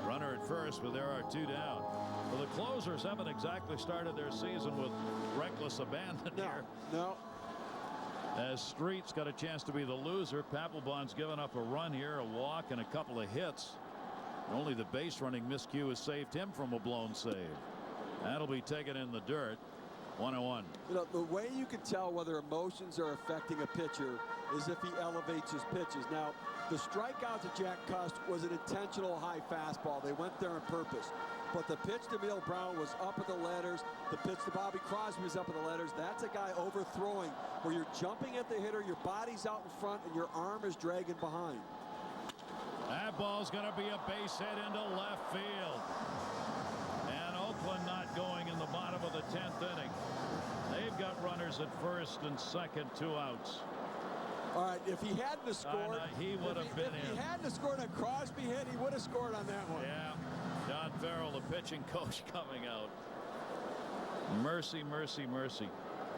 Runner at first, but there are 2 down. Well, the closers haven't exactly started their season with reckless abandon here. No. As Street's got a chance to be the loser. Papelbon's given up a run here, a walk, and a couple of hits. Only the base running miscue has saved him from a blown save. That'll be taken in the dirt. 1-1. You know, the way you can tell whether emotions are affecting a pitcher is if he elevates his pitches. Now, the strikeout to Jack Cust was an intentional high fastball. They went there on purpose. But the pitch to Emil Brown was up at the letters. The pitch to Bobby Crosby was up at the letters. That's a guy overthrowing, where you're jumping at the hitter, your body's out in front, and your arm is dragging behind. That ball's going to be a base hit into left field. And Oakland not going in the bottom of the 10th inning. They've got runners at first and second, 2 outs. All right, if he hadn't have scored, he would have been in. If he hadn't have scored a Crosby hit, he would have scored on that one. Yeah. John Farrell, the pitching coach, coming out. Mercy, mercy, mercy.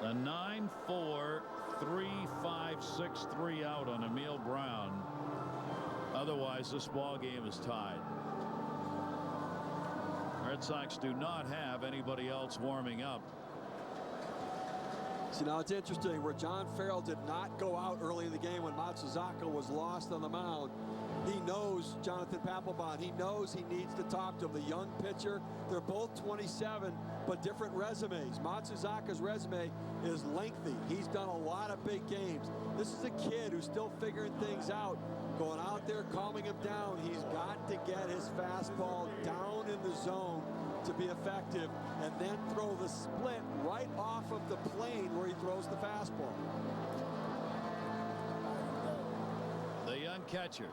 A 9-4, 3-5-6-3 out on Emil Brown. Otherwise, this ball game is tied. Red Sox do not have anybody else warming up. See, now it's interesting where John Farrell did not go out early in the game when Matsuzaka was lost on the mound. He knows Jonathan Papelbon. He knows he needs to talk to him. The young pitcher, they're both 27, but different resumes. Matsuzaka's resume is lengthy. He's done a lot of big games. This is a kid who's still figuring things out. Going out there, calming him down. He's got to get his fastball down in the zone to be effective, and then throw the split right off of the plane where he throws the fastball. The young catcher,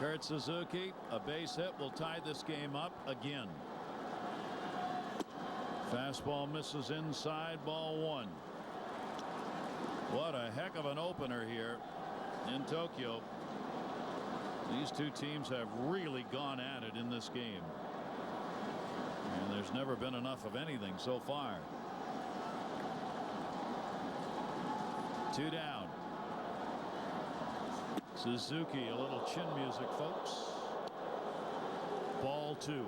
Kurt Suzuki, a base hit will tie this game up again. Fastball misses inside, ball one. What a heck of an opener here in Tokyo. These two teams have really gone at it in this game. And there's never been enough of anything so far. 2 down. Suzuki, a little chin music, folks. Ball 2.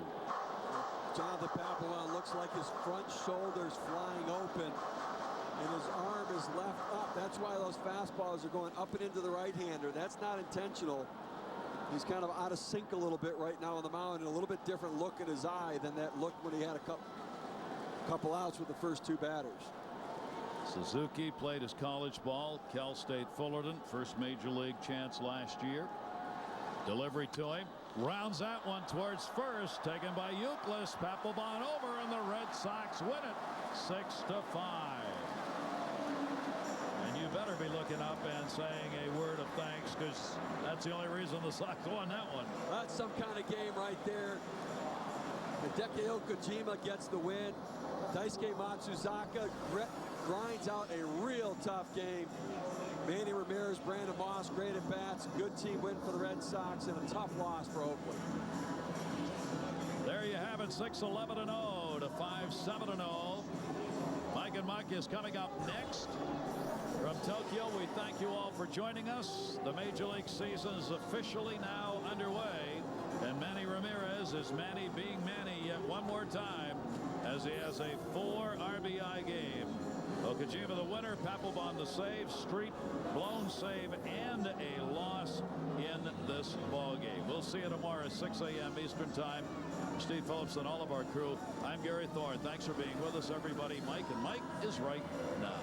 Jonathan Papelbon looks like his front shoulder's flying open, and his arm is left up. That's why those fastballs are going up and into the right-hander. That's not intentional. He's kind of out of sync a little bit right now on the mound, and a little bit different look in his eye than that look when he had a couple outs with the first 2 batters. Suzuki played his college ball, Cal State Fullerton, first major league chance last year. Delivery to him, rounds that one towards first, taken by Euclid. Papelbon over, and the Red Sox win it 6-5. And you better be looking up and saying a word of thanks, because that's the only reason the Sox won that one. That's some kind of game right there. Hideki Kojima gets the win. Daisuke Matsuzaka grinds out a real tough game. Manny Ramirez, Brandon Moss, great at bats. Good team win for the Red Sox, and a tough loss for Oakland. There you have it, 6-11-0 to 5-7-0. Mike and Mike is coming up next. From Tokyo, we thank you all for joining us. The Major League season is officially now underway, and Manny Ramirez is Manny being Manny yet one more time as he has a 4 RBI game. Okajima the winner, Papelbon the save, Street blown save, and a loss in this ball game. We'll see you tomorrow at 6 a.m. Eastern Time. Steve Phillips and all of our crew. I'm Gary Thorne. Thanks for being with us, everybody. Mike and Mike is right now.